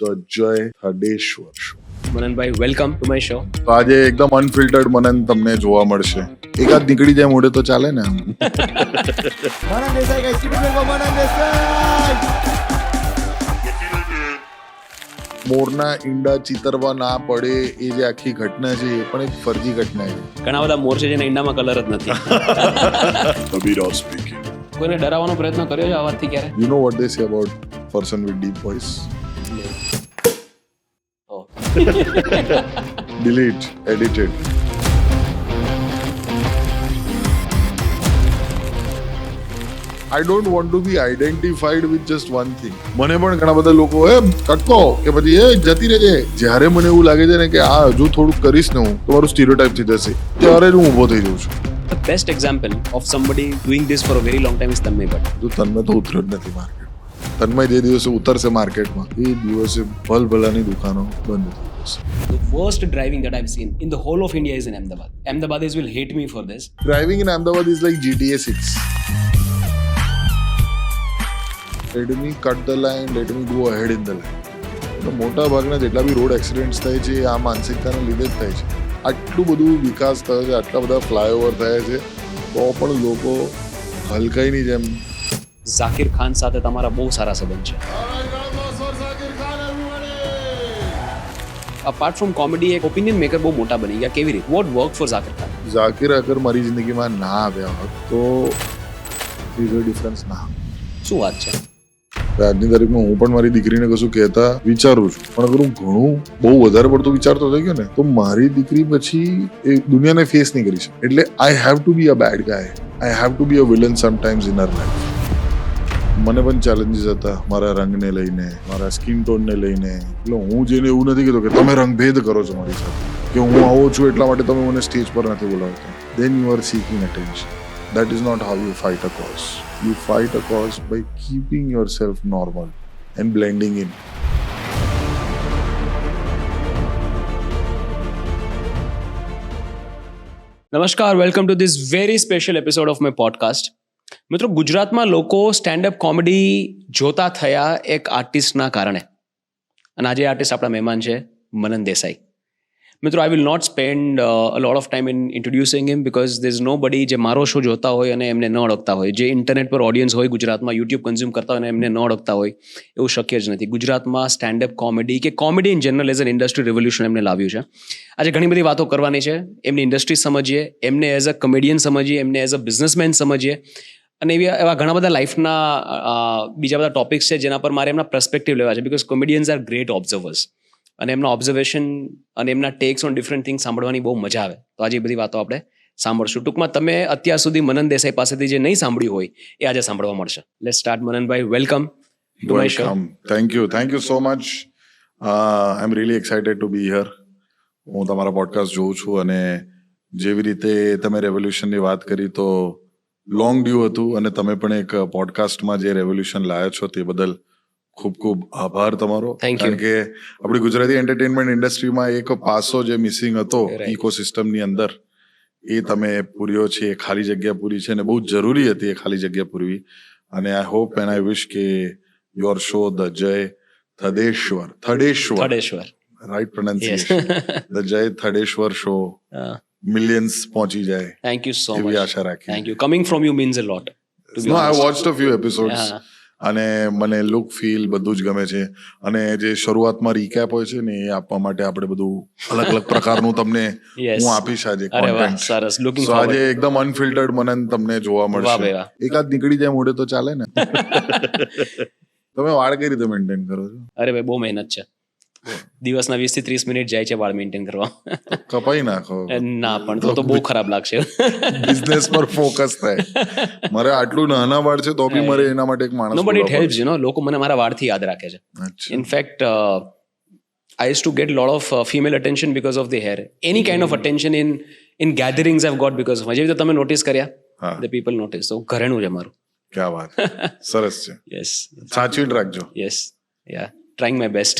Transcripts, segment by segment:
The Jay Thadeshwar show. Mananbhai, welcome to my show. તો આજે એકદમ અનફિલ્ટર્ડ મનન તમને જોવા મળશે. એકાદ નીકળી જાય મોઢે તો ચાલે ને આમ. મનન Desai guys, keep it going, મનન દેસાઈ. મોરના ઈંડા ચીતરવા ના પડે એ જે આખી ઘટના છે એ પણ એક ફરજી ઘટના છે. ઘણા બધા મોર છે જેના ઈંડામાં કલર જ નથી. અબીરા સ્પીકિંગ. કોઈને ડરાવવાનો પ્રયત્ન કર્યો છે આ વાતથી ક્યારે? You know what they say about person with deep voice? Oh. Delete, edited. I don't want to be identified with just one thing. મને પણ ઘણા બધા લોકો કટકો કે પછી જતી રહેજે. જ્યારે મને એવું લાગે છે ને કે આ હજુ થોડુંક કરીશ ને હું તો મારું સ્ટીરિયોટાઇપ થઈ જશે, ત્યારે જ હું ઊભો થઈ જઉં છું. The best example of somebody doing this for a very long time is Tanmay Bhatt. તો તન્મય તો ઉતર્યો જ નથી માર્કેટમાં. તન્મય જે દિવસે ઉતરશે માર્કેટમાં એ દિવસે ભલભલાની દુકાનો બંધ થઈ જશે. The worst driving that I've seen in the whole of India is in Ahmedabad. Ahmedabadis will hate me for this. Driving in Ahmedabad is like GTA 6. Let me cut the line, let me go ahead in the line. તો મોટા ભાગના જેટલા B road accidents થાય છે આ માનસિકતાને લીધે જ થાય છે. આટલું બધું વિકાસ થયો છે, આટલા બધા ફ્લાયઓવર થયા છે, તો પણ લોકો હલકાઈની જેમ. ઝાકિર ખાન સાથે તમારા બહુ સારા સંબંધ છે. અપાર્ટ ફ્રોમ કોમેડી એક ઓપિનિયન મેકર બહુ મોટા બની ગયા. કેવી રીતે? What work for Zakir Khan? Zakir અગર મારી જિંદગીમાં ના આવ્યા હોત તો બીજો ડિફરન્સ ના. શું વાત છે? આજની તારીખમાં હું પણ મારી દીકરીને કશું કહેતા વિચારું છું, પણ અગર હું ઘણું બહુ વધારે પડતું વિચારતો થઈ ગયો ને તો મારી દીકરી પછી એ દુનિયાને ફેસ નહીં કરી શકે. એટલે I have to be a bad guy, I have to be a villain sometimes in her life. મને પણ ચેલેન્જીસ હતા મારા રંગને લઈને, મારા સ્કિન ટોનને લઈને. એટલે હું જેને એવું નથી કહેતો કે તમે રંગભેદ કરો છો મારી સાથે, કે હું આવો છું એટલા માટે તમે મને સ્ટેજ પર નથી બોલાવતા. Then you are seeking attention. That is not how you fight a cause. You fight a cause by keeping yourself normal and blending in. નમસ્કાર, welcome to this very special episode of my podcast. મિત્રો, ગુજરાતમાં લોકો standup comedy જોતા થયા એક આર્ટિસ્ટના કારણે. અને આજે આર્ટિસ્ટ આપણા મહેમાન છે મનન દેસાઈ. મિત્રો, I will not spend a lot of time in introducing him because there is nobody જે મારો શો જોતા હોય અને એમને ન ઓળખતા હોય, જે ઇન્ટરનેટ પર ઓડિયન્સ હોય ગુજરાતમાં, યુટ્યુબ કન્ઝ્યુમ કરતા હોય અને એમને ન ઓળખતા હોય, એવું શક્ય જ નથી. ગુજરાતમાં સ્ટેન્ડઅપ કોમેડી કે comedy in general as an industry revolution એમને લાવ્યું છે. આજે ઘણી બધી વાતો કરવાની છે. એમની ઇન્ડસ્ટ્રી સમજીએ, એમને એઝ અ કોમેડિયન સમજીએ, એમને એઝ અ બિઝનેસમેન સમજીએ, અને એવા ઘણા બધા લાઈફના બીજા બધા ટોપિક્સ છે જેના પર મારે એમના પર્સપેક્ટિવ લેવા છે. Because comedians R great observers અને એમના ઓબ્ઝર્વેશન અને એમના ટેક્સ ઓન ડિફરન્ટ થિંગ્સ સાંભળવાની બહુ મજા આવે. તો આજે એ બધી વાતો આપણે સાંભળશું. ટૂંકમાં તમે અત્યાર સુધી મનન દેસાઈ પાસેથી જે નહીં સાંભળ્યું હોય એ આજે સાંભળવા મળશે. Let's start. Mananbhai, welcome to my show. Thank you so much. I'm really excited to be here. હું તમારા પોડકાસ્ટ જોઉં છું અને જેવી રીતે તમે રેવોલ્યુશનની વાત કરી તો લોંગ ડ્યુ હતું, અને તમે પણ એક પોડકાસ્ટમાં જે રેવોલ્યુશન લાવ્યા છો તે બદલ ખૂબ ખૂબ આભાર તમારો. કારણ કે આપણી ગુજરાતી એન્ટરટેનમેન્ટ ઇન્ડસ્ટ્રીમાં એક પાસો જે મિસિંગ હતો ઇકોસિસ્ટમની અંદર એ તમે પૂર્યો છે. એ ખાલી જગ્યા પૂરી છે અને બહુ જરૂરી હતી એ ખાલી જગ્યા પૂરવી. અને આઈ હોપ એન્ડ આઈ વિશ કે your show the Jay થડેશ્વર right pronunciation the Jay Thadeshwar show millions પહોંચી જાય. Thank you so much. એવી આશા રાખી. Thank you. Coming from you means a lot. No, I watched a few episodes અને મને લુક ફીલ બધું જ ગમે છે. અને જે શરૂઆતમાં રીકેપ હોય છે ને એ આપવા માટે આપણે બધું અલગ અલગ પ્રકારનું તમને હું આપીશ આજે કોન્ટેન્ટ. સરસ. લુકિંગ સો આજે એકદમ અનફિલ્ટર્ડ મનન તમને જોવા મળશે. એકાદ નીકળી જાય મોઢે તો ચાલે ને. તમે વાળ કઈ રીતે મેન્ટેન કરો છો? અરે ભાઈ, બહુ મહેનત છે. દિવસના 20 થી 30 મિનિટ જાય છે વાળ મેન્ટેન કરવા. કપાઈ નાખો. ના, પણ તો બહુ ખરાબ લાગશે. બિઝનેસ પર ફોકસ થાય. મારે આટલું નાના વાળ છે તો બી મારે એના માટે એક માણસ. No but it helps, you know. લોકો મને મારા વાળથી યાદ રાખે છે. In fact I used to get a lot of female attention because of the hair. Any kind of attention in gatherings I've got because of. જેવી રીતે તમે નોટિસ કર્યા, the people notice. So ઘરેણું છે મારું. ક્યા વાત. સરસ છે. Yes. સાચવીને રાખજો. Yes. Yeah. Trying my best.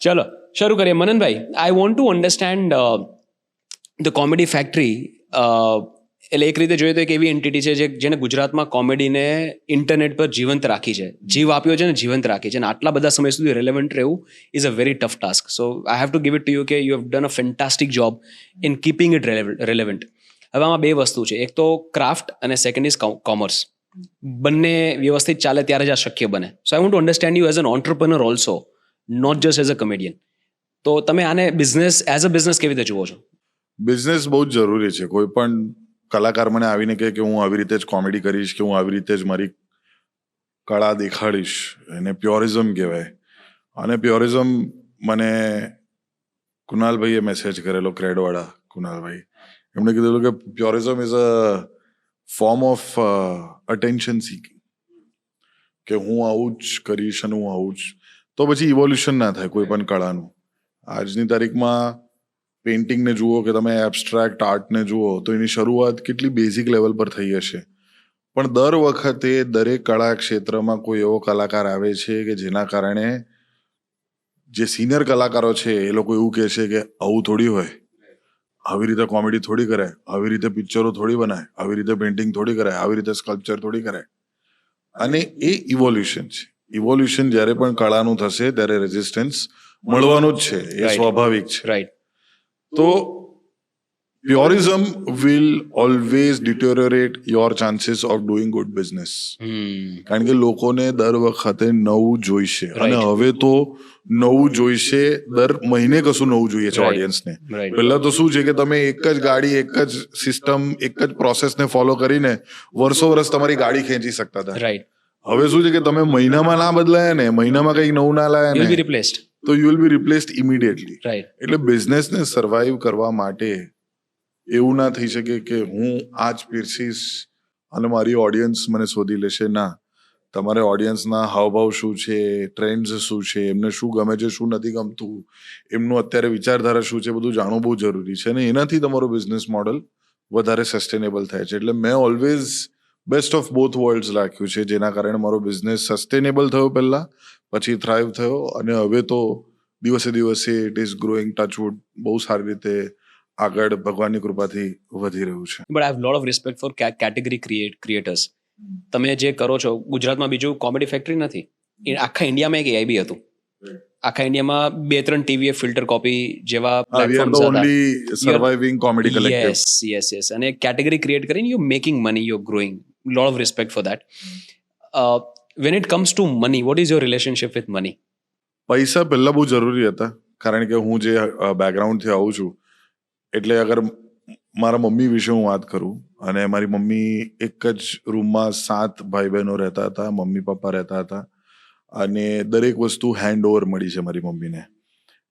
ચલો શરૂ કરીએ. Mananbhai, I want to understand the comedy factory એટલે એક રીતે જોઈએ તો એક એવી એન્ટિટી છે જેને ગુજરાતમાં કોમેડીને ઇન્ટરનેટ પર જીવંત રાખી છે, જીવ આપ્યો છે ને જીવંત રાખી છે, અને આટલા બધા સમય સુધી રેલેવન્ટ રહેવું is a very tough task. So I have to give it to you કે you have done a fantastic job in keeping it relevant. હવે આમાં બે વસ્તુ છે, એક તો ક્રાફ્ટ અને સેકન્ડ ઇઝ કોમર્સ. બંને વ્યવસ્થિત ચાલે ત્યારે જ આ શક્ય બને. So I want to understand you as an entrepreneur also, not just as a comedian. તો તમે આને બિઝનેસ એઝ અ બિઝનેસ કેવી રીતે જુઓ છો? બિઝનેસ બહુ જ જરૂરી છે. કોઈ પણ કલાકાર મને આવીને કહે કે હું આવી રીતે જ કોમેડી કરીશ, કે હું આવી રીતે જ મારી કળા દેખાડીશ, એને પ્યોરિઝમ કહેવાય. અને પ્યોરિઝમ મને કુનાલભાઈએ મેસેજ કરેલો, ક્રેડવાળા કુનાલભાઈ, એમણે કીધેલું કે purism is a form of attention seeking, કે હું આવું જ કરીશ અને હું આવું જ, તો પછી ઇવોલ્યુશન ના થાય કોઈ પણ કળાનું. આજની તારીખમાં પેઇન્ટિંગને જુઓ કે તમે એબ્સ્ટ્રેક્ટ આર્ટને જુઓ તો એની શરૂઆત કેટલી બેઝિક લેવલ પર થઈ હશે, પણ દર વખતે દરેક કળા ક્ષેત્રમાં કોઈ એવો કલાકાર આવે છે કે જેના કારણે જે સિનિયર કલાકારો છે એ લોકો એવું કહે છે કે આવું થોડી હોય, આવી રીતે કોમેડી થોડી કરાય, આવી રીતે પિક્ચરો થોડી બનાય, આવી રીતે પેઇન્ટિંગ થોડી કરાય, આવી રીતે સ્કલ્પચર થોડી કરાય. અને એ ઇવોલ્યુશન છે. ઇવોલ્યુશન જ્યારે પણ કળાનું થશે ત્યારે રેઝિસ્ટન્સ મળવાનું જ છે, એ સ્વાભાવિક છે. રાઈટ. તો purism will always deteriorate your chances of doing good business. કારણ કે લોકોને દર વખતે નવું જોઈશે, અને હવે તો નવું જોઈશે, દર મહિને કશું નવું જોઈએ છે ઓડિયન્સને. પહેલા તો શું છે કે તમે એક જ ગાડી, એક જ સિસ્ટમ, એક જ પ્રોસેસને ફોલો કરીને વર્ષો વર્ષ તમારી ગાડી ખેંચી શકતા હતા. રાઈટ. હવે શું છે કે તમે મહિનામાં ના બદલાયા ને, મહિનામાં કંઈક નવું ના લાયા યુ વિલ ને, બી રિપ્લેસ્ડ. તો you will be replaced immediately. Right. એટલે બિઝનેસને સર્વાઈવ કરવા માટે એવું ના થઈ શકે કે હું આ જ પીરસીશ અને મારી ઓડિયન્સ મને શોધી લેશે. ના, તમારે ઓડિયન્સના હાવભાવ શું છે, ટ્રેન્ડ્સ શું છે, એમને શું ગમે છે, શું નથી ગમતું, એમનું અત્યારે વિચારધારા શું છે, બધું જાણવું બહુ જરૂરી છે. અને એનાથી તમારો બિઝનેસ મોડલ વધારે સસ્ટેનેબલ થાય છે. એટલે મેં always best of both world's રાખ્યું છે, જેના કારણે મારો બિઝનેસ સસ્ટેનેબલ થયો પહેલા, પછી થ્રાઇવ થયો, અને હવે તો દિવસે દિવસે ઇટ ઇઝ ગ્રોઈંગ, ટચવુડ, બહુ સારી રીતે આગળ ભગવાનની કૃપાથી વધી રહ્યું છે. But I have lot of respect four category creators. તમે જે કરો છો, ગુજરાતમાં બીજું કોમેડી ફેક્ટરી નથી. આખા ઇન્ડિયામાં એક એઆઈબી હતું. આખા ઇન્ડિયામાં 2-3 ટીવીએ ફિલ્ટર કોપી જેવા પ્લેટફોર્મ્સ હતા. Only surviving comedy collective. Yes. અને કેટેગરી ક્રિએટ કરીને you making money, you growing. Lot of respect for that. When it comes to money, vote is your relationship with money? પૈસા પહેલા બહુ જરૂરી હતા, કારણ કે હું જે બેકગ્રાઉન્ડથી આવું છું, એટલે અગર મારા મમ્મી વિશે હું વાત કરું, અને મારી મમ્મી એક જ રૂમમાં 7 ભાઈ બહેનો રહેતા હતા, મમ્મી પપ્પા રહેતા હતા, અને દરેક વસ્તુ હેન્ડ ઓવર મળી છે મારી મમ્મીને.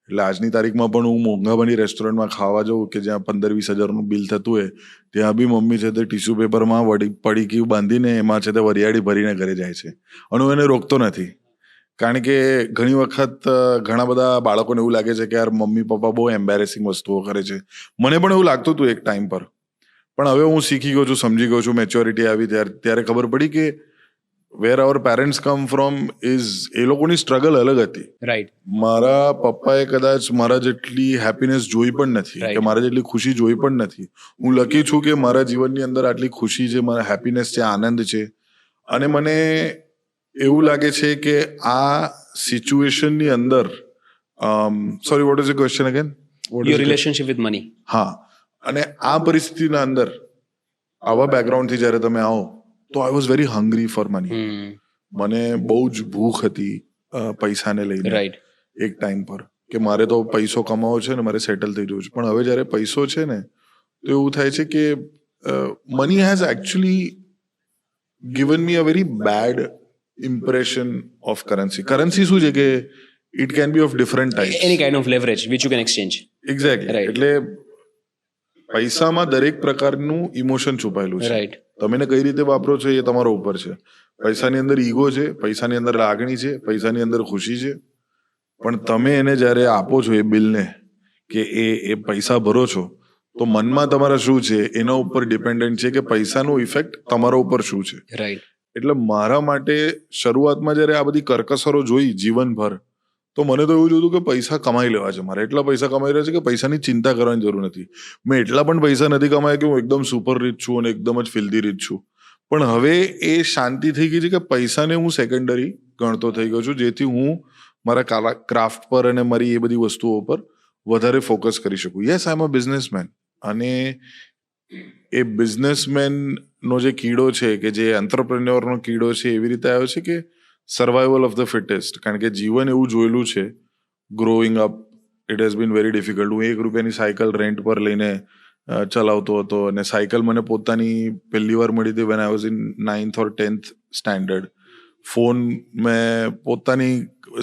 એટલે આજની તારીખમાં પણ હું મોંઘાભાની રેસ્ટોરન્ટમાં ખાવા જાઉં કે જ્યાં 15-20 હજારનું બિલ થતું હોય, ત્યાં બી મમ્મી છે તે ટીશ્યુ પેપરમાં પડીકી બાંધીને એમાં છે તે વરિયાળી ભરીને ઘરે જાય છે. અને હું એને રોકતો નથી, કારણ કે ઘણી વખત ઘણા બધા બાળકોને એવું લાગે છે કે યાર મમ્મી પપ્પા બહુ એમ્બેરેસિંગ વસ્તુઓ કરે છે. મને પણ એવું લાગતું હતું એક ટાઈમ પર, પણ હવે હું શીખી ગયો છું, સમજી ગયો છું, મેચ્યોરિટી આવી ત્યારે ખબર પડી કે વેર અવર પેરેન્ટ્સ કમ ફ્રોમ ઇઝ, એ લોકોની સ્ટ્રગલ અલગ હતી. રાઈટ. મારા પપ્પાએ કદાચ મારા જેટલી હેપીનેસ જોઈ પણ નથી, કે મારા જેટલી ખુશી જોઈ પણ નથી. હું લકી છું કે મારા જીવનની અંદર આટલી ખુશી છે, મારા હેપીનેસ છે, આનંદ છે. અને મને એવું લાગે છે કે આ સિચ્યુએશનની અંદર, sorry, what is the question again? Your relationship with money. હા, અને આ પરિસ્થિતિના અંદર આવા બેકગ્રાઉન્ડથી જ્યારે તમે આવો તો I was very hungry for money. મને બહુ જ ભૂખ હતી પૈસાને લઈને. રાઈટ. એક ટાઈમ પર કે મારે તો પૈસો કમાવો છે ને મારે સેટલ થઈ જવું છે. પણ હવે જ્યારે પૈસો છે ને, તો એવું થાય છે કે money has actually given me a very bad impression of currency. Currency શું છે કે it can be of different types. Any kind of leverage which you can exchange. Exactly. Right. એટલે પૈસામાં દરેક પ્રકારનું ઇમોશન છુપાયેલું છે. Right. તમે કઈ રીતે વાપરો છો એ તમારા ઉપર છે. પૈસાની અંદર ઈગો છે, પૈસાની અંદર લાગણી છે, પૈસાની અંદર ખુશી છે. પણ તમે એને જ્યારે આપો છો એ બિલને, કે એ પૈસા ભરો છો, તો મનમાં તમારા શું છે એના ઉપર ડિપેન્ડન્ટ છે કે પૈસાનો ઇફેક્ટ તમારા ઉપર શું છે. રાઈટ. એટલે મારા માટે શરૂઆતમાં જ્યારે આ બધી કરકસરો જોઈ જીવનભર, તો મને તો એવું જોતું કે પૈસા કમાઈ લેવા છે મારે, એટલા પૈસા કમાઈ રહ્યા છે કે પૈસાની ચિંતા કરવાની જરૂર નથી. મેં એટલા પણ પૈસા નથી કમાયા કે હું એકદમ સુપર રીચ છું અને એકદમ જ ફિલ્ધી રીચ છું. પણ હવે એ શાંતિ થઈ ગઈ છે કે પૈસાને હું સેકન્ડરી ગણતો થઈ ગયો છું, જેથી હું મારા ક્રાફ્ટ પર અને મારી એ બધી વસ્તુઓ પર વધારે ફોકસ કરી શકું. Yes, I am a businessman. અને એ બિઝનેસમેનનો જે કીડો છે, કે જે એન્ટરપ્રેન્યોરનો કીડો છે, એવી રીતે આવ્યો છે કે સર્વાઈવલ ઓફ ધ ફિટેસ્ટ. કારણ કે જીવન એવું જોયેલું છે, growing up it has been very difficult. હું 1 રૂપિયાની સાયકલ રેન્ટ પર લઈને ચલાવતો હતો, અને સાયકલ મને પોતાની પહેલી વાર મળી હતી when I was in 9th or 10th standard. Phone મેં પોતાની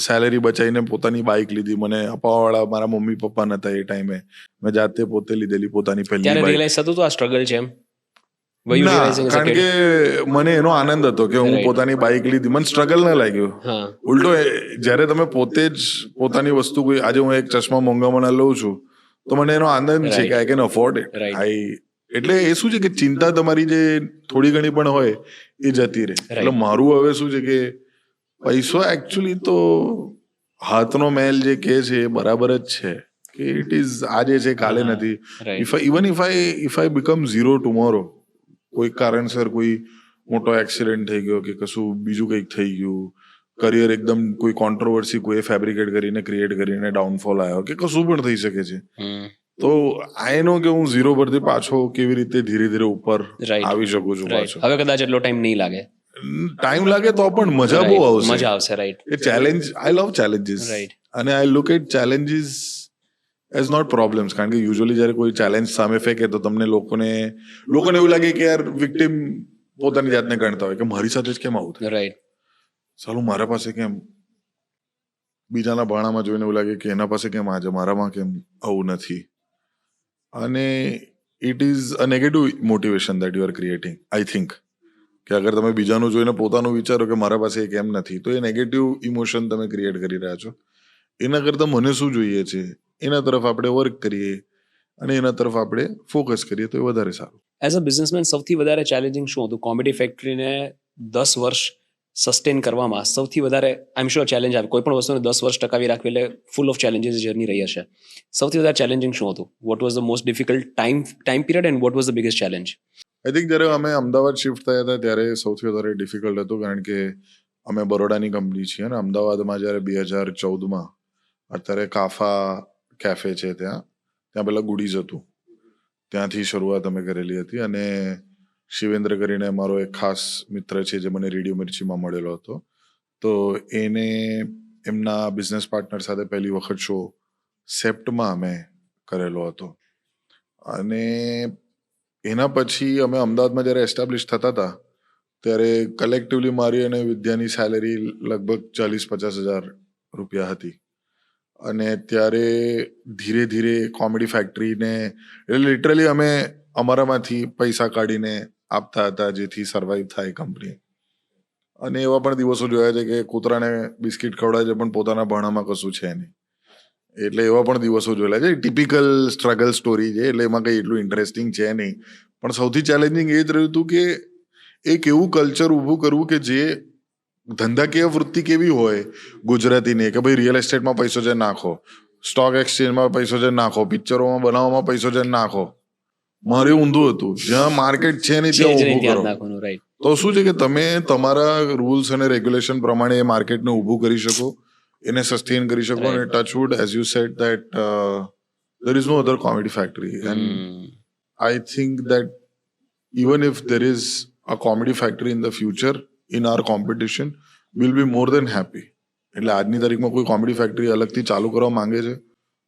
સેલેરી બચાવીને પોતાની બાઇક લીધી. મને અપાવવાવાળા મારા મમ્મી પપ્પા નહોતા એ ટાઈમે. મેં જાતે પોતે લીધેલી પોતાની પહેલી ત્યારે બાઇક. રિયલાઇઝ થતું હતું આ સ્ટ્રગલ છે એમ? Were you ના, realizing as a કારણ kid? કે મને એનો આનંદ હતો કે હું Right. પોતાની બાઇક લીધી. મને સ્ટ્રગલ ન લાગ્યું. હા, ઉલટો જ્યારે તમે પોતે જ પોતાની વસ્તુ કોઈ, આજે હું એક ચશ્મા મોંઘામાં લઉં છું તો મને એનો આનંદ છે Right. કે I can afford it. Right. એટલે એ શું છે કે ચિંતા તમારી જે થોડી ઘણી પણ હોય એ જતી રહે. એટલે મારું હવે શું છે કે પૈસો એકચ્યુઅલી તો હાથનો મેલ જે કહે છે એ બરાબર જ છે કે ઇટ ઇઝ આજે છે કાલે નથી. right. If I become zero tomorrow, કોઈ કારણસર કોઈ મોટો એક્સિડન્ટ થઈ ગયો કે કશું બીજું કંઈક થઈ ગયું, કરિયર એકદમ કોઈ કોન્ટ્રોવર્સી કોઈ ફેબ્રિકેટ કરીને ક્રિએટ કરીને ડાઉનફોલ આવ્યો કે કશું પણ થઈ શકે છે, હમ. તો આઈ નો કે હું ઝીરો પરથી પાછો કેવી રીતે ધીરે ધીરે ઉપર Right. આવી શકું છું Right. પાછો. હવે કદાચ એટલો ટાઈમ નહીં લાગે. ટાઈમ લાગે તો પણ મજા બહુ Right. આવશે. મજા આવશે. રાઈટ. એ challenge, I love challenges. Right. અને I look at challenges as not problems. કારણ કે યુઝ્યુઅલી જ્યારે કોઈ ચેલેન્જ સામે ફેંકે તો તમને લોકોને એવું લાગે કે યાર વિક્ટિમ પોતાની જાતને ગણતા હોય કે મારી સાથે જ કેમ આવું થાય, રાઈટ. સાલું મારા પાસે કેમ, બીજાના ભાણામાં જોઈને એવું લાગે કે એના પાસે કેમ આજે મારામાં કેમ આવું નથી. અને it is a negative motivation that you R creating. I think કે અગર તમે બીજાનું જોઈને પોતાનું વિચારો કે મારા પાસે એ કેમ નથી, તો એ નેગેટિવ ઇમોશન તમે ક્રિએટ કરી રહ્યા છો. એના કરતાં મને શું જોઈએ છે એના તરફ આપણે વર્ક કરીએ અને એના તરફ આપણે ફોકસ કરીએ તો એ વધારે સારું. એઝ અ બિઝનેસમેન સૌથી વધારે ચેલેન્જિંગ શું હતું? કોમેડી ફેક્ટરીને 10 વર્ષ સસ્ટેન કરવામાં સૌથી વધારે આઈ એમ શ્યોર ચેલેન્જ આવે. કોઈ પણ વસ્તુને 10 વર્ષ ટકાવી રાખવી એટલે ફૂલ ઓફ ચેલેન્જીસ જર્ની રહી હશે. સૌથી વધારે ચેલેન્જિંગ શું હતું? What was the most difficult time period and what was the biggest challenge? I think જ્યારે અમે અમદાવાદ શિફ્ટ થયા હતા ત્યારે સૌથી વધારે ડિફિકલ્ટ હતું, કારણ કે અમે બરોડાની કંપની છીએ અને અમદાવાદમાં જ્યારે 2014માં અત્યારે કાફા કેફે છે ત્યાં પહેલાં ગુડીઝ હતું, ત્યાંથી શરૂઆત અમે કરેલી હતી. અને શિવેન્દ્ર કરીને મારો એક ખાસ મિત્ર છે જે મને રેડિયો મિર્ચીમાં મળેલો હતો, તો એને એમના બિઝનેસ પાર્ટનર સાથે પહેલી વખત શો સેપ્ટમાં અમે કરેલો હતો. અને એના પછી અમે અમદાવાદમાં જ્યારે એસ્ટાબ્લિશ થતા હતા ત્યારે કલેક્ટિવલી મારી અને વિદ્યાની સેલેરી લગભગ 40-50 હજાર રૂપિયા હતી. અને ત્યારે ધીરે ધીરે કોમેડી ફેક્ટરીને એટલે લિટરલી અમે અમારામાંથી પૈસા કાઢીને આપતા હતા જેથી સર્વાઈવ થાય કંપની. અને એવા પણ દિવસો જોયા છે કે કૂતરાને બિસ્કિટ ખવડાવે છે પણ પોતાના ભાણામાં કશું છે નહીં. એટલે એવા પણ દિવસો જોયેલા છે. ટિપિકલ સ્ટ્રગલ સ્ટોરી છે, એટલે એમાં કંઈ એટલું ઇન્ટરેસ્ટિંગ છે નહીં. પણ સૌથી ચેલેન્જિંગ એ જ રહ્યું હતું કે એક એવું કલ્ચર ઊભું કરવું કે જે ધંધાકીય વૃત્તિ કેવી હોય ગુજરાતીની, કે ભાઈ રિયલ એસ્ટેટમાં પૈસો છે નાખો, સ્ટોક એક્સચેન્જમાં પૈસો છે નાખો, પિક્ચરોમાં બનાવવામાં પૈસો છે નાખો. મારે ઊંધું હતું, જ્યાં માર્કેટ છે નહીં ત્યાં ઊભું કરો. રાઈટ. તો શું છે કે તમે તમારા રૂલ્સ અને રેગ્યુલેશન પ્રમાણે એ માર્કેટને ઊભું કરી શકો, એને સસ્ટેન કરી શકો. અને touchwood as you sad that there is no other comedy factory and I think that even if there is a comedy factory in the future in our competition, we'll be more than happy. એટલે આજની તારીખમાં કોઈ comedy factory અલગથી ચાલુ કરવા માંગે છે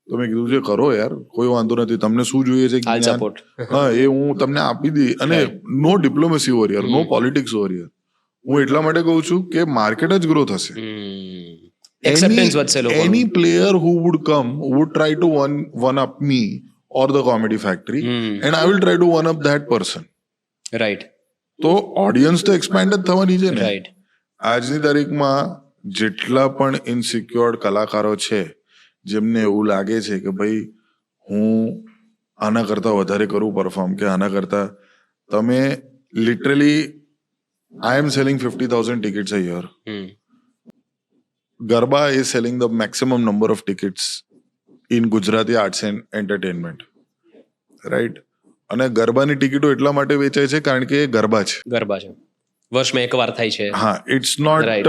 તો મેં કીધું છે કરો યાર, કોઈ વાંધો નથી. તમને શું જોઈએ છે I'll support. હા, એ હું તમને આપી દી. અને no diplomacy over here, no politics over here. હું એટલા માટે કહું છું કે માર્કેટ જ ગ્રો થશે. એક્સેપ્ટન્સ વધશે લોકો. Any player who would come would try to one up me or the comedy factory and I will try to one up that person. Right. તો ઓડિયન્સ તો એક્સપેન્ડ જ થવાની છે ને. રાઈટ. આજની તારીખમાં જેટલા પણ ઇનસિક્યોર્ડ કલાકારો છે જેમને એવું લાગે છે કે ભાઈ હું આના કરતાં વધારે કરું પરફોર્મ, કે આના કરતાં, તમે literally I am selling 50,000 tickets a year. Garba is selling the maximum number of tickets in Gujarati arts and entertainment, right? અને ગરબાની ટિકિટો એટલા માટે વેચાય છે કારણ કે એ ગરબા છે. ગરબા છે, વર્ષમાં એકવાર થાય છે. હા, it's not Right.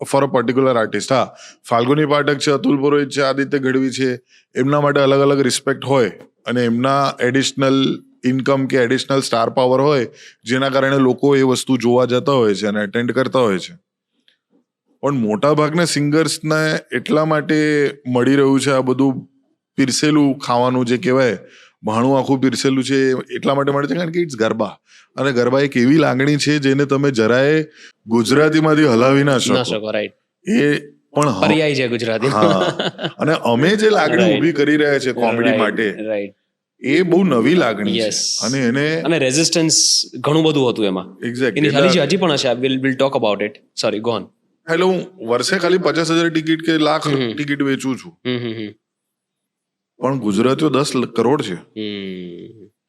For a particular artist. હા, ફાલ્ગુની પાઠક છે, અતુલ પુરોહિત છે, આદિત્ય ગઢવી છે, એમના માટે અલગ અલગ રિસ્પેક્ટ હોય અને એમના એડિશનલ ઇન્કમ કે એડિશનલ સ્ટાર પાવર હોય જેના કારણે લોકો એ વસ્તુ જોવા જતા હોય છે અને અટેન્ડ કરતા હોય છે. પણ મોટા ભાગના સિંગર્સને એટલા માટે મળી રહ્યું છે આ બધું પીરસેલું ખાવાનું જે કહેવાય, ભાણું આખું પીરસેલું છે, એટલા માટે મળે છે કારણ કે ઇટ્સ ગરબા. અને ગરબા એક એવી લાગણી છે જેને તમે જરાય ગુજરાતીમાંથી હલાવી ના ના શકો. શકો, રાઈટ. એ પણ પર્યાય છે ગુજરાતી. હા, અને અમે જે લાગણી Right. ઊભી કરી રહ્યા છે કોમેડી માટે, રાઈટ. એ બહુ નવી લાગણી છે. Yes. અને એને અને રેઝિસ્ટન્સ ઘણું બધું હતું એમાં. એક્ઝેક્ટલી એની હજી પણ હશે. Will talk about it. Sorry, go on. એટલે હું વર્ષે ખાલી 50,000 ટિકિટ કે લાખ ટિકિટ વેચું છું, પણ ગુજરાતીઓ 10 કરોડ છે.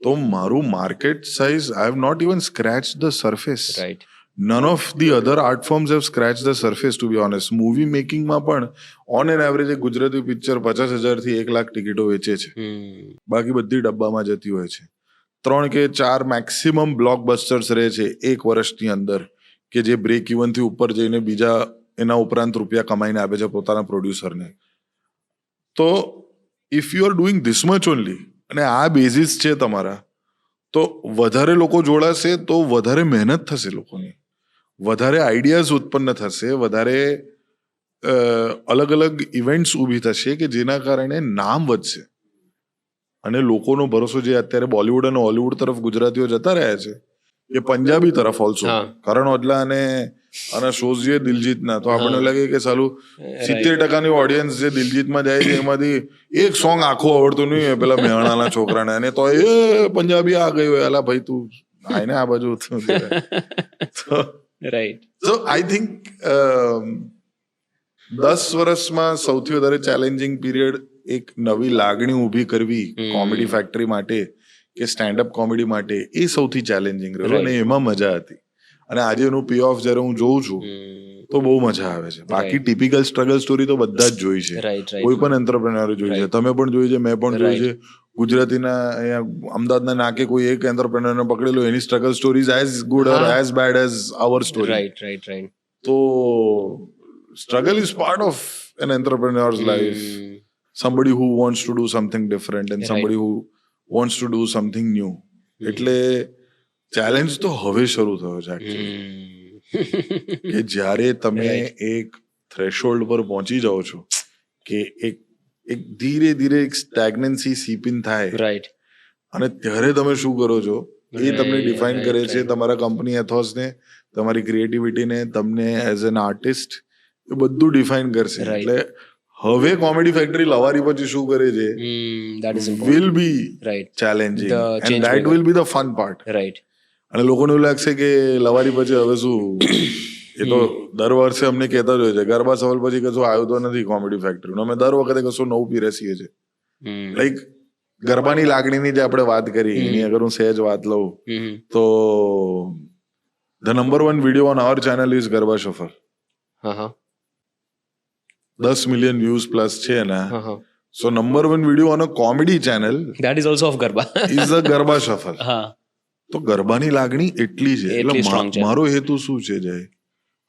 તો મારું market size I have not even scratch the surface. Right. None of the other art forms have scratch the surface, to be honest. Movie મેકિંગમાં પણ ઓન એન એવરેજ એક ગુજરાતી પિક્ચર 50,000 થી 1 લાખ ટિકિટો વેચે છે. બાકી બધી ડબ્બામાં જતી હોય છે. 3 કે 4 મેક્સિમમ બ્લોકબસ્ટર્સ રહે છે એક વર્ષની અંદર, કે જે બ્રેક ઇવન થી ઉપર જઈને બીજા એના ઉપરાંત રૂપિયા કમાઈને આપે છે પોતાના પ્રોડ્યુસરને. તો if you are doing this much only અને આ બેઝિસ છે તમારા, તો વધારે લોકો જોડાશે તો વધારે મહેનત થશે લોકોની, વધારે આઈડિયાઝ ઉત્પન્ન થશે, વધારે અલગ અલગ ઇવેન્ટ્સ ઊભી થશે કે જેના કારણે નામ વધશે. અને લોકોનો ભરોસો જે અત્યારે બોલિવૂડ અને હોલિવૂડ તરફ ગુજરાતીઓ જતા રહ્યા છે, એ પંજાબી તરફ ઓલ્સો. હા. કરણ ઓજલા અને શોઝ જે દિલજીતના, તો આપણને લાગે કે સાલું 70% ઓડિયન્સ જે દિલજીતમાં જાય છે એમાંથી એક સોંગ આખું આવડતું નહીં હોય પેલા મેહણાના છોકરાને, અને તો એ પંજાબી આ ગયો, અલા ભાઈ તું આઈને આ બાજુ. રાઈટ. સો આઈ થિંક 10 વર્ષમાં સૌથી વધારે ચેલેન્જિંગ પીરિયડ એક નવી લાગણી ઊભી કરવી કોમેડી ફેક્ટરી માટે કે સ્ટેન્ડઅપ કોમેડી માટે, એ સૌથી ચેલેન્જિંગ રહ્યું અને એમાં મજા હતી. અને આજે એનું પે ઓફ જ્યારે હું જોઉં છું તો બહુ મજા આવે છે. બાકી ટિપિકલ સ્ટ્રગલ સ્ટોરી તો બધા જ જોઈ છે, કોઈ પણ એન્ટરપ્રેન્યોરે જોઈ છે, તમે પણ જોઈ છે, મેં પણ જોઈ છે. ગુજરાતીના અહીંયા અમદાવાદના નાકે કોઈ એક એન્ટરપ્રેન્યોરને પકડેલો, એની struggle stories as good or as bad as our story. Right. તો struggle is part of an entrepreneur's life. somebody who wants to do something different and somebody who wants to do something new. એટલે challenge તો હવે શરૂ થયો છે actually. કે જ્યારે તમે એક થ્રેશોલ્ડ પર પહોંચી જાઓ છો કે એક ધીરે ધીરે એક સ્ટેગ્નન્સી સીપ ઇન થાય, રાઈટ, અને ત્યારે તમે શું કરો છો એ તમને ડિફાઇન કરે છે, તમારા કંપની એથોસને, તમારી ક્રિએટિવિટીને, તમને એઝ એન આર્ટિસ્ટ, એ બધું ડિફાઇન કરશે. એટલે હવે કોમેડી ફેક્ટરી લવારી પછી શું કરે છે will be challenging and that will be the fun part. Right. અને લોકોને એવું લાગશે કે લવારી પછી હવે શું, એ તો દર વર્ષે અમને કહેતા જ હોય છે, ગરબા સવાલ પછી કશું આવ્યું તો નથી કોમેડી ફેક્ટરી. અમે દર વખતે કશું નવું પીરસીએ છીએ. લાઈક ગરબાની લાગણીની જે આપણે વાત કરી એની અગર હું સહેજ વાત લઉં તો the number 1 video on our channel is garba shuffle. 10 million views plus છે એના. So number 1 video on a comedy channel that is also of Garba is a Garba Shuffle. તો ગરબાની લાગણી એટલી છે. એટલે મારો હેતુ શું છે જય,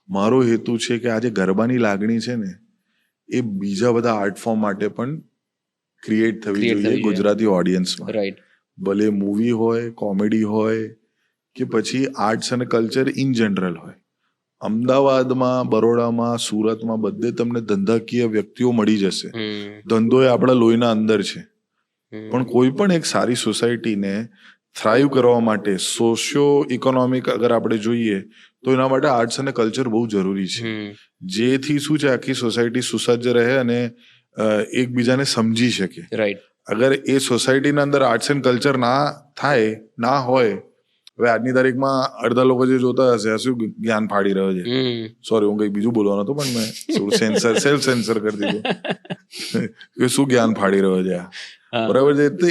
મારો હેતુ છે કે આજે ગરબાની લાગણી છે ને એ બીજા બધા આર્ટ ફોર્મ માટે પણ ક્રિએટ થવી જોઈએ ગુજરાતી ઓડિયન્સમાં. રાઈટ. ભલે મૂવી હોય, કોમેડી હોય કે પછી આર્ટ્સ અને કલ્ચર ઇન જનરલ હોય. અમદાવાદમાં, બરોડામાં, સુરતમાં બધે તમને ધંધાકીય વ્યક્તિઓ મળી જશે. ધંધો એ આપણા લોહીના અંદર છે. પણ કોઈ પણ એક સારી સોસાયટીને થ્રાઈવ કરવા માટે સોશિયો ઇકોનોમિક અગર આપણે જોઈએ તો એના માટે આર્ટ્સ અને કલ્ચર બહુ જરૂરી છે. જેથી શું છે આખી સોસાયટી સુસજ્જ રહે અને એકબીજાને સમજી શકે. રાઈટ. અગર એ સોસાયટીના અંદર આર્ટ્સ એન્ડ કલ્ચર ના થાય, ના હોય, હવે આજની તારીખમાં અડધા લોકો જે જોતા હશે આ શું જ્ઞાન ફાડી રહ્યો છે, સોરી હું કઈ બીજું બોલવાનું હતું પણ મેં થોડું સેલ્ફ સેન્સર કરી દીધું કે શું જ્ઞાન ફાડી રહ્યો છે આ, બરાબર છે.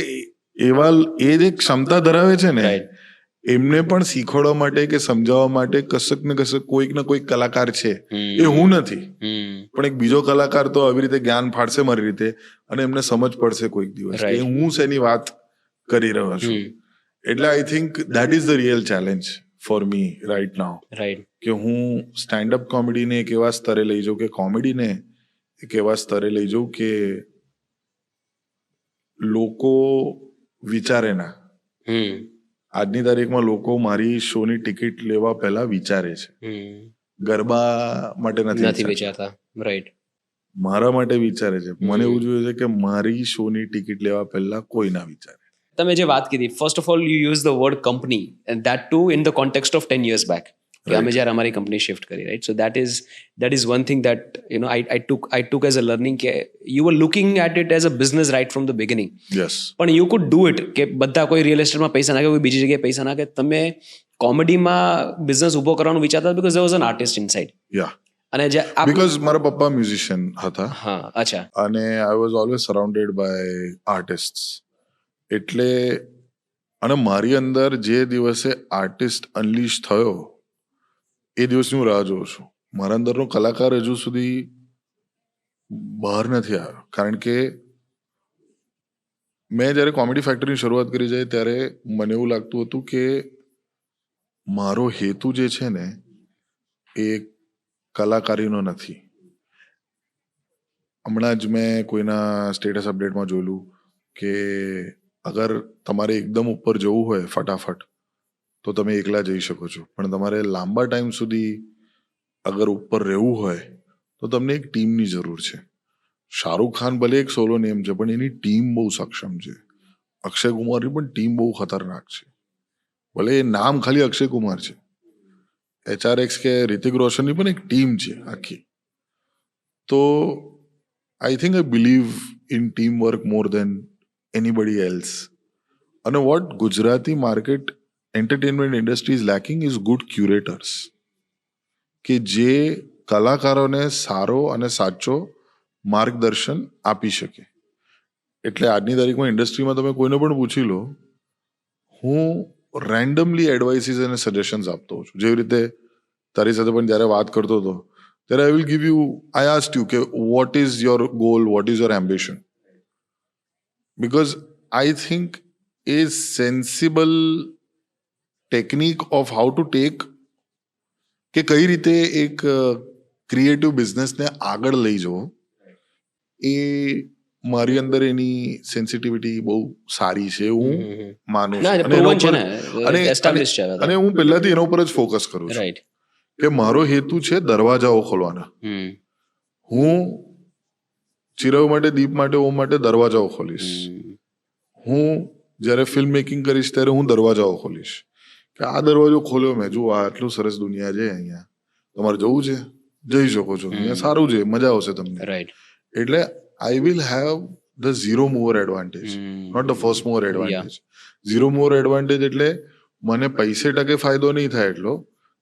એવા એ જે ક્ષમતા ધરાવે છે ને એમને પણ શીખવાડવા માટે કે સમજાવવા માટે કશક ને કશક કોઈક ને કોઈક કલાકાર છે, એ હું નથી, પણ એક બીજો કલાકાર તો આવી રીતે જ્ઞાન ફાડશે મારી રીતે, અને એમને સમજ પડશે કોઈક દિવસ કે હું શેની વાત કરી રહ્યો છું. એટલે આઈ think that is the real challenge for me right now, કે હું સ્ટેન્ડઅપ કોમેડીને એક એવા સ્તરે લઈ જાઉં, કે કોમેડીને એક એવા સ્તરે લઈ જાઉં કે લોકો વિચારે ના. આજની તારીખમાં લોકો મારી શોની ટિકિટ લેવા પહેલા વિચારે છે, ગરબા માટે નથી વિચારતા. રાઈટ. મારા માટે વિચારે છે. મને એવું જોઈએ છે કે મારી શોની ટિકિટ લેવા પહેલા કોઈ ના વિચારે. તમે જે વાત કીધી, first of all you use the word company, and that too in the context of 10 years back, કે અમે જ્યારે અમારી કંપની શિફ્ટ કરી, right? So that is one thing that I took as a learning, કે you were looking at it as a business right from the beginning. Yes. પણ you could do it, કે બધા કોઈ real એસ્ટેટમાં પૈસા નાખે, કોઈ બીજી જગ્યાએ પૈસા નાખે, તમે કોમેડીમાં બિઝનેસ ઉભો કરવાનું વિચારતા, because there was an artist inside. Yeah. અને જે બીકોઝ મારા પપ્પા મ્યુઝિશિયન હતા. હા, અચ્છા. અને I was always surrounded by artist. એટલે અને મારી અંદર જે દિવસે આર્ટિસ્ટ અનલીશ થયો એ દિવસની હું રાહ જોઉં છું. મારા અંદરનો કલાકાર હજુ સુધી બહાર નથી આવ્યો, કારણ કે મેં જ્યારે કોમેડી ફેક્ટરીની શરૂઆત કરી જાય ત્યારે મને એવું લાગતું હતું કે મારો હેતુ જે છે ને એ કલાકારીનો નથી. હમણાં જ મેં કોઈના સ્ટેટસ અપડેટમાં જોયેલું કે અગર તમારે એકદમ ઉપર જવું હોય ફટાફટ તો તમે એકલા જઈ શકો છો, પણ તમારે લાંબા ટાઈમ સુધી અગર ઉપર રહેવું હોય તો તમને એક ટીમની જરૂર છે. શાહરૂખ ખાન ભલે એક સોલો નેમ છે, પણ એની ટીમ બહુ સક્ષમ છે. અક્ષય કુમારની પણ ટીમ બહુ ખતરનાક છે, ભલે એ નામ ખાલી અક્ષય કુમાર છે. HRX કે રિતિક રોશનની પણ એક ટીમ છે આખી. તો I think I believe in team work more than anybody else. અને what Gujarati market entertainment industry is lacking is good curators, કે જે કલાકારોને સારો અને સાચો માર્ગદર્શન આપી શકે. એટલે આજની તારીખમાં ઇન્ડસ્ટ્રીમાં તમે કોઈને પણ પૂછી લો, હું રેન્ડમલી એડવાઇસીસ અને સજેશન્સ આપતો હોઉં છું. જેવી રીતે તારી સાથે પણ જ્યારે વાત કરતો હતો ત્યારે I will give you, I asked you કે what is your goal, what is your ambition, because I think a sensible technique of how to take, કે કઈ રીતે એક ક્રિએટિવ બિઝનેસને આગળ લઈ જવો, એ મારી અંદર એની સેન્સિટિવિટી બહુ સારી છે હું માનું છું. અને હું પહેલાથી એના ઉપર જ ફોકસ કરું છું કે મારો હેતુ છે દરવાજાઓ ખોલવાના. હું ચિરવ માટે, દીપ માટે, ઓમ માટે દરવાજાઓ ખોલીશ. હું જ્યારે ફિલ્મ મેકિંગ કરીશ ત્યારે હું દરવાજાઓ ખોલીશ, કે આ દરવાજો ખોલ્યો મેં, જુઓ આટલું સરસ દુનિયા છે, અહીંયા તમારે જવું છે જઈ શકો છો, અહીંયા સારું છે, મજા આવશે તમને. એટલે I will have the zero mover advantage, not the first mover advantage. Zero mover advantage એટલે મને પૈસે ટકે ફાયદો નહીં થાય એટલો,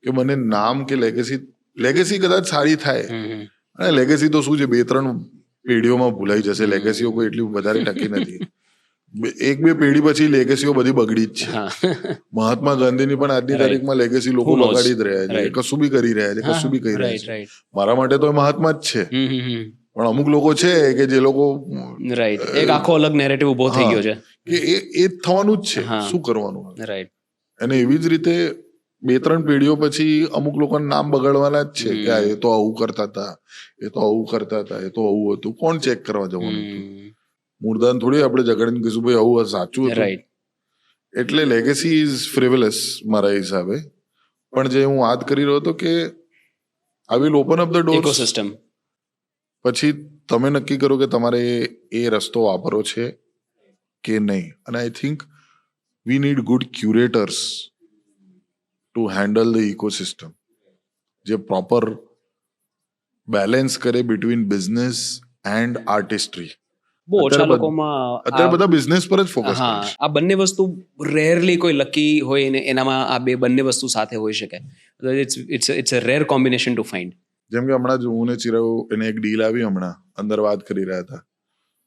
કે મને નામ કે લેગેસી કદાચ સારી થાય, અને લેગેસી તો શું છે 2-3 પેઢીઓમાં ભૂલાઈ જશે. લેગેસીઓ કોઈ એટલી વધારે ટકી નથી. 1-2 પેઢી પછી લેગેસીઓ બધી બગડી જ છે. મહાત્મા ગાંધીની પણ આજની તારીખમાં લેગેસી લોકો બગાડી જ રહ્યા છે, કશું બી કરી રહ્યા છે, કશું બી કરી રહ્યા છે. મારા માટે તો એ મહાત્મા જ છે, પણ અમુક લોકો છે કે જે લોકો એક આખો અલગ નેરેટિવ ઉભો થઈ ગયો છે કે એ થવાનું જ છે, શું કરવાનું. અને એવી જ રીતે 2-3 પેઢીઓ પછી અમુક લોકોના નામ બગાડવાના જ છે, કે એ તો આવું કરતા હતા, એ તો આવું કરતા હતા, એ તો આવું હતું. કોણ ચેક કરવા જવાનું હતું? મૂળદાન થોડી આપણે ઝઘડીને કહીશું ભાઈ આવું સાચું હતું. એટલે લેગેસી ઇઝ ફ્રિવલસ મારા હિસાબે. પણ જે હું વાત કરી રહ્યો હતો કે I will open up the door ecosystem. પછી તમે નક્કી કરો કે તમારે એ રસ્તો વાપરવો છે કે નહીં. અને I think we need good curators to handle the ecosystem, જે પ્રોપર બેલેન્સ કરે બિટવીન બિઝનેસ એન્ડ આર્ટિસ્ટ્રી. બહુ ઓછા લોકોમાં અત્યારે બધા બિઝનેસ પર જ ફોકસ કરે છે. આ બંને વસ્તુ રેરલી કોઈ લકી હોય ને એનામાં આ બંને વસ્તુ સાથે હોઈ શકે. It's a rare combination to find. જેમ કે હમણાં જ હું ને ચિરવ એને એક ડીલ આવી, હમણાં અંદર વાત કરી રહ્યા હતા,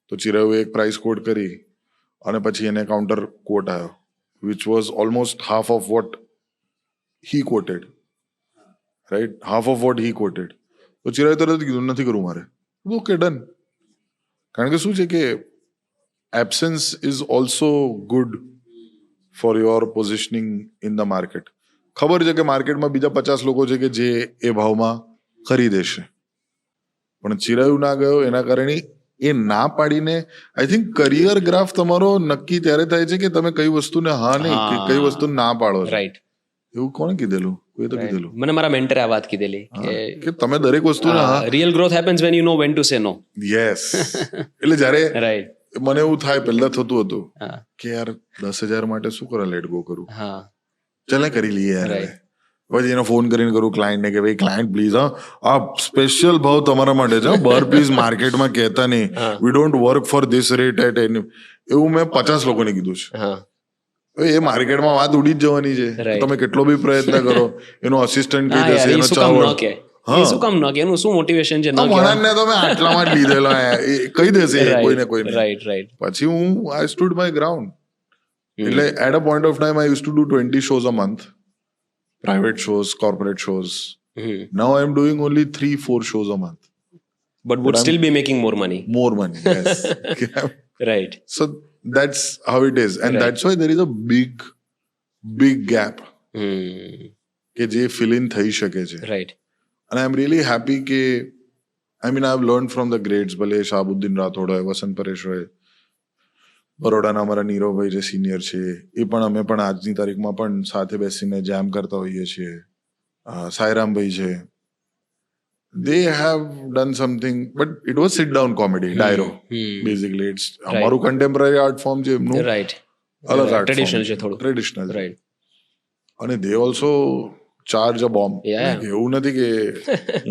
તો ચિરવે એક પ્રાઇસ કોટ કરી અને પછી એને કાઉન્ટર કોટ આવ્યો which was almost half of what he quoted, right? Half of what he quoted. તો ચિરાગે તરત કીધું નથી કરવું મારે. Okay done. કારણ કે શું છે કે absence is also good for your positioning in the market. ખબર છે કે માર્કેટમાં બીજા 50 લોકો છે કે જે એ ભાવમાં ખરીદે છે, પણ ચિરાયુ ના ગયો એના કારણે એ ના પાડીને આઈ થિંક કરિયર ગ્રાફ તમારો નક્કી ત્યારે થાય છે કે તમે કઈ વસ્તુને હા નહીં કે કઈ વસ્તુને ના પાડો છો. રાઈટ. એવું કોણે કીધેલું? કોઈ તો કીધેલું મને મારા મેન્ટરે આ વાત કીધેલી કે તમે દરેક વસ્તુને હા. Real growth happens when you know when to say no. Yes. એટલે જ્યારે રાઈટ મને એવું થાય, પહેલા થતું હતું હા કે યાર 10,000 માટે શું કરે લેટ ગો કરું, હા ચાલ કરી લઈએ યાર. Right. પછી એને ફોન કરીને કરું ક્લાયન્ટને કે ભાઈ ક્લાયન્ટ પ્લીઝ આ સ્પેશિયલ ભાવ તમારા માટે છે, બર પ્લીઝ માર્કેટમાં કહેતા નહીં, we don't work for this rate at any. એવું મેં 50 લોકોને કીધું છે. હા હવે એ માર્કેટમાં વાત ઉડી જ જવાની છે. Right. તમે કેટલો બી પ્રયત્ન કરો, એનો અસિસ્ટન્ટ કહી હા યાર, દેશે, એ એનો શું કામ ન ચાવડ કે એ શું કામ ન કે એનું શું મોટિવેશન છે ન કે મણાને તમે આટલામાં જ લીધેલા એ કહી દેશે એ કોઈને કોઈને. Right right. પછી હું આઈ સ્ટુડ માય ગ્રાઉન્ડ. એટલે at a point of time I used to do 20 shows a month, private shows, corporate shows. Now I'm doing only 3-4 shows a month. But would still be making more money. More money, yes. Right. So that's how it is, and Right. that's why there is a big gap કે જે fill in થઈ શકે છે. Right. And I'm really happy કે I mean I've learned from the greats, ભલે શાહબુદ્દીન રાઠોડ હોય, વસંત પરેશ હોય, બરોડાના અમારા નીરવભાઈ જે સિનિયર છે એ પણ, અમે પણ આજની તારીખમાં પણ સાથે બેસીને જેમ કરતા હોઈએ છીએ. સાયરામભાઈ છે, they have done something, but it was sit down comedy, ડાયરો basically. It's અમારું contemporary art form છે, એમનું Right. અલગ art Traditional form છે થોડું. traditional છે. Right. અને they also charge a bomb. Yeah. Like, એવું નથી કે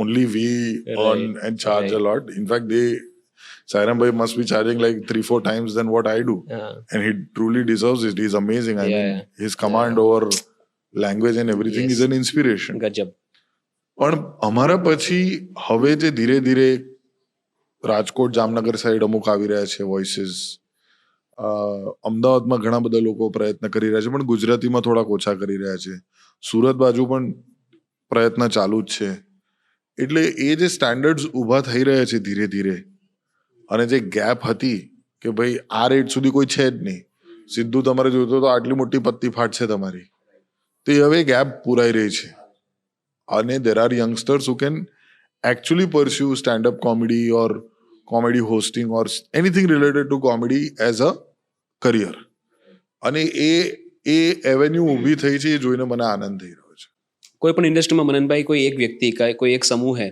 only we earn and charge Right. a lot. In fact, Sairam bhai must be charging like 3-4 times than what I do. And he truly deserves it. He's amazing. I mean, his command over language and everything is an inspiration. ગજબ. પણ અમારા પછી હવે જે ધીરે ધીરે Rajkot, Jamnagar side અમુક આવી રહ્યા છે વોઇસીસ. અમદાવાદમાં ઘણા બધા લોકો પ્રયત્ન કરી રહ્યા છે, પણ ગુજરાતીમાં થોડાક ઓછા કરી રહ્યા છે. સુરત બાજુ પણ પ્રયત્ન ચાલુ જ છે. એટલે એ જે સ્ટાન્ડર્ડ્સ ઊભા થઈ રહ્યા છે ધીરે ધીરે, અને જે ગેપ હતી કે ભાઈ આ રેટ સુધી કોઈ છે જ નહીં, સીધું તમારે જોઈતો તો આટલી મોટી પત્તી ફાટ છે તમારી, તો એ હવે ગેપ પૂરાઈ રહી છે. અને there are youngsters who can actually pursue stand-up comedy or comedy hosting or anything related to comedy as a career. અને એ એવેન્યુ ઊભી થઈ છે, એ જોઈને મને આનંદ થઈ રહ્યો છે. કોઈ પણ ઇન્ડસ્ટ્રીમાં મનનભાઈ કોઈ એક વ્યક્તિ કોઈ એક સમૂહે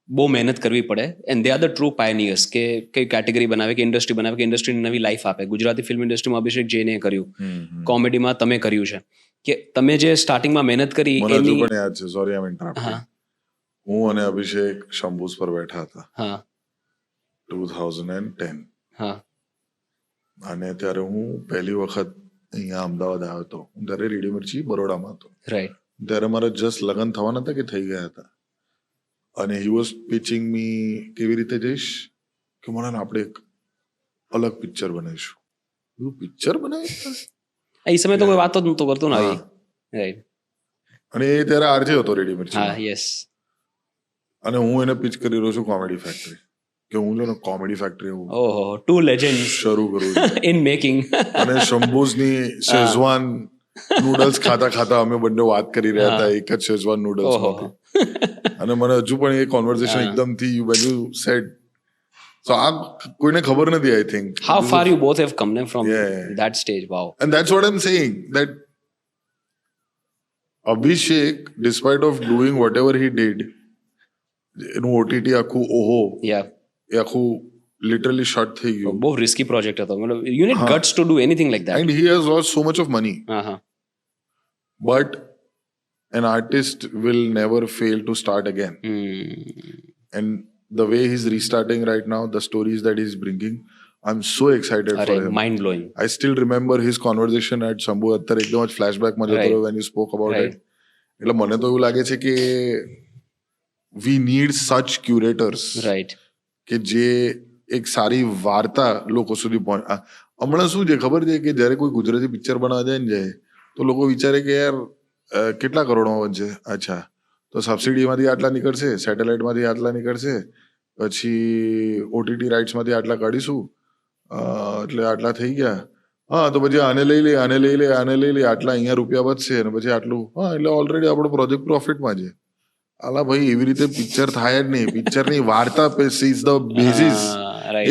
બહુ મહેનત કરવી પડે, and they are the true pioneers કે કઈ કેટેગરી બનાવે કે ઇન્ડસ્ટ્રીને નવી લાઈફ આપે. ગુજરાતી ફિલ્મ ઇન્ડસ્ટ્રીમાં અભિષેક જૈને કર્યું, કોમેડીમાં તમે કર્યું છે, કે તમે જે સ્ટાર્ટિંગમાં મહેનત કરી મને હજુ એની. પણ યાદ છે, સોરી આઈ એમ ઇન્ટરપ્ટિંગ, હું અને અભિષેક શંભુસ પર બેઠા હતા હા 2010. હા અને ત્યારે હું પહેલી વખત અહીંયા અમદાવાદ આવ્યો હતો. હું ત્યારે રેડિયો મિર્ચી બરોડામાં હતો. રાઈટ. ત્યારે મારા જસ્ટ લગ્ન થવાના હતા કે થઈ ગયા હતા. અને હી વોઝ પિચિંગ મી કેવી રીતે જઈશ કે મને આપણે એક અલગ પિક્ચર બનાવીશું. પિક્ચર બનાવી? એ સમય તો કોઈ વાત જ નહોતું કરતું ને આવી. રાઈટ. અને એ ત્યારે આરજે હતો રેડિયો મિર્ચી. હા યસ. અને હું એને પિચ કરી રહ્યો છું કોમેડી ફેક્ટરી, કે હું જો ને કોમેડી ફેક્ટરી ઓહો, ટુ લેજેન્ડ્સ શરૂ કરું છું. In making. અને શંભુસની શેઝવાન નૂડલ્સ ખાતા અમે બંને વાત કરી રહ્યા હતા એક જ શેઝવાન નૂડલ્સ માંથી. અને મને હજુ પણ એ કોન્વર્સેશન એકદમથી when you said, so આ કોઈને ખબર નથી, I think How far you both have come from Yeah. that stage. Wow. and that's what I'm saying, that Abhishek, despite of doing whatever he did, એનું OTT આખું ઓહો Yeah. એ આખું literally shirt થઈ ગયું. બહુ રિસ્કી પ્રોજેક્ટ હતો. મતલબ you need guts to do anything like that. and he has lost so much of money, હા but an artist will never fail to start again. And the way he's restarting right now, the stories that he's bringing, I'm so excited for him. Mind blowing. I still remember his conversation at Shambhu. અત્યારે એકદમ જ flashback માં જતો રહ્યો when you spoke about Right. it. એટલે મને તો એવું લાગે છે કે we need such curators right. કે જે એક સારી વાર્તા લોકો સુધી હમણાં શું છે ખબર છે કે જ્યારે કોઈ ગુજરાતી પિક્ચર બનાવવા જાય ને જાય તો લોકો વિચારે કે યાર કેટલા કરોડમાં બનશે. અચ્છા, તો સબસિડીમાંથી આટલા નીકળશે, સેટેલાઇટમાંથી આટલા નીકળશે, પછી ઓટીટી રાઇટ્સમાંથી આટલા કાઢીશું, એટલે આટલા થઈ ગયા. હા, તો પછી આને લઈ લે, આને લઈ લે, આને લઈ લે, આટલા અહીંયા રૂપિયા વધશે અને પછી આટલું. હા, એટલે ઓલરેડી આપણો પ્રોજેક્ટ પ્રોફિટમાં છે. આલા ભાઈ, એવી રીતે પિક્ચર થાય જ નહીં. પિક્ચરની વાર્તા ઇઝ ધ બેઝિસ.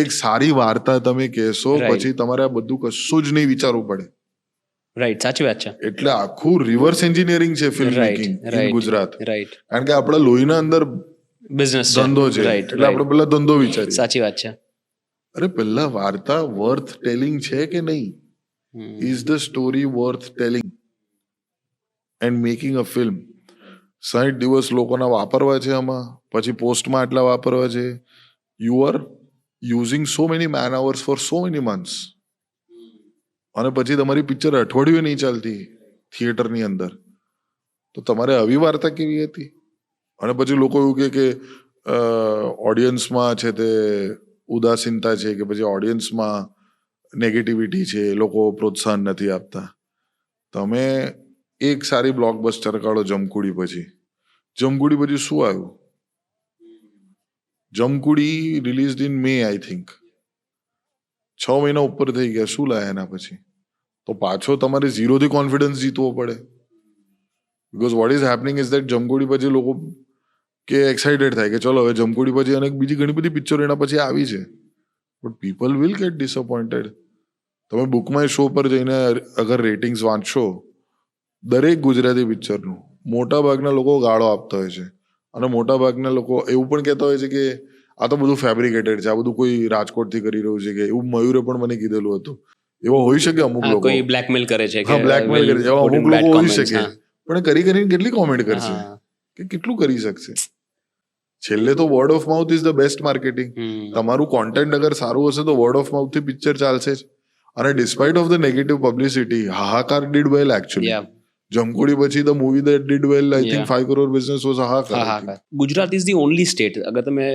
એક સારી વાર્તા તમે કહેશો પછી તમારે આ બધું કશું જ નહીં વિચારવું પડે. રાઈટ, સાચી વાત છે. એટલે આખું રિવર્સ એન્જિનિયરિંગ છે film making in Gujarat. Right, કારણ કે આપણા લોહીના અંદર બિઝનેસ ધંધો છે, એટલે આપણે પેલા ધંધો વિચારીએ. સાચી વાત છે. અરે પહેલા વાર્તા વર્થ ટેલિંગ છે કે નહીં? Is the story worth telling and making a film? 60 દિવસ લોકોના વાપરવા છે આમાં, પછી પોસ્ટમાં આટલા વાપરવા છે. You are using so many man hours for so many months, અને પછી તમારી પિક્ચર અઠવાડિયું નહીં ચાલતી થિયેટરની અંદર, તો તમારે આવી વાર્તા કેવી હતી? અને પછી લોકો એવું કે ઓડિયન્સમાં છે તે ઉદાસીનતા છે, કે પછી ઓડિયન્સમાં નેગેટિવિટી છે, લોકો પ્રોત્સાહન નથી આપતા. તમે એક સારી બ્લોકબસ્ટર કાઢો જમકુડી પછી. જમકુડી પછી શું આવ્યું? Jamkudi released in May, I think. 6 મહિના ઉપર થઈ ગયા. શું લાયા એના પછી? તો પાછો તમારે 0 થી કોન્ફિડન્સ જીતવો પડે. Because what is happening is that Jamkudi પછી લોકો કે એક્સાઇટેડ થાય કે ચલો હવે જમકુડી પછી અને બીજી ઘણી બધી પિક્ચરો એના પછી આવી છે, but people will get disappointed. તમે બુકમાય શો પર જઈને અગર રેટિંગ્સ વાંચશો દરેક ગુજરાતી પિક્ચરનું, મોટા ભાગના લોકો ગાળો આપતા હોય છે, અને મોટા ભાગના લોકો એવું પણ કહેતા હોય છે કે આ તો બધું ફેબ્રિકેટેડ છે, આ બધું કોઈ રાજકોટથી કરી રહ્યું છે, કે એવું મયુરે પણ મને કીધેલું હતું. એવો હોઈ શકે અમુક લોકો, કોઈ બ્લેકમેલ કરે છે, હા બ્લેકમેલ કરે છે, એવા અમુક લોકો હોઈ શકે, પણ કરી કરીને કેટલી કોમેન્ટ કરશે, કે કેટલું કરી શકશે? છેલ્લે તો word of mouth is the best marketing. તમારું કોન્ટેન્ટ અગર સારું હશે તો વર્ડ ઓફ માઉથ થી પિક્ચર ચાલશે જ. અને despite of the negative publicity, Hahacar did well actually. Jamkudi પછી the movie that did well, I think 5 crore business was Hahacar. Gujarat is the only state, અગર તમે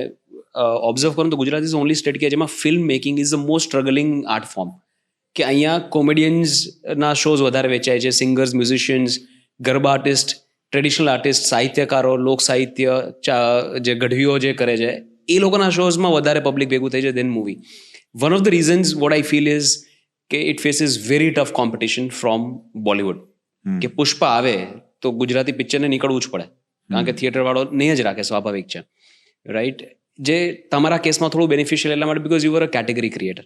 ઓબ્ઝર્વ કરો તો ગુજરાત ઇઝ ઓનલી સ્ટેટ કે જેમાં film making is the most struggling art form. કે અહીંયા કોમેડિયન્સના શોઝ વધારે વેચાય છે, singers, musicians, garba artist, traditional artist, સાહિત્યકારો, લોક સાહિત્ય, જે ગઢવીઓ જે કરે છે એ લોકોના શોઝમાં વધારે પબ્લિક ભેગું થઈ છે than movie. One of the reasons what I feel is કે it faces very tough competition from Bollywood. કે પુષ્પા આવે તો ગુજરાતી પિક્ચરને નીકળવું જ પડે, કારણ કે થિયેટર વાળો નહીં જ રાખે, સ્વાભાવિક છે, રાઈટ? જે તમારા કેસમાં થોડું બેનિફિશિયલ એટલા માટે because you are a category creator.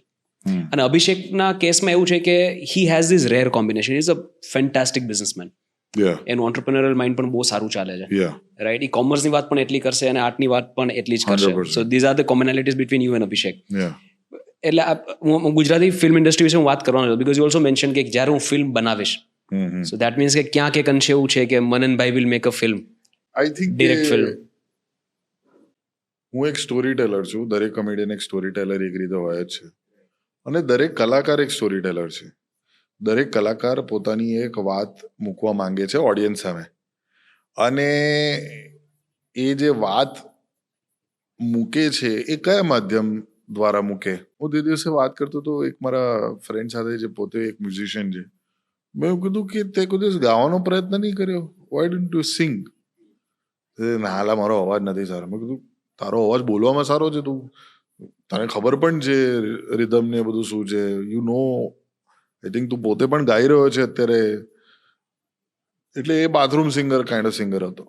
અને અભિષેકના કેસમાં એવું છે કે he has this rare combination. Is a fantastic businessman. એનું ઓન્ટરપ્રિનરલ માઇન્ડ પણ બહુ સારું ચાલે છે, રાઈટ? એ કોમર્સની વાત પણ એટલી કરશે અને આર્ટની વાત પણ એટલી જ કરશે. So these are the commonalities between you and Abhishek. એટલે હું ગુજરાતી ફિલ્મ ઇન્ડસ્ટ્રી વિશે હું વાત કરવાનો છું બીકોઝ યુ ઓલ્સો મેન્શન કે જ્યારે હું ફિલ્મ બનાવીશ, સો દેટ મીન્સ કે ક્યાંક એક અંશે એવું છે કે Mananbhai will make a film, I think direct film. હું એક સ્ટોરી ટેલર છું. દરેક કોમેડિયન એક સ્ટોરી ટેલર એક રીતે હોય જ છે, અને દરેક કલાકાર એક સ્ટોરી ટેલર છે. દરેક કલાકાર પોતાની એક વાત મૂકવા માંગે છે ઓડિયન્સ સામે, અને એ જે વાત મૂકે છે એ કયા માધ્યમ દ્વારા મૂકે. હું તે દિવસે વાત કરતો હતો એક મારા ફ્રેન્ડ સાથે, જે પોતે એક મ્યુઝિશિયન છે. મેં એવું કીધું કે તે કોઈ દિવસ ગાવાનો પ્રયત્ન નહીં કર્યો? Why don't you sing? ના હાલા, મારો અવાજ નથી સારો. મેં કીધું તારો અવાજ બોલવામાં સારો છે, તું તને ખબર પણ છે રિધમ ને બધું શું છે, યુ નો. આઈ થિંક તું પોતે પણ ગાઈ રહ્યો છે અત્યારે. એટલે એ bathroom singer kind of singer હતો.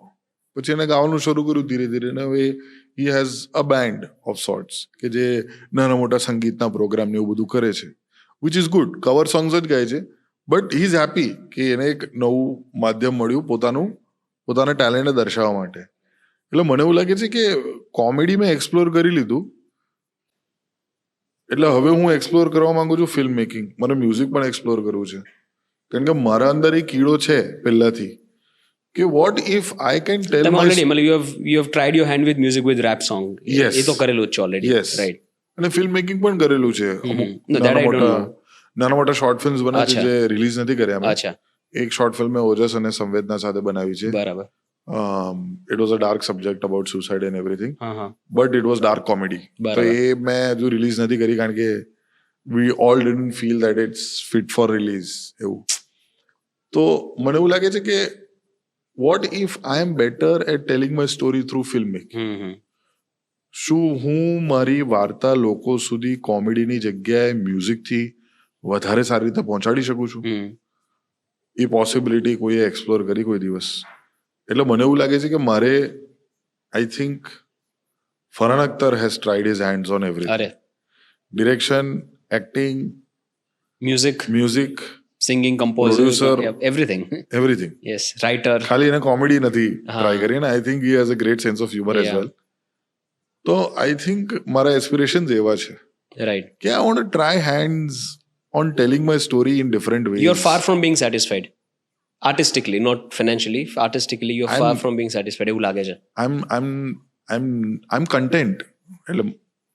પછી એને ગાવાનું શરૂ કર્યું ધીરે ધીરે, અને હવે હી has a band of sorts, કે જે નાના મોટા સંગીતના પ્રોગ્રામ ને એવું બધું કરે છે, which is good. Cover songs જ ગાય છે, બટ હી ઇઝ હેપી કે એને એક નવું માધ્યમ મળ્યું પોતાના ટેલેન્ટને દર્શાવવા માટે. એટલે મને એવું લાગે છે કે કોમેડી મેં એક્સપ્લોર કરી લીધું, એટલે હવે હું એક્સપ્લોર કરવા માંગુ છું ફિલ્મ મેકિંગ. મને મ્યુઝિક પણ એક્સપ્લોર કરવું છે, કારણ કે મારા અંદર એ કીડો છે પહેલાથી, કે what if I can tell તમે ઓલરેડી મતલબ you have tried your hand with music with rap song. એ તો કરેલું જ છે ઓલરેડી, રાઈટ? અને ફિલ્મ મેકિંગ પણ કરેલું છે. નાના મોટા શોર્ટ ફિલ્મ્સ બનાવી છે જે રિલીઝ નથી કર્યા મેં. એક શોર્ટ ફિલ્મ મેં ઓજસ અને સંવેદના સાથે બનાવી છે. બરાબર. It was a dark subject about suicide and everything, but it was dark comedy. તો એ મેં હજુ રિલીઝ નથી કરી, કારણ કે we all didn't feel that it's fit for release એવું. તો મને એવું લાગે છે કે what if I am better at telling my story through film making. શું હું મારી વાર્તા લોકો સુધી કોમેડીની જગ્યાએ મ્યુઝિકથી વધારે સારી રીતે પહોંચાડી શકું છું? એ પોસિબિલિટી કોઈએ એક્સપ્લોર કરી કોઈ દિવસ? એટલે મને એવું લાગે છે કે મારે I think Farhan Akhtar has tried his hands on everything. અરે direction, acting, music, singing, composer, Producer. Everything. Everything. Yes, writer. ખાલી એને કોમેડી નથી હા. ટ્રાય કરી ને I think he has a great sense of humour as Yeah. Well. તો I think મારા aspirations એવા છે રાઈટ. કે I want to try hands on telling my story in different ways. You are far from being satisfied. Artistically, not financially. Artistically, you are far from being satisfied. એવું લાગે છે. I'm content. એટલે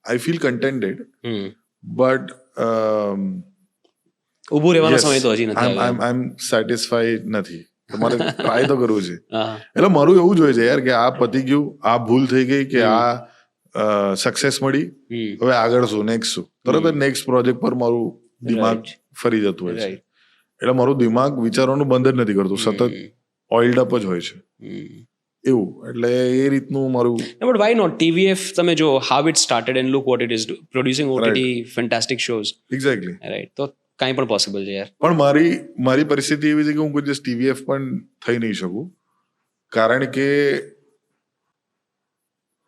I feel contented, but ઊભું રહેવાનો yes, સમય તો હજી નથી આવ્યો. I'm satisfied નથી. તમારે ટ્રાય તો કરવું છે. હા. એટલે મારું એવું જ હોય છે યાર કે આ પતી ગયું, આ ભૂલ થઈ ગઈ કે આ સક્સેસ મળી, હવે આગળ શું, નેક્સ્ટ શું, તરત જ નેક્સ્ટ પ્રોજેક્ટ પર મારું દિમાગ Right. ફરી જતું હોય છે. Right. એટલે મારું દિમાગ વિચારવાનું બંધ જ નથી કરતું, સતત ઓઇલ્ડ અપ જ હોય છે એવું. એટલે એ રીતનું મારું. But why not? TVF, તમે જો how it started and look what it is producing OTT fantastic shows. Exactly. Right. તો કાંઈ પણ પોસિબલ છે યાર. પણ મારી પરિસ્થિતિ એવી છે કે હું કોઈ દિવસ TVF પણ થઈ નહીં શકું, કારણ કે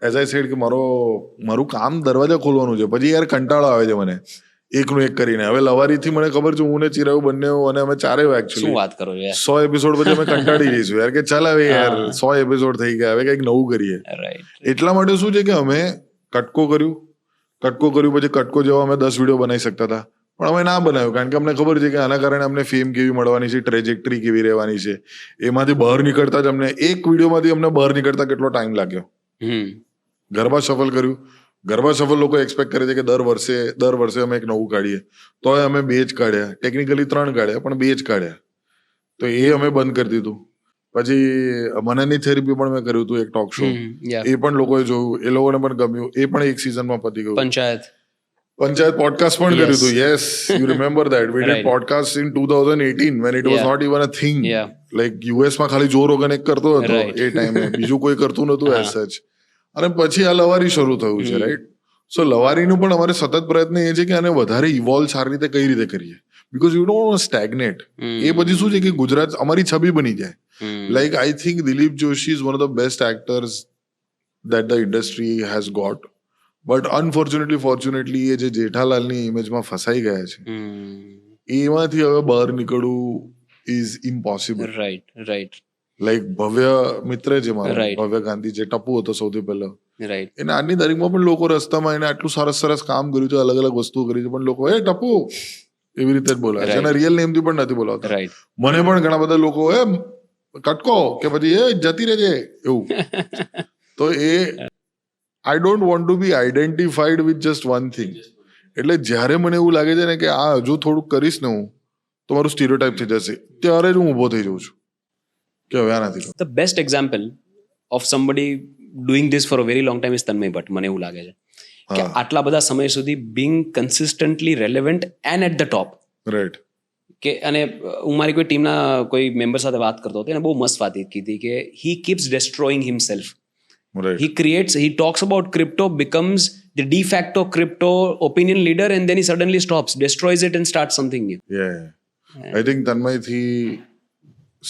એઝ આઈ સેડ કે મારું કામ દરવાજા ખોલવાનું છે. પછી યાર કંટાળો આવે છે મને એકનું એક કરીને. હવે લવારીથી મને ખબર છે, હું ને ચિરાયું બંને અને અમે ચારેય શું એકચ્યુઅલી વાત કરો છો યાર. 100 એપિસોડ પછી અમે કંટાળી જઈશું યાર કે ચાલ હવે યાર 100 એપિસોડ થઈ ગયા, હવે કંઈક નવું કરીએ. રાઈટ. એટલા માટે શું છે કે અમે કટકો કર્યું પછી કટકો જેવા અમે 10 વિડીયો બનાવી શકતા હતા, પણ અમે ના બનાવ્યું કારણ કે અમને ખબર છે કે આના કારણે અમને ફેમ કેવી મળવાની છે, ટ્રેજેક્ટરી કેવી રહેવાની છે. એમાંથી બહાર નીકળતા જ અમને એક વિડીયોમાંથી અમને બહાર નીકળતા કેટલો ટાઈમ લાગ્યો. ગરબા સફલ કર્યું. ગરબા સફલ લોકો એક્સપેક્ટ કરે છે કે દર વર્ષે અમે એક નવું કાઢીએ, તોય અમે 2 જ કાઢ્યા, ટેકનિકલી 3 કાઢ્યા પણ 2 જ કાઢ્યા. તો એ અમે બંધ કરી દીધું. પછી મનની થેરપી પણ મેં કર્યું હતું, એક ટોક શો, એ પણ લોકોએ જોયું, એ લોકોને પણ ગમ્યું, એ પણ એક સિઝનમાં પતી ગયું. પંચાયત પોડકાસ્ટ પણ કર્યું હતું. Yes, you remember that we did podcast in 2018 when it was not even a thing. Like US માં ખાલી જો રોગન એક કરતો હતો એ ટાઈમે, બીજું કોઈ કરતું નતું એઝ સચ. અને પછી આ લવારી શરૂ થયું છે, રાઈટ. સો લવારીનું પણ અમારે સતત પ્રયત્ન એ છે કે આને વધારે ઇવોલ્વ સારી રીતે કઈ રીતે કરીએ, બીકોઝ યુ ડોન્ટ સ્ટેગ્નેટ. એ પછી શું છે કે ગુજરાત અમારી છબી બની જાય. Like I think Dilip Joshi is one of the best actors that the industry has got, but fortunately એ જે જેઠાલાલની ઇમેજમાં ફસાઈ ગયા છે, એમાંથી હવે બહાર નીકળવું ઇઝ ઇમ્પોસિબલ. રાઈટ. લાઈક ભવ્ય મિત્ર છે મારો, ભવ્ય ગાંધી, જે ટપુ હતો સૌથી પહેલો, એને આજની તારીખમાં પણ લોકો રસ્તામાં એને આટલું સરસ કામ કર્યું છે, અલગ અલગ વસ્તુ કરી છે, પણ લોકો એ ટપુ એવી રીતે જ બોલાવે છે, એના રિયલ નેમથી પણ નથી બોલાવતા. મને પણ ઘણા બધા લોકો એ કટકો કે પછી એ જતી રહેજે એવું. તો એ I don't want to be identified with just one thing. એટલે જ્યારે મને એવું લાગે છે ને કે આ હજુ થોડુંક કરીશ ને હું તો મારું સ્ટીરિયોટાઇપ થઈ જશે, ત્યારે જ હું ઊભો થઈ જઉં છું કે હવે આ નથી. The best example of somebody doing this for a very long time is Tanmay Bhatt. મને એવું લાગે છે કે આટલા બધા સમય સુધી being consistently relevant and at the top. Right. કે અને હું મારી કોઈ ટીમના કોઈ મેમ્બર સાથે વાત કરતો હતો, એને બહુ મસ્ત વાત કીધી કે he keeps destroying himself. He talks about crypto, becomes the de facto crypto opinion leader, and then he suddenly stops, destroys it and starts something new. I think તન્મયથી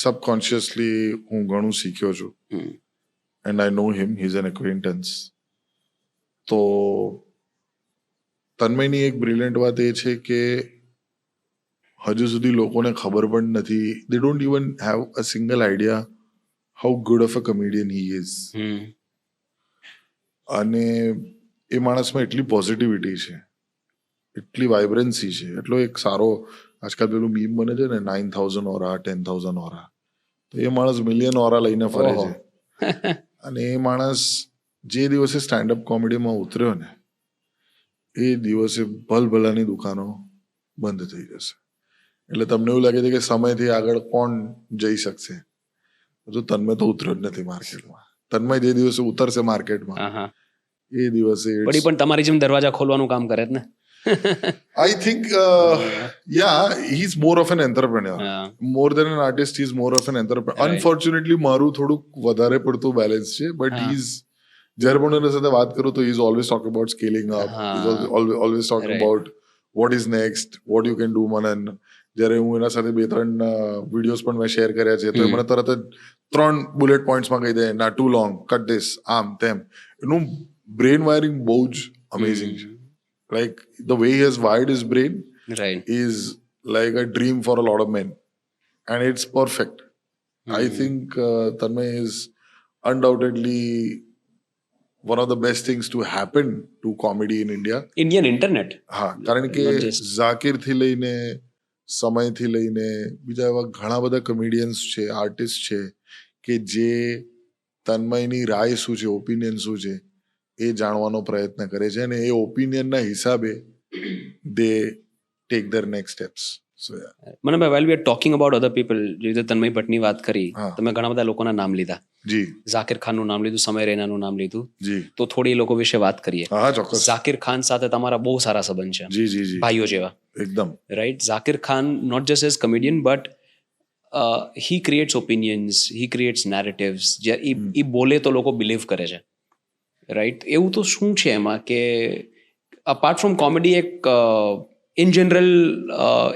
subconsciously હું ઘણું શીખ્યો છું, and I know him, he's an acquaintance. તો તન્મયની એક brilliant વાત એ છે કે હજુ સુધી લોકોને ખબર પણ નથી, they don't even have a single idea how good of a comedian he is. અને એ માણસમાં એટલી પોઝિટિવિટી છે, એટલી વાઇબ્રન્સી છે, એટલો એક સારો, આજકાલ પેલું મીમ બને છે ને 9,000 ઓરા 10,000 ઓરા, તો એ માણસ મિલિયન ઓરા લઈને ફરે છે. અને એ માણસ જે દિવસે સ્ટેન્ડઅપ કોમેડીમાં ઉતર્યો ને એ દિવસે ભલભલાની દુકાનો બંધ થઈ જશે. એટલે તમને એવું લાગે છે કે સમયથી આગળ કોણ જઈ શકશે, તો તન્મય તો ઉતર્યો જ નથી માર્કેટમાં. તન્મય જે દિવસે ઉતરશે માર્કેટમાં એ દિવસે પણ તમારી જેમ દરવાજા ખોલવાનું કામ કરે જ ને. I think, yeah, he's more of an entrepreneur. હા. More than an artist, he's more of an entrepreneur. Right. Unfortunately, મારું થોડુંક વધારે પડતું બેલેન્સ છે, but હા. he's જ્યારે પણ એના સાથે વાત કરું તો he's always talking about scaling up. હા. He's always talking Right. about what is next, what you can do, Manan. જ્યારે હું એના સાથે 2-3 વિડીયોઝ પણ મેં શેર કર્યા છે તો એ મને તરત જ 3 બુલેટ પોઈન્ટ્સમાં કહી દે, ના ટુ લોંગ, કટ ધીસ, આમ તેમ. એનું બ્રેન વાયરિંગ બહુ જ અમેઝિંગ છે. Like the way he has wired his brain right. is like a dream for a lot of men, and it's perfect. I think Tanmay is undoubtedly one of the best things to happen to comedy in India. Indian internet. હા, કારણ કે Not just- ઝાકીરથી લઈને સમયથી લઈને બીજા એવા ઘણા બધા કમેડિયન્સ છે, આર્ટિસ્ટ છે કે જે તન્મયની રાય શું છે, ઓપિનિયન શું છે એ જાણવાનો પ્રયત્ન કરે છે અને એ ઓપિનિયનના હિસાબે they take their next steps. So મને ભાઈ while we are talking about other people, જે રીતે તન્મય ભટ્ટની વાત કરી, હા. તમે ઘણા બધા લોકોના નામ લીધા. જી ઝાકિર ખાનનું નામ લીધું, સમય રૈનાનું નામ લીધું, જી તો થોડી એ લોકો વિશે વાત કરીએ. હા ચોક્કસ. ઝાકિર ખાન સાથે તમારા બહુ સારા સંબંધ છે, જી જી જી ભાઈઓ જેવા, એકદમ. Right? Zakir Khan not just as comedian but he creates opinions, he creates narratives. એ બોલે તો લોકો બિલીવ કરે છે, રાઈટ? એવું તો શું છે એમાં કે અપાર્ટ ફ્રોમ કોમેડી એક ઇન જનરલ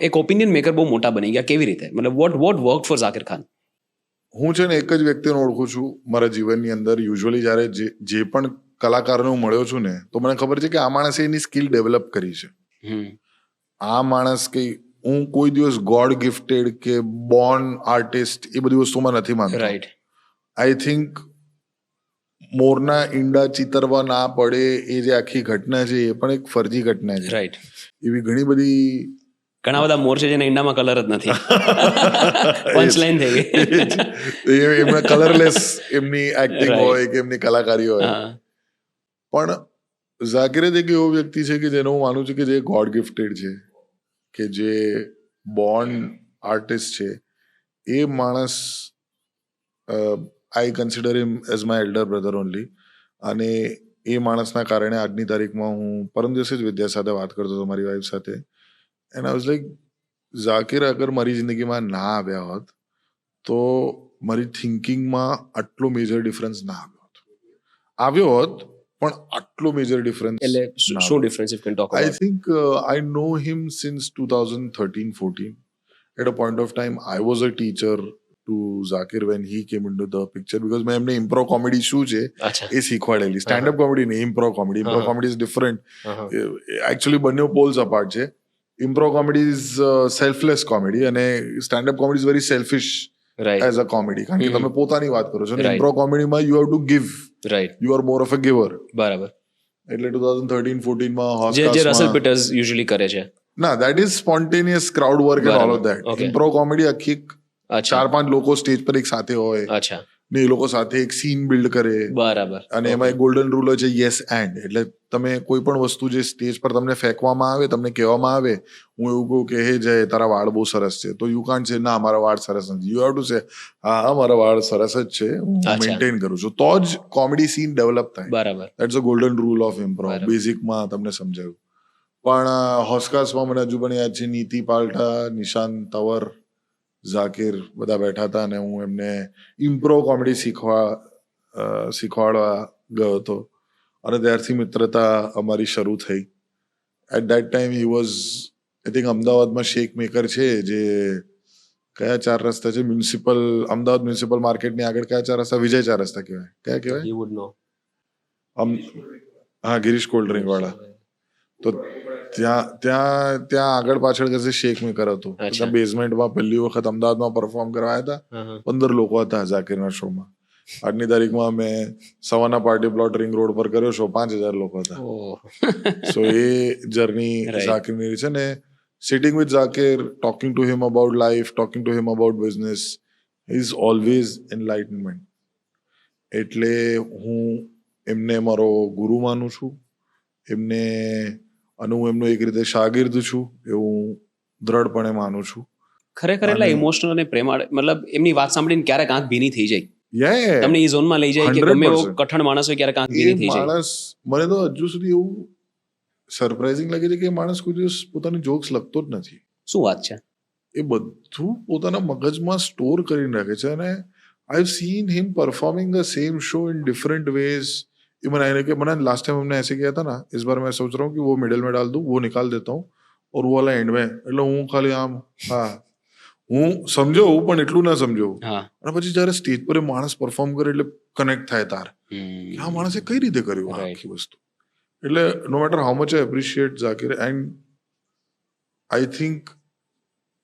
એક ઓપિનિયન મેકર બહુ મોટા બની ગયા? કેવી રીતે? મતલબ what work for Zakir Khan? હું છે ને એક જ વ્યક્તિને ઓળખું છું મારા જીવનની અંદર. યુઝ્યુઅલી જ્યારે જે પણ કલાકારને હું મળ્યો છું ને તો મને ખબર છે કે આ માણસે એની સ્કિલ ડેવલપ કરી છે. આ માણસ કઈ, હું કોઈ દિવસ ગોડ ગિફ્ટેડ કે બોર્ન આર્ટિસ્ટ એ બધી વસ્તુમાં નથી માનતો. રાઈટ. આઈ થિંક મોરના ઈંડા ચિતરવા ના પડે એ જે આખી ઘટના છે એ પણ એક ફરજી ઘટના છે. રાઈટ. એવી ઘણી બધી ઘણા બધા મોર છે જેના ઈંડામાં કલર જ નથી. પંચલાઈન થઈ ગઈ. એમના કલરલેસ એમની એક્ટિંગ Right. હોય કે એમની કલાકારી હોય. હા. પણ ઝાકિર જ એક એવો વ્યક્તિ છે કે જેને હું માનું છું કે જે ગોડ ગિફ્ટેડ છે, કે જે બોર્ન આર્ટિસ્ટ છે. એ માણસ, I consider him as my elder brother only. અને એ માણસના કારણે આજની તારીખમાં હું પરમ દિવસે જ વિદ્યા સાથે વાત કરતો હતો મારી વાઈફ સાથે, and I was like Zakir અગર મારી જિંદગીમાં ના આવ્યા હોત તો મારી થિંકિંગમાં આટલો મેજર ડિફરન્સ ના આવ્યો હોત. આવ્યો હોત પણ આટલો મેજર ડિફરન્સ. એટલે શું difference if can talk I about? think I know him since 2013-14. At a point of time, I was a teacher to Zakir when he came into the picture because મેં એમને ઇમ્પ્રો comedy શું છે અચ્છા. એ શીખવાડેલી. Standup comedy નહીં, impro comedy. Impro comedy is different. Actually બંને poles apart છે. Impro comedy is selfless comedy અને standup comedy is very selfish right. As a comedy, કારણ કે તમે પોતાની વાત કરો છો. Right. ઇમ્પ્રો કોમેડીમાં you have to give, right. You are more of a giver. બરાબર. એટલે 2013-14માં જે રસલ હોસ્કાસમાં પીટર્સ યુઝ્યુઅલી કરે છે. ના, that is spontaneous crowd work and all of બરાબર. દેટ. Okay. ઇમ્પ્રો કોમેડી આખી અચ્છા. 4-5 લોકો સ્ટેજ પર એક સાથે હોય અચ્છા. ને એ લોકો સાથે એક સીન બિલ્ડ કરે બરાબર. અને એમાં એક ગોલ્ડન રૂલ હોય છે યસ એન્ડ. એટલે તમે કોઈ પણ વસ્તુ જે સ્ટેજ પર તમને ફેંકવામાં આવે, તમને કહેવામાં આવે, હું એવું કહું કે હે જય તારા વાળ બહુ સરસ છે, તો યુ કાન્ટ સે ના મારા વાળ સરસ નથી. યુ હેવ ટુ સે હા હા મારા વાળ સરસ જ છે, હું અચ્છા. મેન્ટેન કરું છું, તો જ કોમેડી સીન ડેવલપ થાય. બરાબર. That's a golden rule of impro. બરાબર. બેઝિકમાં તમને સમજાયું. પણ હોસ્કાસમાં મને હજુ પણ યાદ છે, નીતિ પાલઠા, નિશાંત તવર, ઝાકિર બધા બેઠા હતા અને હું એમને ઇમ્પ્રો કોમેડી શીખવાડવા ગયો હતો અને ત્યારથી મિત્રતા અમારી શરૂ થઈ. At that time he was, I think અમદાવાદમાં શેક મેકર છે, જે કયા 4 રસ્તા છે મ્યુનિસિપલ, અમદાવાદ મ્યુનિસિપલ માર્કેટની આગળ કયા 4 રસ્તા? વિજય 4 રસ્તા કહેવાય. કયા કહેવાય? You would know. હા, ગિરીશ કોલ્ડ ડ્રિંક વાળા. તો ત્યાં આગળ પાછળ કશે શેક મેકર હતું. અચ્છા. ત્યાં બેઝમેન્ટમાં પહેલી વખત અમદાવાદમાં પરફોર્મ કરવા આવ્યા હતા. 15 લોકો હતા ઝાકિરના શોમાં. આજની તારીખમાં મેં સવાના પાર્ટી પ્લોટ રિંગ રોડ પર કર્યો શો, 5000 લોકો હતા. ઓહ. સો એ જર્ની Right. ઝાકિરની છે ને, sitting with Zakir, talking to him about life, talking to him about business is always enlightenment. એટલે હું એમને મારો ગુરુ માનું છું, એમને, અને હું એમનો એક રીતે શાગિર્દ છું એવું દ્રઢપણે માનું છું. ખરેખર એટલા ઇમોશનલ અને પ્રેમાળ, મતલબ એમની વાત સાંભળીને ક્યારેક આંખ ભીની થઈ જાય. Yeah. તમને એ ઝોનમાં લઈ જાય કે ગમે એવો 100%. કઠણ માણસ હોય ક્યારેક આંખ એ ભીની થઈ જાય. માણસ, મને તો હજુ સુધી એવું સરપ્રાઇઝિંગ લાગે છે કે એ માણસ કોઈ દિવસ પોતાની જોક્સ લખતો જ નથી. શું વાત છે? એ બધું પોતાના મગજમાં સ્ટોર કરીને રાખે છે અને I have seen him performing the same show in different ways. ये मैंने कि मैंने लास्ट टाइम हमने ऐसे किया था ना, इस बार मैं सोच रहा हूँ कि वो मिडिल में डाल दूँ, वो निकाल देता हूँ और वो वाला एंड में, એટલે હું ખાલી આમ હા હું સમજો પણ એટલું ના સમજો. હા. અને પછી જ્યારે સ્ટેજ પર એ માણસ પરફોર્મ કરે એટલે કનેક્ટ થાય તાર કે આ માણસે કઈ રીતે કર્યું આ આખી વસ્તુ. એટલે no matter how much I appreciate Zakir and I think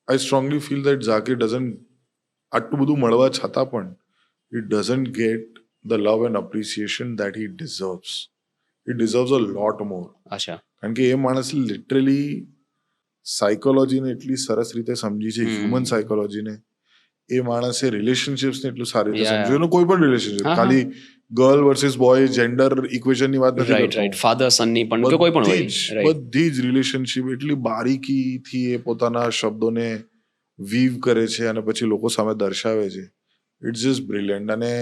I strongly feel that Zakir doesn't, આટલું બધું મળવા છતાં પણ he doesn't get the love and appreciation that he deserves. He deserves a lot more. અચ્છા. કારણ કે એ માણસ લિટરલી સાયકોલોજીને એટલી સરસ રીતે સમજી છે, હ્યુમન સાયકોલોજીને. એ માણસે રિલેશનશિપ્સને એટલું સારી રીતે સમજ્યું. એનું કોઈ પણ રિલેશનશિપ, ખાલી ગર્લ વર્સિસ બોય જેન્ડર ઇક્વેશનની વાત નથી રાઈટ રાઈટ, ફાધર સનની પણ કે કોઈ પણ હોય, બધી જ રિલેશનશિપ એટલી બારીકીથી એ પોતાના શબ્દોને વીવ કરે છે અને પછી લોકો સામે દર્શાવે છે. It's just brilliant. અને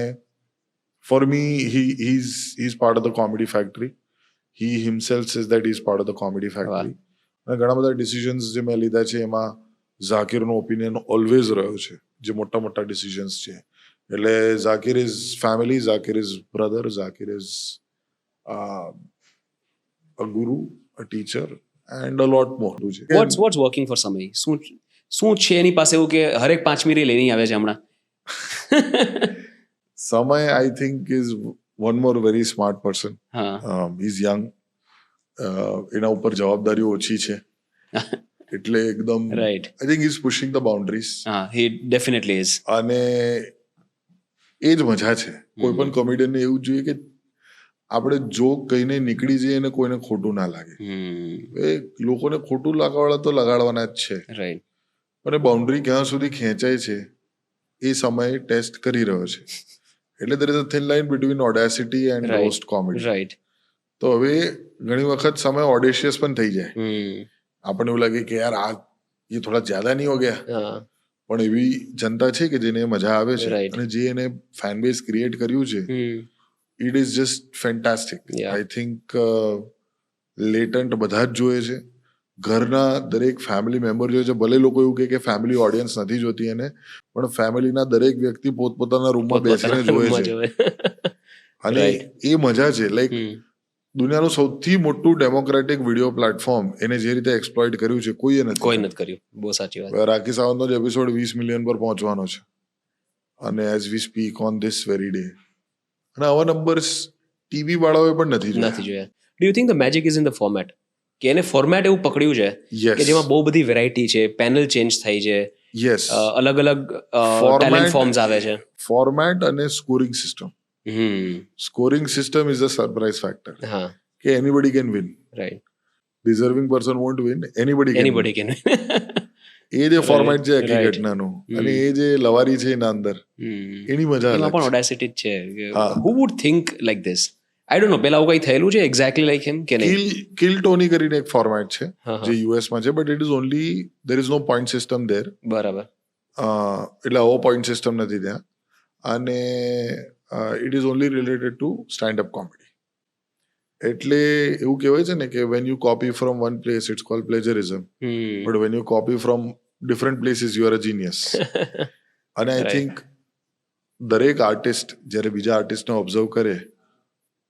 for me he is part of the comedy factory. He himself says that he is part of the comedy factory. અને ઘણા બધા ડિસિઝન્સ જે મેં લીધા છે એમાં ઝાકિરનો ઓપિનિયન ઓલવેઝ રહ્યો છે, જે મોટા મોટા ડિસિઝન્સ છે. એટલે Zakir is family, Zakir is brother, Zakir is a guru, a teacher and a lot more. What's working for Samay? શું છે એની પાસે એવું કે હરેક 5 મિનિટે લઈને આવે છે હમણાં? સમય I think is one more very smart person. Is young, એના ઉપર જવાબદારીઓ ઓછી છે એટલે એકદમ right. I think is pushing the boundaries. હા, હી ડેફિનેટલી ઇઝ. અને એ જ મજા છે. કોઈ પણ કોમેડિયનને એવું જ જોઈએ કે આપણે જોક કહીને નીકળી જઈએ અને કોઈને ખોટું ના લાગે. એ લોકોને ખોટું લાગવાવાળા તો લગાડવાના જ છે. રાઈટ. અને બાઉન્ડ્રી ક્યાં સુધી ખેંચાય છે એ સમય ટેસ્ટ કરી રહ્યો છે. એટલે there is a thin line between audacity and roast comedy. Right. તો હવે ઘણી વખત સમય ઓડેશિયસ પણ થઈ જાય. આપણને એવું લાગે કે યાર આ એ થોડા જ્યાદા નહીં હો ગયા. પણ એવી જનતા છે કે જેને મજા આવે છે અને જે એને ફેન બેઝ ક્રિએટ કર્યું છે, it is just fantastic. I think latent બધા જ જોઈએ છે. ઘરના દરેક ફેમિલી મેમ્બર જોઈએ છે. ભલે લોકો એવું કહે કે ફેમિલી ઓડિયન્સ નથી જોતી એને, પણ ફેમિલીના દરેક વ્યક્તિ પોતપોતાના રૂમમાં બેસીને જોવે છે. અને એ મજા છે. લાઈક દુનિયાનું સૌથી મોટું ડેમોક્રેટિક વિડીયો પ્લેટફોર્મ એને જે રીતે એક્સપ્લોઇટ કર્યું છે કોઈ નથી કર્યું. બહુ સાચી વાત. રાખી સાવંતનો જ એપિસોડ 20 મિલિયન પર પહોંચવાનો છે અને as V speak on this very day. અને આવા નંબર્સ ટીવી વાળાઓએ પણ નથી જોયા. Do you think the magic is in the format? કે એને ફોર્મેટ એવું પકડ્યું છે કે જેમાં બહુ બધી વેરાયટી છે, પેનલ ચેન્જ થાય છે, યસ, અલગ અલગ ટેલેન્ટ ફોર્મ્સ આવે છે. ફોર્મેટ અને scoring system. Scoring system is a surprise factor. કે anybody can win. Right. Deserving person won't win, anybody can. એ જે ફોર્મેટ છે હકીકતનાનું અને એ જે લવારી છે એના અંદર એની મજા એમાં પણ ઓડેસિટી છે. Who would think like this? I don't know. પેલા આવું કઈ થયેલું છે એક્ઝેક્ટલી લાઈક હિમ કે નહીં? કિલ ટોની કરીને એક ફોર્મેટ છે જે યુએસ માં છે, but it is only there is no point system there. બરાબર. એટલે આવો પોઈન્ટ સિસ્ટમ નથી ત્યાં. અને it is only related to stand up comedy. એટલે એવું કહેવાય છે ને કે when you copy from one place it's called plagiarism, but when you copy from different places you are a genius. અને આઈ થિંક દરેક આર્ટિસ્ટ જ્યારે બીજા આર્ટિસ્ટને ઓબ્ઝર્વ કરે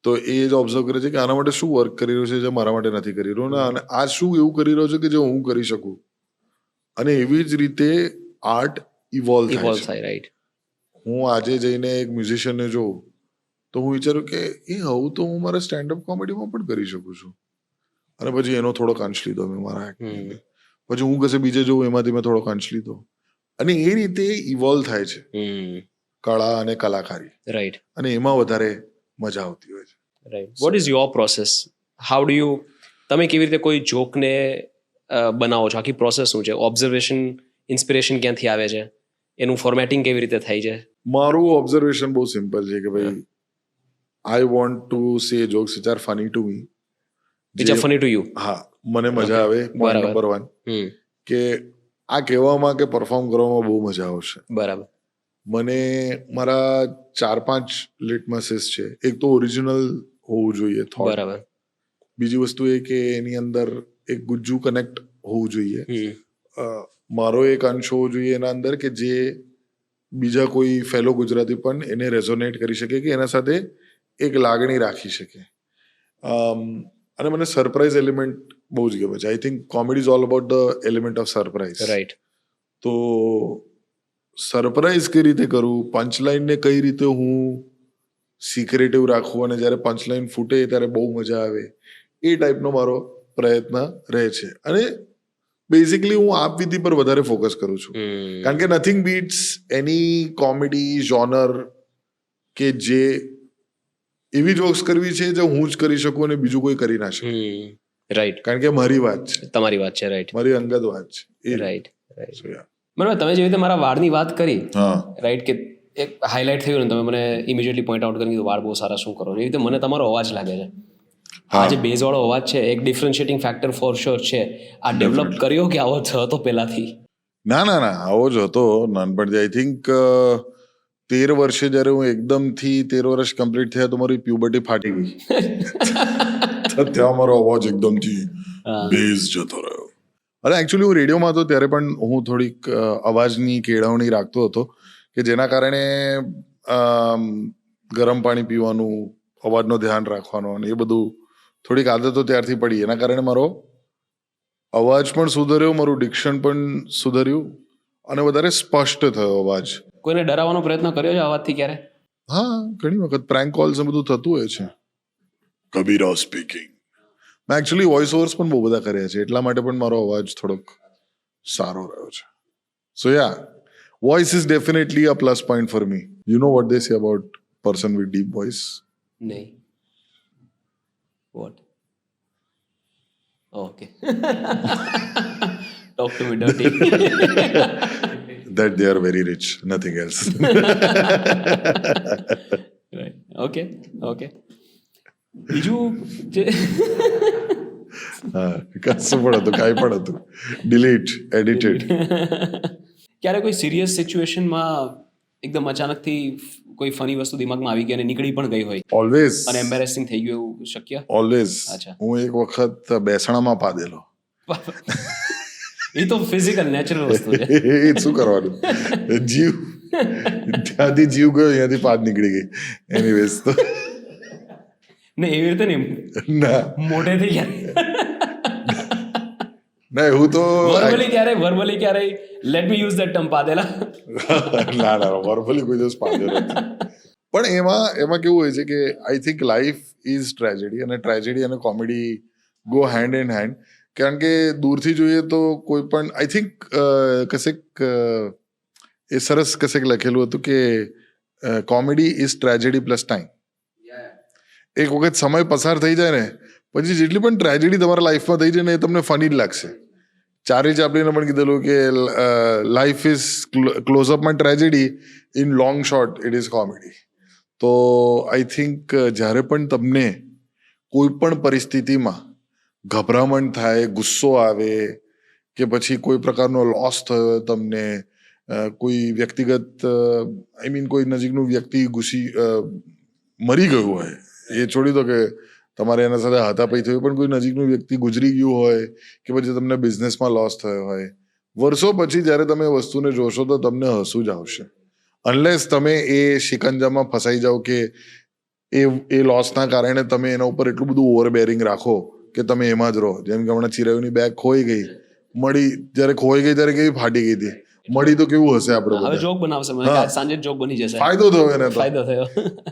તો એ જ ઓબ્ઝર્વ કરે છે કે આના માટે શું વર્ક કરી રહ્યો છે જે મારા માટે નથી કરી રહ્યો, અને આ શું એવું કરી રહ્યો છે કે જે હું કરી શકું. અને એવી જ રીતે આર્ટ ઇવોલ્વ થાય. રાઈટ. હું આજે જઈને એક મ્યુઝિશિયનને જોઉં તો હું વિચારું કે એ આવું તો હું મારા સ્ટેન્ડઅપ કોમેડીમાં પણ કરી શકું છું. અને પછી એનો થોડોક અંશ લીધો મેં મારા એક્ટિંગને. પછી હું કશે બીજે જોઉં એમાંથી મેં થોડોક અંશ લીધો. અને એ રીતે ઇવોલ્વ થાય છે કળા અને કલાકારી. રાઈટ. અને એમાં વધારે મજા આવતી હોય છે. Right. Vote is your process? How do you, તમે કેવી રીતે કોઈ જોકને બનાવો છો? આખી પ્રોસેસ શું છે? ઓબ્ઝર્વેશન, ઇન્સ્પિરેશન ક્યાંથી આવે છે? એનું ફોર્મેટિંગ કેવી રીતે થાય છે? મારું ઓબ્ઝર્વેશન બહુ સિમ્પલ છે કે ભાઈ આઈ want to say jokes which are funny to me. Which are funny to you? હા, મને મજા આવે. પોઈન્ટ નંબર 1 કે આ કહેવામાં કે પરફોર્મ કરવામાં બહુ મજા આવશે. બરાબર. મને મારા 4-5 લિટમસીસ છે. એક તો ઓરિજિનલ હોવું જોઈએ થોટ. બરાબર. બીજી વસ્તુ એ કે એની અંદર એક ગુજ્જુ કનેક્ટ હોવું જોઈએ. મારો એક અંશ હોવો જોઈએ એના અંદર કે જે બીજા કોઈ ફેલો ગુજરાતી પણ એને રેઝોનેટ કરી શકે, કે એના સાથે એક લાગણી રાખી શકે. અને મને સરપ્રાઇઝ એલિમેન્ટ બહુ જ ગમે છે. I think comedy is all about the element of surprise. Right. તો સરપ્રાઇઝ કઈ રીતે કરું, પંચલાઇનને કઈ રીતે હું સિક્રેટિવ રાખવું, અને જ્યારે પંચલાઇન ફૂટે ત્યારે બહુ મજા આવે, એ ટાઈપનો મારો પ્રયત્ન રહે છે. અને બેઝિકલી હું આપવીતી પર વધારે ફોકસ કરું છું, કારણ કે નથિંગ બીટ્સ એની કોમેડી જોનર કે જે એવી જોક્સ કરવી છે જે હું જ કરી શકું અને બીજું કોઈ કરી ના શકે. રાઈટ. કારણ કે મારી વાત છે, તમારી વાત છે. રાઈટ. મારી અંગત વાત છે. રાઈટ. બરાબર. તમે જેવી રીતે મારા વાળની વાત કરી, હા, રાઈટ, કે એક હાઇલાઇટ થયું ને, તમે મને ઇમિડિયેટલી પોઈન્ટ આઉટ કરી વાળ બહુ સારા શું કરો, એવી રીતે મને તમારો અવાજ લાગે છે. આ જે બેઝ વાળો અવાજ છે એક ડિફરન્શિએટિંગ ફેક્ટર ફોર શ્યોર છે. આ ડેવલપ કર્યો કે આવો જ હતો પહેલાથી? ના, આવો જ હતો નાનપણથી. આઈ થિંક 13 વર્ષે જ્યારે હું એકદમથી 13 વર્ષ કમ્પ્લીટ થયા તો મારી પ્યુબર્ટી ફાટી ગઈ. તો ત્યાં મારો અવાજ એકદમથી બેઝ જતો રહ્યો. અને એકચ્યુઅલી હું રેડિયોમાં હતો ત્યારે પણ હું થોડીક અવાજની કેળવણી રાખતો હતો, કે જેના કારણે ગરમ પાણી પીવાનું, અવાજનો ધ્યાન રાખવાનો, અને એ બધું થોડીક આદતો ત્યારથી પડી. એના કારણે મારો અવાજ પણ સુધર્યો, મારું ડિક્શન પણ સુધર્યું, અને વધારે સ્પષ્ટ થયો અવાજ. કોઈને ડરાવવાનો પ્રયત્ન કર્યો છે અવાજથી ક્યારે? હા, ઘણી વખત પ્રેન્ક કોલ્સ ને બધું થતું હોય છે. કબીરા સ્પીકિંગ. મેં એકચ્યુઅલી વોઇસ ઓવર્સ પણ બહુ બધા કર્યા છે, એટલા માટે પણ મારો અવાજ થોડોક સારો રહ્યો છે. So yeah, voice is definitely a plus point for me. You know what they say about person with deep voice? નહીં. What? Okay. Talk to me dirty. That they are very rich, nothing else. Right. Okay. બીજું જે હા, કશું પણ હતું, કાંઈ પણ હતું, ડિલીટ, એડિટેડ. ક્યારે કોઈ સિરિયસ સિચ્યુએશનમાં એકદમ અચાનકથી કોઈ ફની વસ્તુ દિમાગમાં આવી ગઈ અને નીકળી પણ ગઈ હોય ઓલવેઝ. અને એમ્બેરેસિંગ થઈ ગયું, એવું શક્ય? ઓલવેઝ. અચ્છા. હું એક વખત બેસણામાં પાદેલો. એ તો ફિઝિકલ નેચરલ વસ્તુ છે. એ શું કરવાનું, જીવ ત્યાંથી જીવ ગયો, અહીંયાથી પાદ નીકળી ગઈ. એનીવેઝ તો ને એવી રીતે ને ના મોઢેથી ક્યારે ના, એવું તો વર્બલી ક્યારે let me use that term પાદેલા. ના, વર્બલી કોઈ દિવસ પાદેલો નથી. પણ એમાં કેવું હોય છે કે I think life is tragedy, અને ટ્રેજેડી અને comedy go hand in hand. કારણ કે દૂરથી જોઈએ તો કોઈ પણ, આઈ થિંક કશેક એ સરસ કશેક લખેલું હતું કે comedy is tragedy plus time. એક વખત સમય પસાર થઈ જાય ને પછી જેટલી પણ ટ્રેજેડી તમારા લાઈફમાં થઈ જાય ને એ તમને ફની જ લાગશે. ચાર્લી ચેપ્લિને પણ કીધેલું કે લાઈફ ઇઝ ક્લોઝઅપમાં tragedy, in long short it is comedy. તો આઈ થિંક જ્યારે પણ તમને કોઈ પણ પરિસ્થિતિમાં ગભરામણ થાય, ગુસ્સો આવે, કે પછી કોઈ પ્રકારનો લોસ થયો તમને, કોઈ વ્યક્તિગત કોઈ નજીકનું વ્યક્તિ મરી ગયું હોય, એ છોડી દો કે તમારે એના સાથે હાથાપાઈ થયું, પણ કોઈ નજીકનું વ્યક્તિ ગુજરી ગયું હોય, કે પછી તમને બિઝનેસમાં લોસ થયો હોય, વર્ષો પછી જ્યારે તમે એ વસ્તુને જોશો તો તમને હસવું જ આવશે. અનલેસ તમે એ શિકંજામાં ફસાઈ જાઓ કે એ લોસના કારણે તમે એના ઉપર એટલું બધું ઓવરબેરિંગ રાખો કે તમે એમાં જ રહો. જેમ કે હમણાં ચિરાયુની બેગ ખોઈ ગઈ, મળી જ્યારે ખોઈ ગઈ ત્યારે કેવી ફાટી ગઈ હતી, મળી તો કેવું હશે આપણે હવે બધા. જોક બનાવશે, સાંજે જોક બની જશે. ફાયદો થયો એને તો. ફાયદો થયો.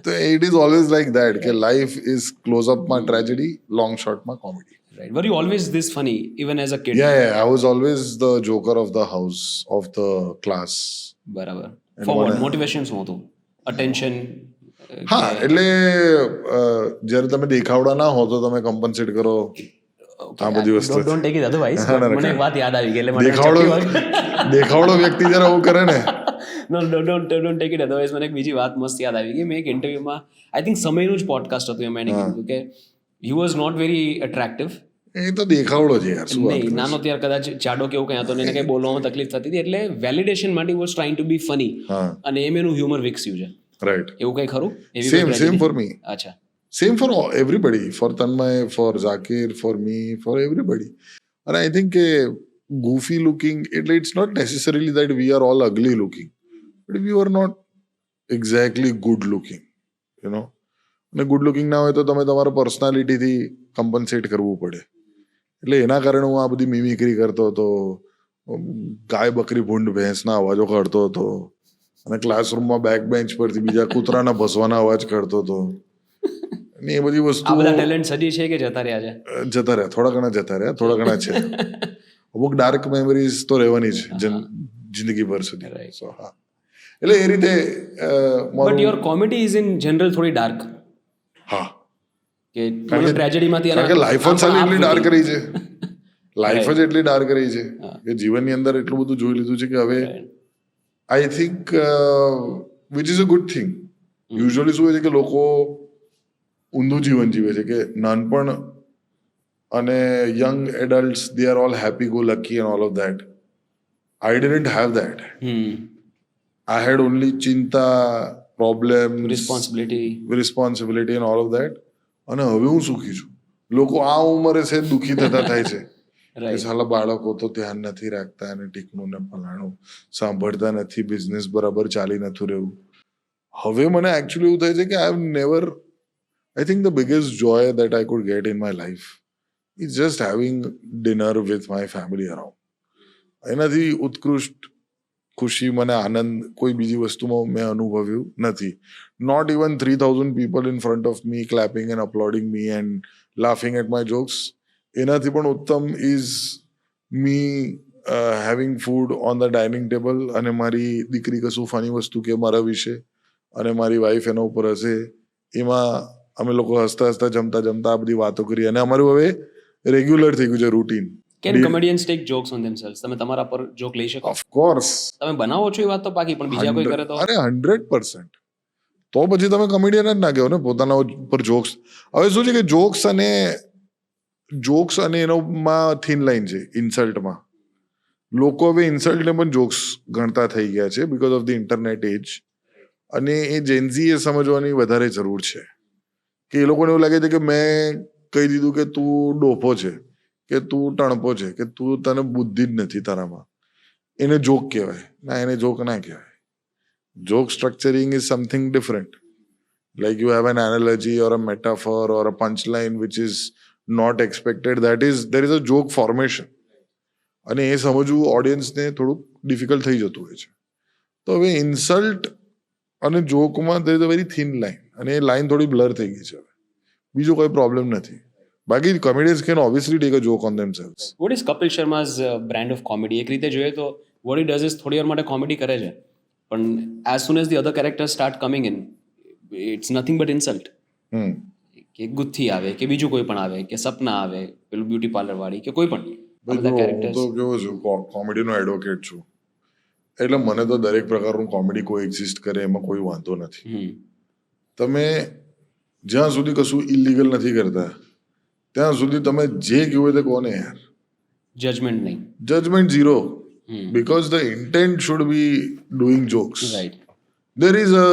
તો it is always like that કે લાઈફ ઇઝ ક્લોઝઅપમાં ટ્રેજેડી, લોંગ શોર્ટમાં comedy. Right. Were you always this funny even as a kid? Yeah, I was always the joker of the house, of the class. બરાબર. For what? Motivation શું હતું? Attention? હા, એટલે જ્યારે તમે દેખાવડા ના હો તો તમે કમ્પન્સેટ કરો આ બધી વસ્તુ. Don't take it otherwise. મને એક વાત યાદ આવી ગઈ, એટલે દેખાવડો વ્યક્તિ જ્યારે આવું કરે ને. No, don't take it otherwise. મને એક બીજી વાત મસ્ત યાદ આવી ગઈ. મેં એક ઇન્ટરવ્યુમાં, આઈ થિંક સમયનું જ પોડકાસ્ટ હતું, એમાં એને કીધું કે he was not very attractive. એ તો દેખાવડો છે યાર, શું વાત. નહીં, નાનો ત્યારે કદાચ જાડો કેવું કંઈ હતો ને એને કંઈ બોલવામાં તકલીફ થતી હતી, એટલે વેલિડેશન માટે was trying to be funny, અને એનું હ્યુમર વિકસ્યું છે. રાઈટ. એવું કંઈ ખરું? Same for me. અચ્છા. Same for everybody, for Tanmay, for Zakir, for me, for everybody. અને આઈ થિંક કે ગૂફી લુકિંગ એટલે it's not necessarily that we are all ugly looking, but we are not exactly good looking, you know. અને good looking ના હોય તો તમે તમારા પર્સનાલિટીથી કમ્પન્સેટ કરવું પડે. એટલે એના કારણે હું આ બધી મિમિક્રી કરતો હતો, ગાય બકરી ભૂંડ ભેંસના અવાજો કાઢતો હતો, અને ક્લાસરૂમમાં બેક બેન્ચ પરથી બીજા કૂતરાના ભસવાના અવાજ કાઢતો હતો. અને એ બધી આ વસ્તુ બધા ટેલેન્ટ હજી છે કે જતા રહ્યા છે? જતા રહ્યા, થોડા ઘણા જતા રહ્યા, થોડા ઘણા છે. અમુક ડાર્ક મેમરીઝ તો રહેવાની જ જિંદગીભર સુધી. Right. So, હા, એટલે એ રીતે but your comedy is in general થોડી ડાર્ક, હા, કે ટ્રેજેડીમાંથી કારણ કે લાઈફ જ સાલી એટલી ડાર્ક રહી છે, લાઈફ જ એટલી ડાર્ક રહી છે કે જીવનની અંદર એટલું બધું જોઈ લીધું છે કે હવે I think which is a good thing. Usually શું હોય છે કે લોકો ઊંધું જીવન જીવે છે, કે નાનપણ અને young adults they are all happy go lucky and all of that. I didn't have that. I had only ચિંતા, problem, responsibility and all of that. અને હવે હું સુખી છું. લોકો આ ઉંમરે છે દુઃખી થતા થાય છે કે સાલા બાળકો તો ધ્યાન નથી રાખતા, અને ટીકનું ને ફલાણું સાંભળતા નથી, બિઝનેસ બરાબર ચાલી નથી રહ્યું. હવે મને એકચ્યુઅલી એવું થાય છે કે I have never, I think the biggest Joy that I could get in my life is just having dinner with my family around. એનાથી ઉત્કૃષ્ટ ખુશી, મને આનંદ કોઈ બીજી વસ્તુમાં મેં અનુભવ્યું નથી. Not even 3000 people in front of me clapping and uploading me and laughing at my jokes. એનાથી પણ ઉત્તમ is me having food on the dining table, અને મારી દીકરી કશું ફની વસ્તુ કે મારા વિશે, અને મારી વાઈફ એના ઉપર હશે, એમાં અમે લોકો હસતા હસતા જમતા જમતા આ બધી વાતો કરી. અને અમારું હવે રેગ્યુલર થઈ ગયું છે routine. Can comedians take jokes on themselves? તમે તમારા પર જોક લઈ શકો? Of course. તમે બનાવો છો એ વાત તો પાકી, પણ બીજા કોઈ કરે તો? અરે 100%. તો પછી તમે કોમેડિયન જ ના કહેવો ને પોતાના પર જોક્સ. હવે શું છે કે જોક્સ અને એનોમાં થીન લાઈન છે. ઇન્સલ્ટમાં લોકો હવે ઇન્સલ્ટને પણ જોક્સ ગણતા થઈ ગયા છે બીકોઝ ઓફ ધ ઇન્ટરનેટ એજ. અને એ જેન્ઝી એ સમજવાની વધારે જરૂર છે કે એ લોકોને એવું લાગે છે કે મેં કહી દીધું કે તું ડોફો છે, કે તું ટણપો છે, કે તું, તને બુદ્ધિ જ નથી તારામાં, એને જોક કહેવાય. ના, એને જોક ના કહેવાય. Joke structuring is something different. Like you have an analogy or a metaphor or a punch line which is not expected, there is a joke formation. અને એ સમજવું ઓડિયન્સને થોડુંક ડિફિકલ્ટ થઈ જતું હોય છે. તો હવે ઇન્સલ્ટ અને જોકમાં there is a very thin line, અને એ લાઇન થોડી બ્લર થઈ ગઈ છે હવે. બીજો કોઈ પ્રોબ્લેમ નથી. બાકી comedians can obviously take a joke on themselves. What is Kapil Sharma's brand of comedy? એક રીતે જોઈએ તો વોટ હી ડઝ ઇઝ થોડી વાર માટે કોમેડી કરે છે, પણ as soon as the other character start coming in, it's nothing but insult. કે ગુથ્થી આવે, કે બીજું કોઈ પણ આવે, કે સપના આવે, પેલું બ્યુટી પાર્લર વાળી, કે કોઈ પણ હું તો કેવો છું, કોમેડીનો એડવોકેટ છું. એટલે મને તો દરેક પ્રકારનું કોમેડી કોઈ એક્ઝિસ્ટ કરે એમાં કોઈ વાંધો નથી. તમે જ્યાં સુધી કશું ઇલીગલ નથી કરતા ત્યાં સુધી તમે જે કહ્યું તે કોને યાર. જજમેન્ટ નહીં, judgement zero. Because the intent should be doing jokes. Right. There is a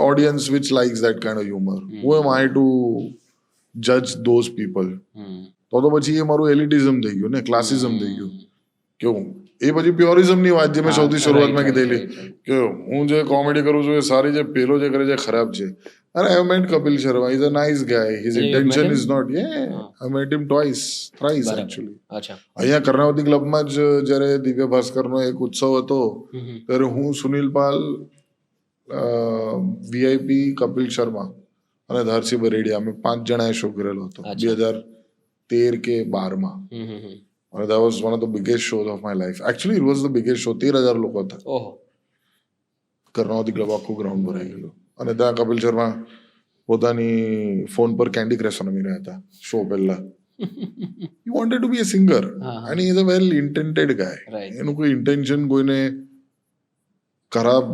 audience which likes that kind of humor. Who am I to judge those people? તો પછી એ મારું એલિટિઝમ થઈ ગયું ને, ક્લાસિઝમ થઈ ગયું. કેવું એ પછી પ્યોરિઝમની વાત જે મેં સૌથી શરૂઆતમાં કીધેલી કે હું જે કોમેડી કરું છું એ સારી છે, પેલો જે કરે છે ખરાબ છે. અરે I have met Kapil Sharma. He's a nice guy. His intention is not. I met him thrice actually. અચ્છા. અહીંયા કર્ણાવતી ક્લબમાં જ જ્યારે દિવ્ય ભાસ્કરનો એક ઉત્સવ હતો ત્યારે હું, સુનિલ પાલ, VIP, કપિલ શર્મા અને ધારસી બરેડિયા, અમે 5 જણાએ શો કરેલો હતો 2013 કે 12માં. અને that was one of the biggest shows of my life. Actually it was the biggest show. 13,000 લોકો હતા. ઓહો. કર્ણાવતી ક્લબ આખું ગ્રાઉન્ડ ભરાઈ ગયેલું. અને ત્યાં કપિલ શર્મા પોતાની ફોન પર કેન્ડી ક્રશ રમી રહ્યા હતા શો પહેલા. He wanted to be a singer and he is a well intended guy. એનું કોઈ ઇન્ટેન્શન કોઈને ખરાબ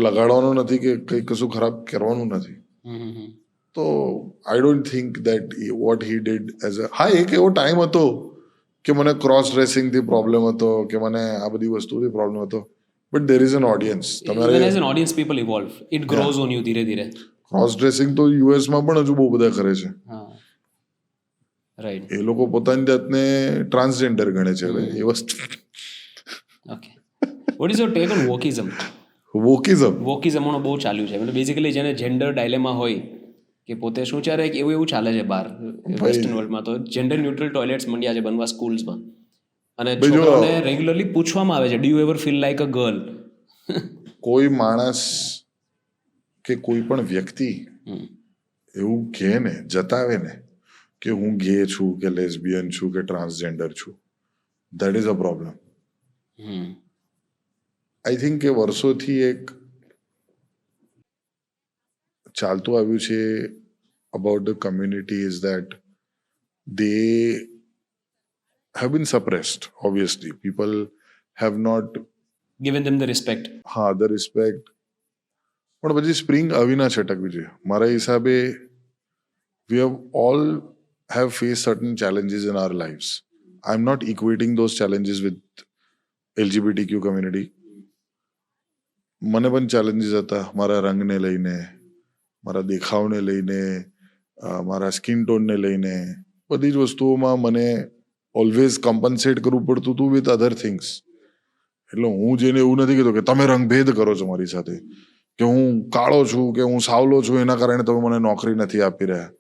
લગાડવાનો નથી કે કંઈ કશું ખરાબ કરવાનું નથી. તો I don't think that what he did as a, હા, એક એવો ટાઈમ હતો કે મને ક્રોસ ડ્રેસિંગથી પ્રોબ્લેમ હતો, કે મને આ બધી વસ્તુથી પ્રોબ્લેમ હતો, but there is an audience. તમારે as an audience people evolve, it grows on you ધીરે ધીરે. ક્રોસ ડ્રેસિંગ તો યુએસમાં પણ હજુ બહુ બધા કરે છે. હા, રાઈટ. એ લોકો પોતાની જાતને ટ્રાન્સજેન્ડર ગણે છે હવે એ વસ્તુ. Okay, what is your take on wokeism? Wokeism wokeism હમણાં બહુ ચાલ્યું છે, મતલબ બેઝિકલી જેને જેન્ડર ડાયલેમાં હોય કે પોતે શું ચાલે કે એવું ચાલે છે બહાર વેસ્ટર્ન વર્લ્ડમાં, તો જેન્ડર ન્યુટ્રલ ટોયલેટ્સ મંડ્યા છે બનવા સ્કૂલ્સમાં, અને ભાઈ જો છોકરાઓને રેગ્યુલરલી પૂછવામાં આવે છે, do you ever feel like a girl? કોઈ માણસ કે કોઈ પણ વ્યક્તિ એવું કહે ને, જતાવે ને કે હું ગે છું કે લેસ્બિયન છું કે ટ્રાન્સજેન્ડર છું, that is a problem. I think કે વર્ષોથી એક ચાલતું આવ્યું છે about the community is that they have been suppressed. Obviously, people have not given them the respect. the respect. પણ પછી સ્પ્રિંગ આવી ના છટકવી જોઈએ મારા હિસાબે. We have all have faced certain challenges in our lives. I'm not equating those challenges with LGBTQ community. મને પણ challenges હતા મારા રંગને લઈને, મારા દેખાવને લઈને, મારા સ્કિન ટોનને લઈને. બધી જ વસ્તુઓમાં મને ઓલવેઝ કમ્પન્સેટ કરવું પડતું હતું વિથ અધર થિંગ્સ. એટલે હું જેને એવું નથી કહેતો કે તમે રંગભેદ કરો છો મારી સાથે, કે હું કાળો છું કે હું સાવલો છું એના કારણે તમે મને નોકરી નથી આપી રહ્યા,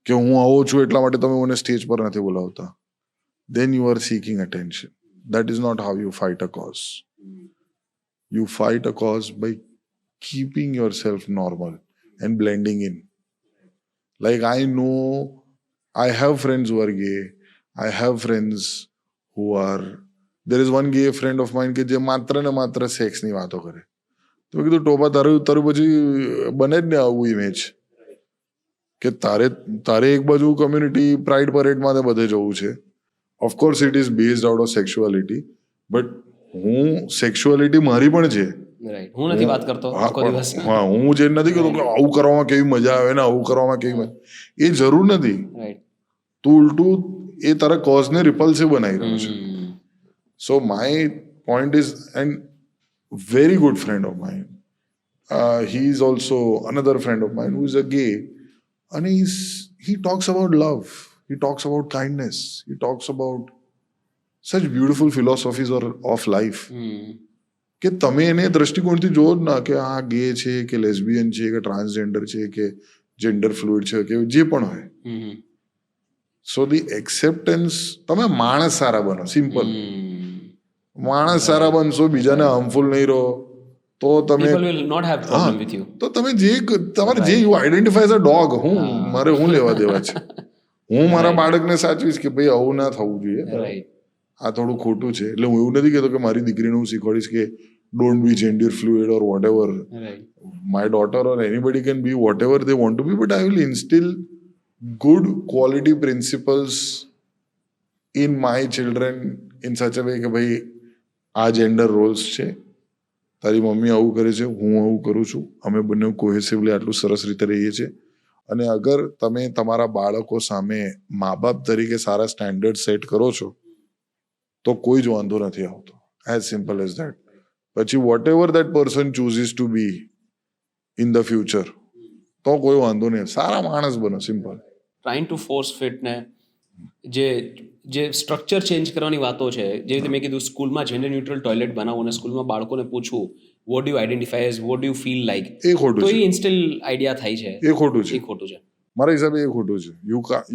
કે હું આવો છું એટલા માટે તમે મને સ્ટેજ પર નથી બોલાવતા. Then you are seeking attention. That is not how you fight a cause. You fight a cause by keeping yourself normal and blending in. Like I know, I have friends who are gay. I have friends who are... There is one gay friend of mine કે જે માત્ર ને માત્ર સેક્સની વાતો કરે. તો મેં કીધું ટોપા તારું પછી બને જ ને આવું ઇમેજ કે તારે એક બાજુ કમ્યુનિટી પ્રાઇડ પરેડમાં બધે જવું છે. Of course it is based out of sexuality, but હું સેક્સ્યુઆલિટી મારી પણ છે. હું નથી વાત કરતો આખો દિવસ. હા, હું જે નથી કહેતો કે આવું કરવામાં કેવી મજા આવે ને આવું કરવામાં કેવી મજા, એ જરૂર નથી. તું ઉલટું એ તારા કોઝને રિપલ્સિવ બનાવી રહ્યો છે. સો my point is, and very good friend of mine, he is also another friend of mine who is a gay, and he talks about love, he talks about kindness, he talks about such beautiful philosophies of life કે તમે એને દ્રષ્ટિકોણથી જોવો જ ના કે આ ગે છે કે લેસ્બિયન છે કે ટ્રાન્સજેન્ડર છે કે જેન્ડર ફ્લુઇડ છે કે જે પણ હોય. સો ધી એક્સેપ્ટન્સ, તમે માણસ સારા બનો, સિમ્પલ. માણસ સારા બનશો, બીજાને હાર્મફુલ નહીં રહો, તો તમે તો તમે જે તમારે જે you identify as a dog, મારે હું લેવા દેવા છે. હું મારા બાળકને સાચવીશ કે ભાઈ આવું ના થવું જોઈએ, આ થોડું ખોટું છે. એટલે હું એવું નથી કહેતો કે મારી દીકરીને હું શીખવાડીશ કે don't be gender fluid or whatever. My daughter or anybody can be whatever they want to be, but I will instill good quality principles in my children in such a way કે ભાઈ આ gender Rolls છે, તારી mummy આવું કરે છે, હું આવું કરું છું, અમે બંને કોહેસિવલી આટલું સરસ રીતે રહીએ છીએ. અને અગર તમે તમારા બાળકો સામે મા બાપ તરીકે સારા સ્ટેન્ડર્ડ સેટ કરો છો તો કોઈ જ વાંધો નથી આવતો. As simple as that. પછી whatever that person chooses to be in the future, તો કોઈ વાંધો નહીં, સારા માણસ બનો, simple. Trying to force fit ને જે સ્ટ્રક્ચર ચેન્જ કરવાની વાતો છે, જે રીતે મેં કીધું સ્કૂલમાં જેન્ડર ન્યુટ્રલ ટોયલેટ બનાવવું અને સ્કૂલમાં બાળકોને પૂછવું what you identify as, what you feel like, એ ખોટું તો છે. એ ઇન્સ્ટિલ આઈડિયા થાય છે, એ ખોટું છે, એ ખોટું છે. મારા હિસાબે એ ખોટું છે.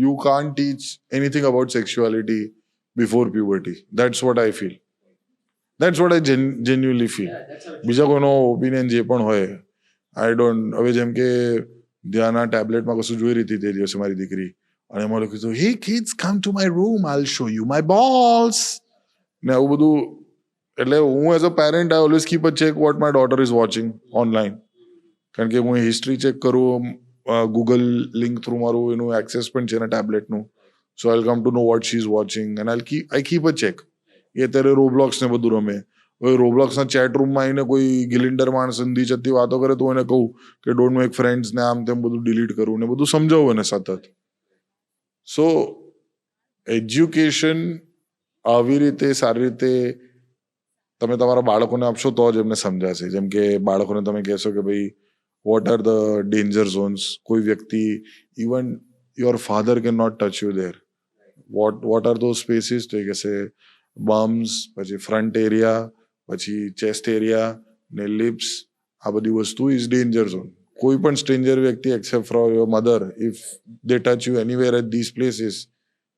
You can't teach anything about sexuality before puberty. That's what I feel, that's what I genuinely feel. બીજા કોઈનો ઓપિનિયન જે પણ હોય, આઈ ડોન્ટ. હવે જેમ કે ધ્યાના ટેબ્લેટમાં કશું જોઈ રહી હતી તે દિવસે મારી દીકરી, અને એમાં લખ્યું હતું, hey kids come to my room, I will show you my balls, ને આવું બધું. એટલે હું as a parent I always keep a check what my daughter is watching online, કારણ કે હું હિસ્ટ્રી ચેક કરું, ગૂગલ લિંક થ્રુ મારું એનું એક્સેસ પણ છે ને ટેબ્લેટનું. So I come to know what she is watching and I keep a check. એ અત્યારે રોબ્લોક્સ ને બધું રમે. હવે રોબ્લોક્સના ચેટ રૂમમાં આવીને કોઈ ગિલિન્ડર માણસ ઊંધી જતી વાતો કરે તો એને કહું કે ડોન્ટ મેક ફ્રેન્ડ્સ ને આમ તેમ બધું ડિલીટ કરવું ને બધું સમજાવું એને સતત. સો એજ્યુકેશન આવી રીતે સારી રીતે તમે તમારા બાળકોને આપશો તો જ એમને સમજાશે. જેમ કે બાળકોને તમે કહેશો કે ભાઈ what are the danger zones. કોઈ વ્યક્તિ, even your father can not touch you there. What are those spaces? તો એ કહેશે બમ્સ, પછી ફ્રન્ટ એરિયા, પછી ચેસ્ટ એરિયા ને લિપ્સ. આ બધી વસ્તુ ઇઝ ડેન્જર ઝોન. કોઈ પણ સ્ટ્રેન્જર વ્યક્તિ except from your mother, if they touch you anywhere at this places,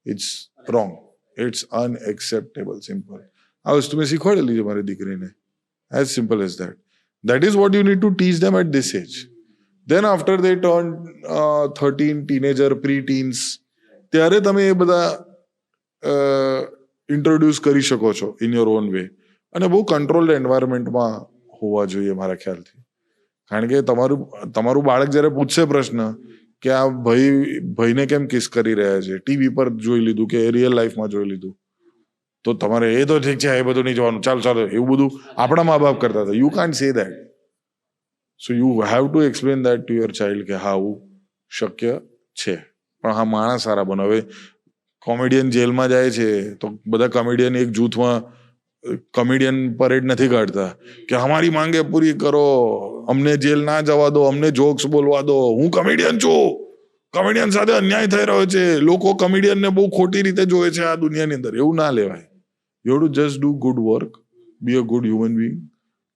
it's wrong. It's unacceptable. Simple. આ વસ્તુ મેં શીખવાડેલી છે મારી દીકરીને. As simple as that. That is what you need to teach them at this age. Then after they turn 13, teenager, pre-teens, ત્યારે તમે એ બધા ઇન્ટ્રોડ્યુસ કરી શકો છો ઇન યોર ઓન વે. અને બહુ કંટ્રોલ્ડ એન્વાયરમેન્ટમાં હોવા જોઈએ મારા ખ્યાલથી. કારણ કે તમારું બાળક જ્યારે પૂછશે પ્રશ્ન કે આ ભાઈને કેમ કિસ કરી રહ્યા છે, ટીવી પર જોઈ લીધું કે રિયલ લાઈફમાં જોઈ લીધું, તો તમારે એ તો ઠીક છે, એ બધું નહીં જોવાનું, ચાલો એવું બધું આપણા મા બાપ કરતા હતા. You can't say that. So you have two explain that to your child કે હા આવું શક્ય છે, પણ હા માણસ સારા બનો. હવે કોમેડિયન જેલમાં જાય છે તો બધા કોમેડિયન એક જૂથમાં કોમેડિયન પરેડ નથી કાઢતા કે અમારી માંગે પૂરી કરો, અમને જેલ ના જવા દો, અમને જોક્સ બોલવા દો, હું કોમેડિયન છું, કોમેડિયન સાથે અન્યાય થઈ રહ્યો છે, લોકો કોમેડિયનને બહુ ખોટી રીતે જોવે છે આ દુનિયાની અંદર. એવું ના લેવાય. You have to just do good work, be a good human being,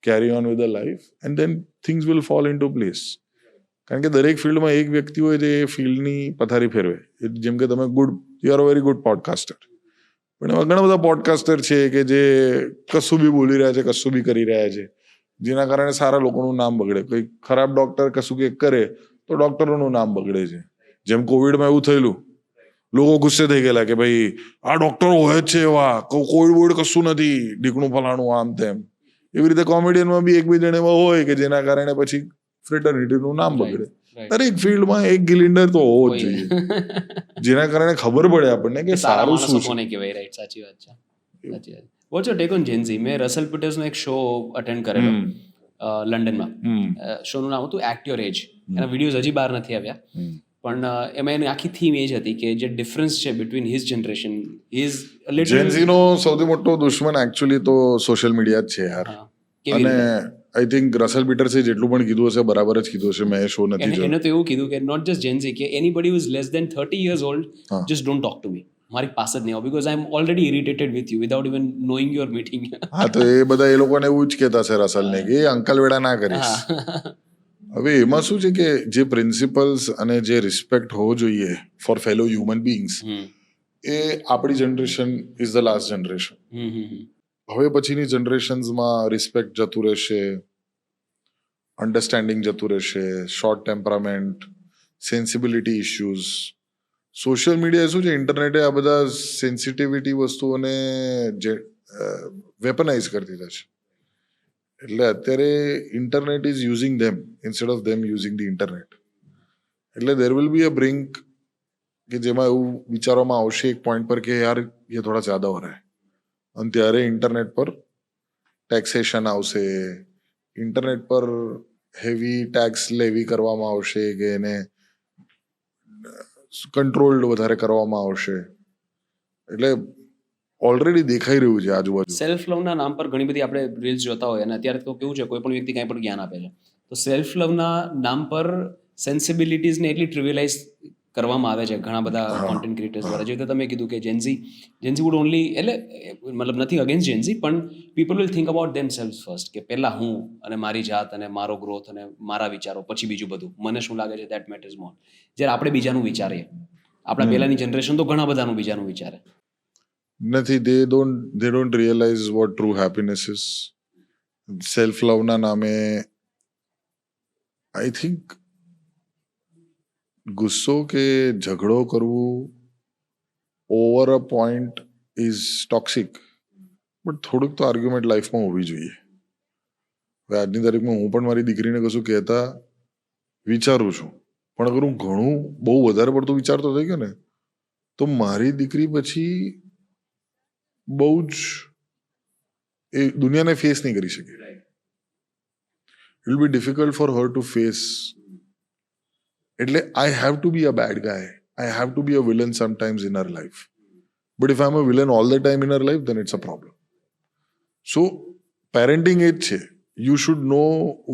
carry on with the life, and then things will fall into place. કારણ કે દરેક ફિલ્ડમાં એક વ્યક્તિ હોય જે એ ફિલ્ડની પથારી ફેરવે. જેમ કે તમે you are a very good podcaster, પણ એવા ઘણા બધા પોડકાસ્ટર છે કે જે કશું બી બોલી રહ્યા છે, કશું બી કરી રહ્યા છે, જેના કારણે સારા લોકોનું નામ બગડે. કોઈ ખરાબ ડોક્ટર કશું કંઈક કરે તો ડોક્ટરોનું નામ બગડે છે. જેમ કોવિડમાં એવું થયેલું, લોકો ગુસ્સે થઈ ગયેલા કે ભાઈ આ ડોક્ટરો હોય જ છે એવા, કોવિડ કશું નથી, ઢીકણું ફલાણું આમ તેમ. એવી રીતે કોમેડિયનમાં બી એક બે જણ એવા હોય કે જેના કારણે પછી ફ્રેટર્નિટીનું નામ બગડે. દરેક ફિલ્ડમાં એક ગિલિન્ડર તો હોવો જ જોઈએ, જેના કારણે ખબર પડે આપણને કે સારું શું છે. કહેવાય. રાઈટ, સાચી વાત છે. વોટ્સ યોર ટેક ઓન જેન ઝી? મેં રસલ પીટર્સનો એક શો અટેન્ડ કરેલો લંડનમાં. શોનું નામ હતું એક્ટ યોર એજ. એના વિડીયોઝ હજી બહાર નથી આવ્યા, પણ એમાં એની આખી થીમ એ જ હતી કે જે ડિફરન્સ છે બિટવીન હિઝ જનરેશન ઇઝ જેન ઝીનો સૌથી મોટો દુશ્મન એકચ્યુઅલી તો સોશિયલ મીડિયા જ છે યાર. અને આઈ થિંક રસલ પીટર્સે જેટલું પણ કીધું હશે બરાબર જ કીધું હશે. મેં એ શો નથી જોયો. એને તો એવું કીધું કે નોટ જસ્ટ જેન ઝી, કે anybody who is less than 30 years old, just don't talk to me. મારી પાસે જ નહીં આવો, because I am already irritated with you without even knowing your meeting. હા, તો એ બધા એ લોકોને એવું જ કહેતા છે રસલને કે અંકલ વેડા ના કરીશ. હવે એમાં શું છે કે જે પ્રિન્સિપલ્સ અને જે રિસ્પેક્ટ હોવો જોઈએ ફોર ફેલો હ્યુમન બીંગ્સ, એ આપણી generation is the last generation. હવે પછીની જનરેશન્સમાં રિસ્પેક્ટ જતું રહેશે, અન્ડરસ્ટેન્ડિંગ જતું રહેશે, short temperament, sensibility issues. Social media શું છે, ઇન્ટરનેટે આ બધા સેન્સિટિવિટી વસ્તુઓને જે વેપનાઇઝ કરી દીધા છે. એટલે અત્યારે internet is using them instead of them using the internet. એટલે there will be a brink કે જેમાં એવું વિચારવામાં આવશે એક પોઈન્ટ પર કે યાર એ થોડા જ્યાદા હો રહા હૈ. અને ત્યારે ઇન્ટરનેટ પર ટેક્સેશન આવશે, ઇન્ટરનેટ પર હેવી ટેક્સ લેવી કરવામાં આવશે કે એને કંટ્રોલ્ડ વધારે કરવામાં આવશે. એટલે ઓલરેડી દેખાઈ રહ્યું છે આજુબાજુ. સેલ્ફ લવના નામ પર ઘણી બધી આપણે રીલ્સ જોતા હોય, અને અત્યારે તો કેવું છે, કોઈ પણ વ્યક્તિ કાંઈ પણ જ્ઞાન આપે છે, તો સેલ્ફ લવના નામ પર સેન્સિબિલિટીઝને એટલી ટ્રિવિયલાઇઝ કરવામાં આવે છે ઘણા બધા કોન્ટેન્ટ ક્રિએટર્સ દ્વારા. જે રીતે તમે કીધું કે જેન્ઝી વુડ ઓનલી, એટલે મતલબ નથી અગેન્સ્ટ જેન્ઝી, પણ people will think about them self first, કે પહેલાં હું અને મારી જાત અને મારો ગ્રોથ અને મારા વિચારો, પછી બીજું બધું મને શું લાગે છે દેટ મેટર્સ મોર. જ્યારે આપણે બીજાનું વિચારીએ, આપણા પહેલાની જનરેશન તો ઘણા બધાનું બીજાનું વિચારે નથી. they don't realize what true happiness is. Self લવના નામે આઈ થિંક ગુસ્સો કે ઝઘડો કરવું over a point is toxic, but થોડુંક તો આર્ગ્યુમેન્ટ લાઈફમાં હોવી જોઈએ. હવે આજની તારીખમાં હું પણ મારી દીકરીને કશું કહેતા વિચારું છું, પણ અગર હું ઘણું બહુ વધારે પડતું વિચારતો થઈ ગયો ને તો મારી દીકરી પછી બહુ જ એ દુનિયાને ફેસ નહીં કરી શકે. It will be difficult for her to face. એટલે I have to be a bad guy, I have to be a villain sometimes in her life, but if I am a villain all the time in her life then it's a problem. So parenting એ જ છે, you should know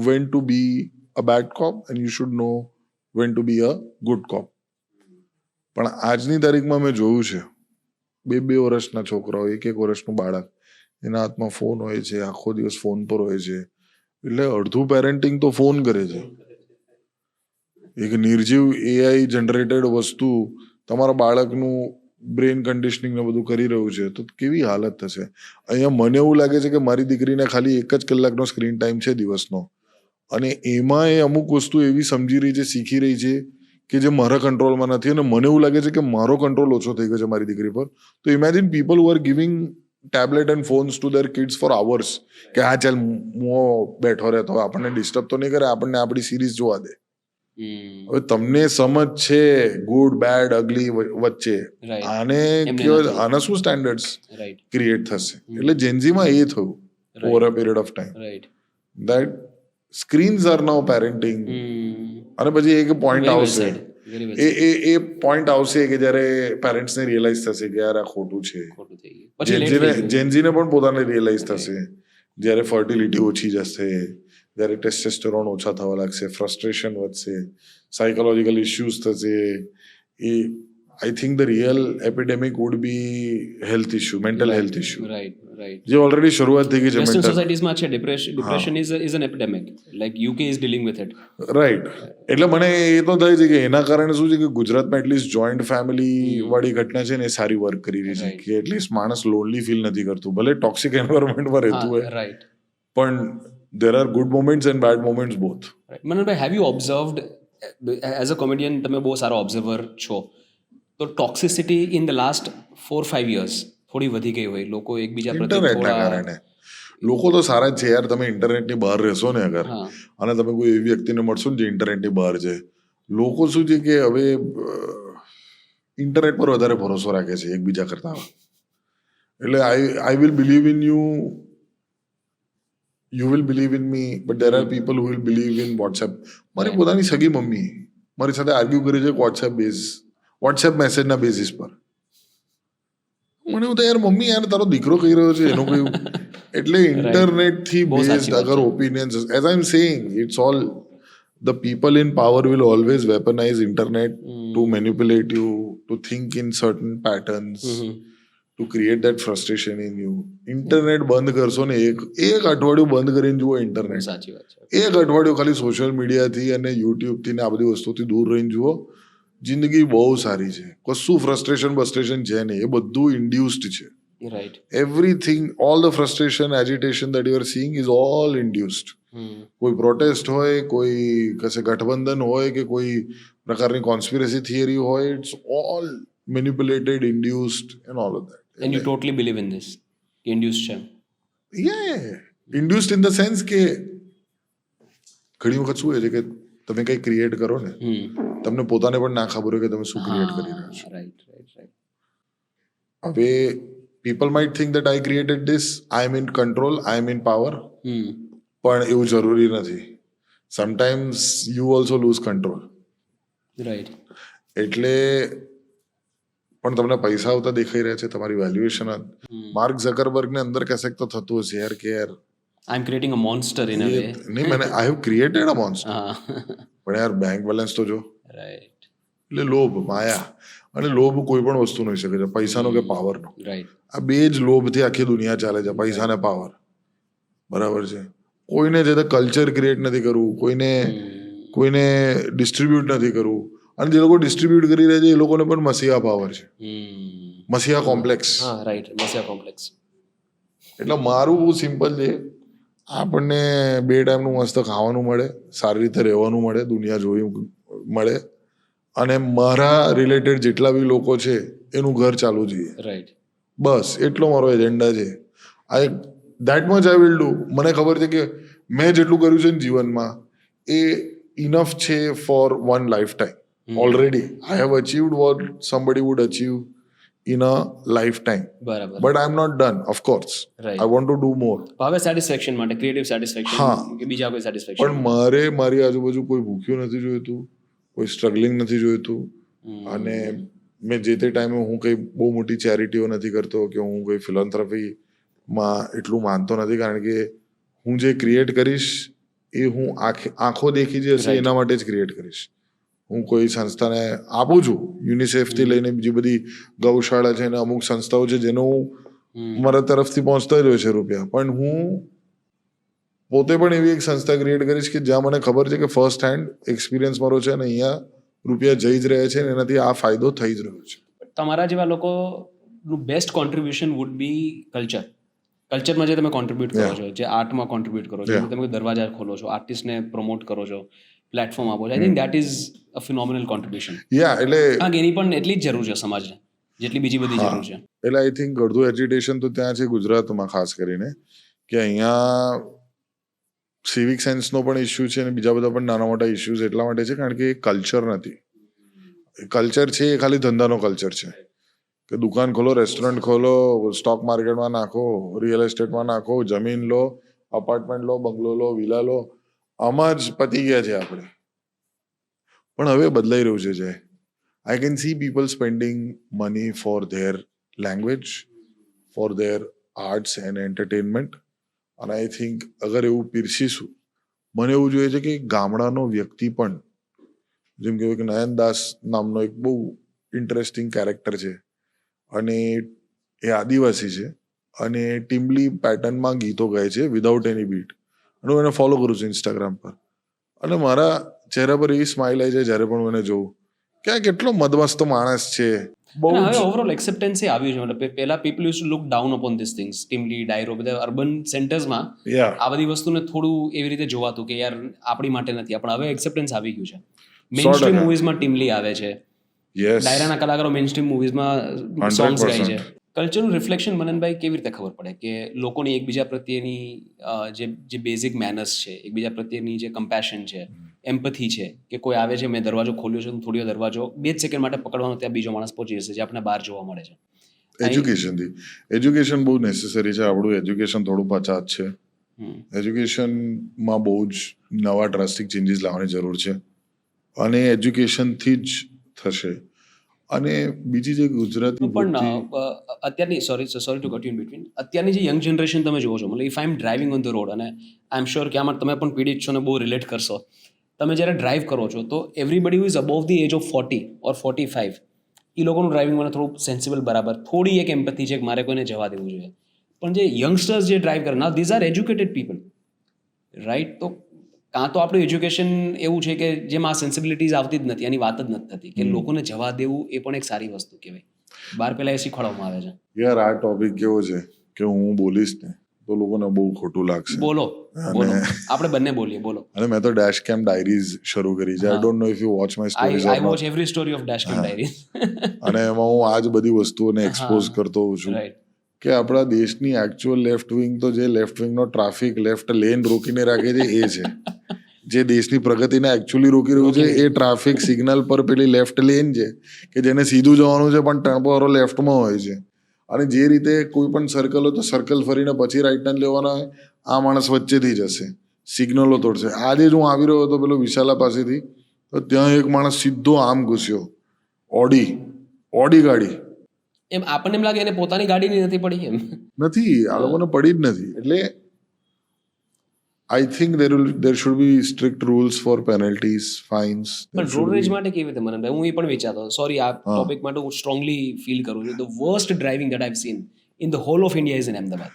when to be a bad cop and you should know when to be a good કોપ. પણ આજની તારીખમાં મેં જોયું છે 2 વર્ષના છોકરાઓ, 1 વર્ષનું બાળક, એના હાથમાં ફોન હોય છે, આખો દિવસ ફોન પર હોય છે. એટલે અડધું પેરેન્ટિંગ તો ફોન કરે છે. એક નિર્જીવ AI જનરેટેડ વસ્તુ તમારા બાળકનું બ્રેન કન્ડિશનિંગ ને બધું કરી રહ્યું છે, તો કેવી હાલત થશે. અહીંયા મને એવું લાગે છે કે મારી દીકરીને ખાલી 1 જ કલાકનો સ્ક્રીન ટાઈમ છે દિવસનો, અને એમાં એ અમુક વસ્તુ એવી સમજી રહી છે, શીખી રહી છે કે જે મારા કંટ્રોલમાં નથી. અને મને એવું લાગે છે કે મારો કંટ્રોલ ઓછો થઈ ગયો છે મારી દીકરી પર. તો imagine people who are giving tablet and phones to their kids for hours, કે હા ચાલ હું બેઠો રહેતો, આપણને ડિસ્ટર્બ તો નહીં કરે, આપણને આપણી સિરીઝ જોવા દે. હવે તમને સમજ છે ગુડ બેડ અગલી વચ્ચે, આને કહેવાય, આના શું સ્ટેન્ડર્ડ્સ ક્રિએટ થશે. એટલે જેન્ઝીમાં એ થયું over a period of time that screens are now parenting. અને પછી એક પોઈન્ટ આવશે, એ પોઈન્ટ આવશે કે જ્યારે પેરેન્ટ્સને રિયલાઇઝ થશે કે યાર આ ખોટું છે. જેન્ઝીને પણ પોતાને રિયલાઇઝ થશે જ્યારે ફર્ટિલિટી ઓછી જશે, જ્યારે ટેસ્ટોસ્ટેરોન ઓછા થવા લાગશે, ફ્રસ્ટ્રેશન વધશે, સાયકોલોજીકલ ઇશ્યુઝ થશે. એ I think the real epidemic would be health issue, mental health issue, જે ઓલરેડી શરૂઆત થઈ ગઈ છે. વેસ્ટર્ન સોસાયટીઝમાં છે depression is an epidemic, like UK is dealing with it. Right. એટલે મને એ તો થાય છે કે એના કારણે શું છે કે ગુજરાતમાં એટલીસ્ટ જોઈન્ટ ફેમિલી વાળી ઘટના છે ને એ સારી વર્ક કરી રહી છે, કે એટલીસ્ટ માણસ લોનલી ફીલ નથી કરતું, ભલે ટોક્સિક એન્વાયરમેન્ટમાં રહેતું હોય, પણ there are good moments and bad moments both. Mananbhai, have you observed, as a comedian તમે બહુ સારો ઓબ્ઝર્વર છો, તો toxicity in the last 4-5 years થોડી વધી ગઈ હોય, લોકો એકબીજા પ્રત્યે ઇન્ટરનેટના કારણે. લોકો તો સારા જ છે યાર, તમે ઇન્ટરનેટની બહાર રહેશો ને અગર, અને તમે કોઈ એવી વ્યક્તિને મળશો ને જે ઇન્ટરનેટની બહાર છે, લોકો શું છે કે હવે ઇન્ટરનેટ પર વધારે ભરોસો રાખે છે એકબીજા કરતા. એટલે I will believe in you, you will believe in me, but there are people who will believe in WhatsApp. મારી પોતાની સગી મમ્મી મારી સાથે આર્ગ્યુ કરે છે વોટ્સએપ મેસેજના બેઝિસ પર. મને એવું થાય યાર મમ્મી, યાર તારો દીકરો કહી રહ્યો છે એનું કયું. એટલે ઇન્ટરનેટથી બેઝડ અગર opinions, as I am saying, it's all the people in power will always weaponize internet to manipulate you, to think in certain patterns, to create that frustration in you. Internet બંધ કરશો ને, એક અઠવાડિયું બંધ કરીને જુઓ internet, સાચી વાત છે, એક અઠવાડિયું ખાલી સોશિયલ મીડિયાથી અને યુટ્યુબથી ને આ બધી વસ્તુથી દૂર રહીને જુઓ, જિંદગી બહુ સારી છે. કશું ફ્રસ્ટ્રેશન છે નહીં, એ બધું ઇન્ડ્યુસ્ડ છે. Right. Everything, all the frustration, agitation that you are seeing is all induced. કોઈ પ્રોટેસ્ટ હોય, કોઈ કશે ગઠબંધન હોય, કે કોઈ પ્રકારની કોન્સ્પિરસી થિયરી હોય, it's all manipulated, induced and all of that. And you totally believe in this કે ઇન્ડ્યુસ છે? ઇન્ડ્યુસ્ડ ઇન ધ સેન્સ કે ઘણી વખત શું હોય છે કે તમે કંઈ ક્રિએટ કરો ને, તમને પોતાને પણ ના ખબર હોય કે તમે શું ક્રિએટ કરી રહ્યા છો. હવે people might think that I created this, I am in control, I am in power. પણ એવું જરૂરી નથી. Sometimes you also lose control. Right. એટલે પણ તમને પૈસા આવતા દેખાઈ રહ્યા છે, તમારી વેલ્યુએશન. માર્ક ઝકરબર્ગને અંદર કશેક તો થતું હશે યાર કે યાર I am creating a monster in a way. નહીં, મને I have created a monster. પણ યાર બેંક બેલેન્સ તો જો. રાઈટ. એટલે લોભ, માયા. અને લોભ કોઈ પણ વસ્તુનો હોઈ શકે છે, પૈસાનો કે પાવરનો. રાઈટ. આ બે જ લોભથી આખી દુનિયા ચાલે છે, પૈસા ને પાવર. બરાબર છે. કોઈને જે કલ્ચર ક્રિએટ નથી કરવું, કોઈને ડિસ્ટ્રીબ્યુટ નથી કરવું. અને જે લોકો ડિસ્ટ્રીબ્યુટ કરી રહ્યા છે એ લોકોને પણ મસીહા પાવર છે, મસીહા કોમ્પ્લેક્સ. રાઈટ, મસીહા કોમ્પ્લેક્સ. એટલે મારું બહુ સિમ્પલ છે, આપણને 2 ટાઈમનું મસ્ત ખાવાનું મળે, સારી રીતે રહેવાનું મળે, દુનિયા જોઈ મળે, અને મારા રિલેટેડ જેટલા બી લોકો છે એનું ઘર ચાલવું જોઈએ. રાઈટ. બસ એટલો મારો એજન્ડા છે. That much I will do. મને ખબર છે કે મેં જેટલું કર્યું છે ને જીવનમાં એ ઇનફ છે for one life time. Already I have achieved what somebody would achieve in a lifetime. બરાબર. But I'm not done, of course. Right. I want to do more. હવે સેટિસ્ફેક્શન માટે, ક્રિએટિવ સેટિસ્ફેક્શન કે બીજા કોઈ satisfaction. પણ મારે મારી આજુબાજુ કોઈ ભૂખ્યું નથી જોઈતું, કોઈ સ્ટ્રગલિંગ નથી જોઈતું. અને મેં જે તે ટાઈમે હું કંઈ બહુ મોટી ચેરિટીઓ નથી કરતો, કે હું કોઈ ફિલોન્થ્રોપીમાં એટલું માનતો નથી, કારણ કે હું જે ક્રિએટ કરીશ એ હું આંખો દેખી જે હશે Right. એના માટે જ ક્રિએટ કરીશ. હું કોઈ સંસ્થાને આપું છું, યુનિસેફથી લઈને બીજી બધી ગૌશાળા છે અને અમુક સંસ્થાઓ છે જેનો હું મારા તરફથી પહોંચતા જ હોય છે રૂપિયા, પણ હું પોતે પણ એવી એક સંસ્થા ક્રિએટ કરીશ કે જ્યાં મને ખબર છે કે ફર્સ્ટ હેન્ડ એક્સપિરિયન્સ મારો છે અને અહીંયા રૂપિયા જઈ જ રહ્યા છે અને એનાથી આ ફાયદો થઈ જ રહ્યો છે. તમારા જેવા લોકોનું best contribution would be culture. કલ્ચરમાં જે તમે કોન્ટ્રીબ્યુટ કરો છો, જે આર્ટમાં કોન્ટ્રીબ્યુટ કરો છો, તમે દરવાજા ખોલો છો, આર્ટિસ્ટને પ્રમોટ કરો છો, પ્લેટફોર્મ આપો છો, I think that is a phenomenal contribution. એટલે કારણ કે એની પણ એટલી જ જરૂર છે સમાજને જેટલી બીજી બધી જરૂર છે. એટલે આઈ થિંક અડધું એજ્યુટેશન તો ત્યાં છે ગુજરાતમાં ખાસ કરીને, કે અહીંયા સિવિક સેન્સનો પણ ઇસ્યુ છે અને બીજા બધા પણ નાના મોટા ઇસ્યુઝ એટલા માટે છે કારણ કે એ કલ્ચર નથી. કલ્ચર છે એ ખાલી ધંધાનો કલ્ચર છે કે દુકાન ખોલો, રેસ્ટોરન્ટ ખોલો, સ્ટોક માર્કેટમાં નાખો, રિયલ એસ્ટેટમાં નાખો, જમીન લો, અપાર્ટમેન્ટ લો, બંગલો લો, વિલા લો, આમાં જ પતી ગયા છે આપણે. પણ હવે બદલાઈ રહ્યું છે. I can see people spending money for there language, four there arts and entertainment. અને આઈ થિંક અગર એવું પીરસીશું, મને એવું જોઈએ છે કે ગામડાનો વ્યક્તિ પણ, જેમ કે એક નયન દાસ નામનો એક બહુ ઇન્ટરેસ્ટિંગ કેરેક્ટર છે અને એ આદિવાસી છે અને ટીમલી પેટર્નમાં ગીતો ગાય છે વિધાઉટ એની બીટ, અને હું એને ફોલો કરું છું ઇન્સ્ટાગ્રામ પર અને મારા ચહેરા પર એવી સ્માઇલ આવી જાય જ્યારે પણ હું એને જોઉં કે આ કેટલો મદમસ્ત માણસ છે. બહુ હવે ઓવરઓલ એક્સેપ્ટન્સ આવ્યું છે. મતલબ પહેલા people use to look down upon this things, ટીમલી, ડાયરો, બધા અર્બન સેન્ટર્સમાં આ બધી વસ્તુને થોડું એવી રીતે જોવાતું કે યાર આપણી માટે નથી, પણ હવે એક્સેપ્ટન્સ આવી ગયું છે. મેઇન સ્ટ્રીમ મૂવીઝમાં ટીમલી આવે છે, ડાયરાના કલાકારો મેઇન સ્ટ્રીમ મૂવીઝમાં સોંગ્સ ગાય છે. કલ્ચરનું રિફ્લેક્શન મનનભાઈ કેવી રીતે ખબર પડે કે લોકોની એકબીજા પ્રત્યેની જે બેઝિક મેનર્સ છે, એકબીજા પ્રત્યેની જે કમ્પેશન છે, એમ્પથી છે, કે કોઈ આવે છે, મેં દરવાજો ખોલ્યો છે, થોડી દરવાજો 2 સેકન્ડ માટે પકડવાનો, ત્યાં બીજો માણસ પહોંચી જશે, જે આપણે બહાર જોવા મળે છે. એજ્યુકેશન બહુ નેસેસરી છે. આપણું એજ્યુકેશન થોડું પછાત છે. એજ્યુકેશનમાં બહુ જ નવા ડ્રાસ્ટિક ચેન્જીસ લાવવાની જરૂર છે અને એજ્યુકેશનથી જ થશે. અને બીજી જે ગુજરાતી પણ અત્યારની sorry to cut you in between, અત્યારની જે યંગ જનરેશન તમે જોવો છો, મતલબ if I am driving on the road, અને આઈ એમ શ્યોર કે આમાં તમે પણ પીડિત છો ને બહુ રિલેટ કરશો, તમે જ્યારે ડ્રાઈવ કરો છો તો everybody who is above the age of 40 or 45, એ લોકોનું ડ્રાઇવિંગ મને થોડું સેન્સિબલ બરાબર, થોડી એક એમ્પથી છે કે મારે કોઈને જવા દેવું જોઈએ. પણ જે યંગસ્ટર્સ જે ડ્રાઈવ કરે, now these are educated people, right? તો કાં તો આપણું એજ્યુકેશન એવું છે કે જેમાં આ સેન્સિબિલિટીઝ આવતી જ નથી, એની વાત જ નથી થતી કે લોકોને જવા દેવું એ પણ એક સારી વસ્તુ કહેવાય. બહાર પહેલા એ શીખવાડવામાં આવે છે. યાર આ ટોપિક કેવો છે કે હું બોલીશ ને તો લોકોને બહુ ખોટું લાગશે. બોલો, આપણે બંને બોલીએ, બોલો. અને મેં તો ડેશ કેમ ડાયરીઝ શરૂ કરી છે. આઈ don't know if you watch my stories or I watch every story of dash કેમ ડાયરીઝ. અને એમાં હું આ જ બધી વસ્તુઓને એક્સપોઝ કરતો હોઉં છું કે આપણા દેશની એકચ્યુઅલ લેફ્ટ વિંગ તો જે લેફ્ટ વિંગનો ટ્રાફિક લેફ્ટ લેન રોકીને રાખે છે એ છે. જે દેશની પ્રગતિને એકચ્યુઅલી રોકી રહ્યું છે એ ટ્રાફિક સિગ્નલ પર પેલી લેફ્ટ લેન છે કે જેને સીધું જવાનું છે પણ ટેમ્પોવાળો લેફ્ટમાં હોય છે. અને જે રીતે કોઈ પણ સર્કલ હોય તો સર્કલ ફરીને પછી રાઈટ ટર્ન લેવાના હોય, આ માણસ વચ્ચેથી જશે, સિગ્નલો તોડશે. આજે જ હું આવી રહ્યો હતો પેલો વિશાલા પાસેથી, તો ત્યાં એક માણસ સીધો આમ ઘૂસ્યો, ઓડી ગાડી. એમ આપણને એમ લાગે એને પોતાની ગાડીની નથી પડી, એમ નથી, આ લોકોને પડી જ નથી. એટલે I think there should be strict rules for penalties, fines. પણ રોડ રેજ માટે કેવી રીતે મને, હું એ પણ વિચારતો, સોરી આ ટોપિક માટે હું સ્ટ્રોંગલી ફીલ કરું છું, the worst driving that I have seen in the whole of India is in Ahmedabad.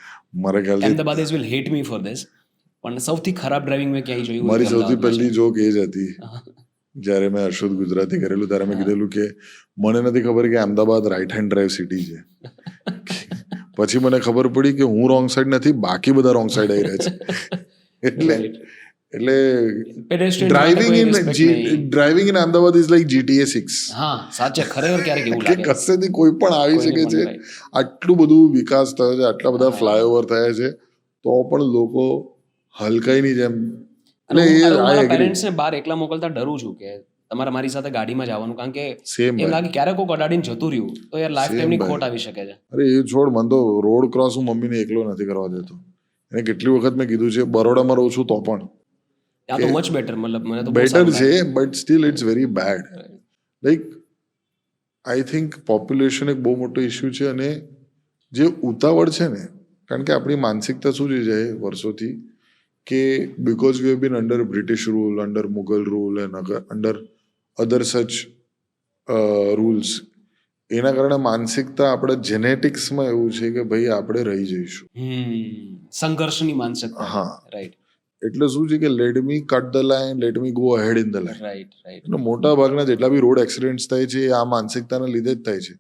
મારા ખ્યાલથી Ahmedabad will hate me for this, પણ સૌથી ખરાબ ડ્રાઇવિંગ મેં ક્યાંય જોયું. મારી સૌથી પહેલી જોક એ જ હતી જ્યારે મેં અશુદ્ધ ગુજરાતી કરેલું ત્યારે મેં કીધેલું કે મને નથી ખબર કે Ahmedabad right hand drive city છે. પછી મને ખબર પડી કે હું રોંગ સાઈડ નથી, બાકી બધા રોંગ સાઈડ આવી રહ્યા છે. એટલે driving in Ahmedabad is like GTA 6. હા સાચે, ખરેખર ક્યારેક એવું લાગે કસેથી કોઈ પણ આવી શકે છે. આટલું બધું વિકાસ થયો છે, આટલા બધા ફ્લાયઓવર થયા છે, તો પણ લોકો હલકાઈની જેમ. મારા પેરેન્ટ્સને બહાર એકલા મોકલતા ડરું છું કે તમારે મારી સાથે ગાડીમાં જવાનું, કારણ કે એમ લાગે ક્યારેક કોઈ અડાડીને જતું રહ્યું તો યાર લાઈફ ટાઈમની ખોટ આવી શકે છે. અરે એ છોડ, મને તો રોડ ક્રોસ હું મમ્મીને એકલો નથી કરવા દેતો. એને કેટલી વખત મેં કીધું છે, બરોડામાં રહું છું તો પણ ત્યાં તો મચ બેટર, મતલબ મને તો બેટર છે, but still it's very bad. Like I think population એક બહુ મોટો ઇસ્યુ છે. અને જે ઉતાવળ છે ને, કારણ કે આપણી માનસિકતા શું છે વર્ષોથી કે because we have been under British rule, under Mughal rule and under other such rules, એના કારણે માનસિકતા આપણે જેનેટિક્સમાં એવું છે કે ભાઈ આપણે રહી જઈશું. સંઘર્ષની માનસિકતા. હા. રાઈટ એટલે શું છે કે let me cut the line, let me go ahead in the line. Right right. એટલે મોટા ભાગના જેટલા બી રોડ એક્સિડન્ટ્સ થાય છે એ આ માનસિકતાના લીધે જ થાય છે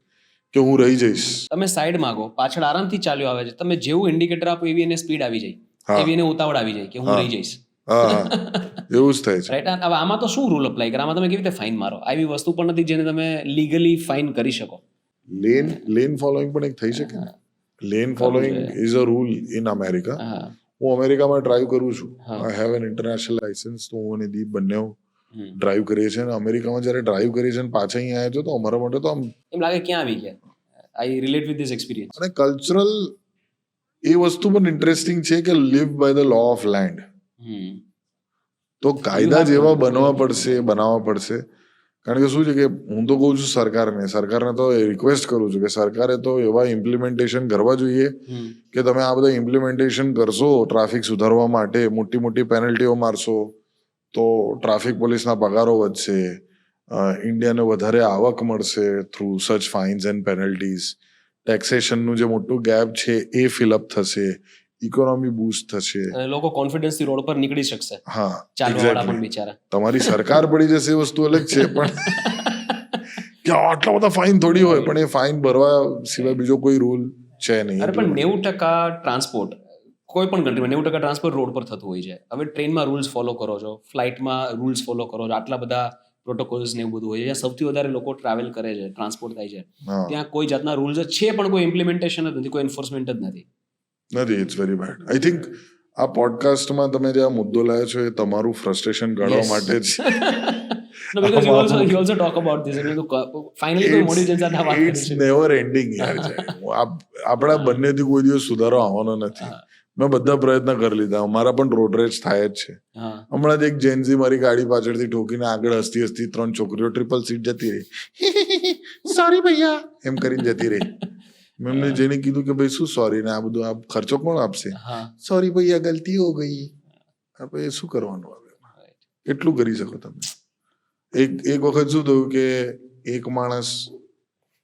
કે હું રહી જઈશ. તમે સાઈડ માંગો, પાછળ આરામથી ચાલ્યો આવે છે, તમે જેવું ઇન્ડિકેટર આપો એવી એને સ્પીડ આવી જાય, હા. એવી એને ઉતાવળ આવી જાય કે હું રહી જઈશ. હા એવું જ થાય છે. રાઈટ. હવે આમાં તો શું રૂલ અપ્લાય કરે? આમાં તમે કેવી રીતે ફાઇન મારો? આવી વસ્તુ પણ નથી જેને તમે લીગલી ફાઇન કરી શકો. લેન ફોલોઈંગ પણ એક થઈ શકે ને. Lane following is a rule in America. હા હું અમેરિકામાં ડ્રાઈવ કરું છું. હા. I have an international licence. તો હું અને દીપ બંને ડ્રાઈવ કરીએ છીએ. અને અમેરિકામાં જ્યારે ડ્રાઈવ કરીએ છીએ અને પાછા અહીંયા આવ્યા છો તો અમારા માટે તો આમ એમ લાગે ક્યાં આવી ગયા. I relate with this experience. અને કલ્ચરલ એ વસ્તુ પણ ઇન્ટરેસ્ટિંગ છે કે live by the law of land. તો કાયદા જેવા બનાવવા પડશે. કારણ કે શું છે કે હું તો કહું છું સરકારને તો રિક્વેસ્ટ કરું છું કે સરકારે તો એવા ઇમ્પ્લિમેન્ટેશન કરવા જોઈએ કે તમે આ બધા ઇમ્પ્લિમેન્ટેશન કરશો ટ્રાફિક સુધારવા માટે, મોટી મોટી પેનલ્ટીઓ મારશો તો ટ્રાફિક પોલીસના પગારો વધશે, ઇન્ડિયાને વધારે આવક મળશે થ્રુ સચ ફાઇન્સ એન્ડ પેનલ્ટીઝ. ટેક્સેશનનું જે મોટું ગેપ છે એ ફિલઅપ થશે, ઇકોનોમી બૂસ્ટ થશે, અને લોકો કોન્ફિડન્સ થી રોડ પર નીકળી શકશે. હા ચાલવાવાળા પણ બિચારા. તમારી સરકાર પડી જશે એ વસ્તુ અલગ છે, પણ કે આટલા બધા ફાઇન થોડી હોય, પણ એ ફાઇન ભરવા સિવાય બીજો કોઈ રૂલ છે નહીં. અરે પણ 90% ટ્રાન્સપોર્ટ કોઈ પણ કન્ટ્રીમાં 90% ટ્રાન્સપોર્ટ રોડ પર થતું હોય છે. હવે ટ્રેનમાં રૂલ્સ ફોલો કરો છો, ફ્લાઇટમાં રૂલ્સ ફોલો કરો છો, આટલા બધા પ્રોટોકોલ્સ ને એવું બધું હોય છે. જ્યાં સૌથી વધારે લોકો ટ્રાવેલ કરે છે, ટ્રાન્સપોર્ટ થાય છે, ત્યાં કોઈ જાતના રૂલ્સ છે પણ કોઈ ઇમ્પ્લિમેન્ટેશન જ નથી, કોઈ એન્ફોર્સમેન્ટ જ નથી. It's very bad. I think આ પોડકાસ્ટમાં તમે જે આ મુદ્દો લાવ્યો છો એ તમારું ફ્રસ્ટ્રેશન કાઢવા માટે જ No, because you also talk about this. Finally, કોઈ મોડી જનતા વાત કરે ઇટ્સ છે. નેવર એન્ડિંગ યાર. આપણા બંનેથી કોઈ દિવસ સુધારો આવવાનો નથી. મેં બધા પ્રયત્ન કરી લીધા, અમારા પણ રોડ રેજ થાય જ છે. હમણાં જ એક જેન્ઝી મારી ગાડી પાછળથી ઠોકીને આગળ હસતી 3 છોકરીઓ ટ્રિપલ સીટ જતી રહી, સોરી ભૈયા એમ કરીને જતી રહી. મેં એમને જેને કીધું કે ભાઈ શું સોરી ને આ બધું આ ખર્ચો કોણ આપશે? સોરી ભૈયા ગલતી હો ગઈ. આપણે શું કરવાનું હવે? એટલું કરી શકો તમે. એક વખત શું થયું કે એક માણસ,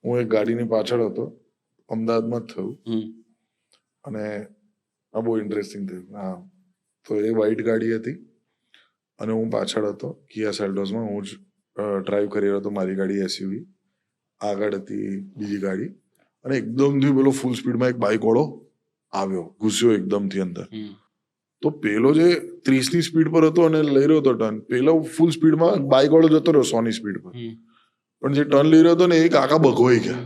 હું એક ગાડીની પાછળ હતો, અમદાવાદમાં જ થયું, અને આ બહુ ઇન્ટરેસ્ટિંગ થયું. હા, તો એ વ્હાઈટ ગાડી હતી અને હું પાછળ હતો કિયા સેલ્ટોસમાં. હું જ ડ્રાઈવ કરી રહ્યો હતો, મારી ગાડી એસયુવી, આગળ હતી બીજી ગાડી, અને એકદમથી પેલો ફૂલ સ્પીડમાં એક બાઇક વાળો આવ્યો, ઘૂસ્યો એકદમથી અંદર. તો પેલો જે 30ની સ્પીડ પર હતો અને લઈ રહ્યો હતો ટર્ન, પેલો ફૂલ સ્પીડમાં બાઇક વાળો જતો રહ્યો 100ની સ્પીડ પર, પણ જે ટર્ન લઈ રહ્યો હતો ને એ કાકા બગવાઈ ગયા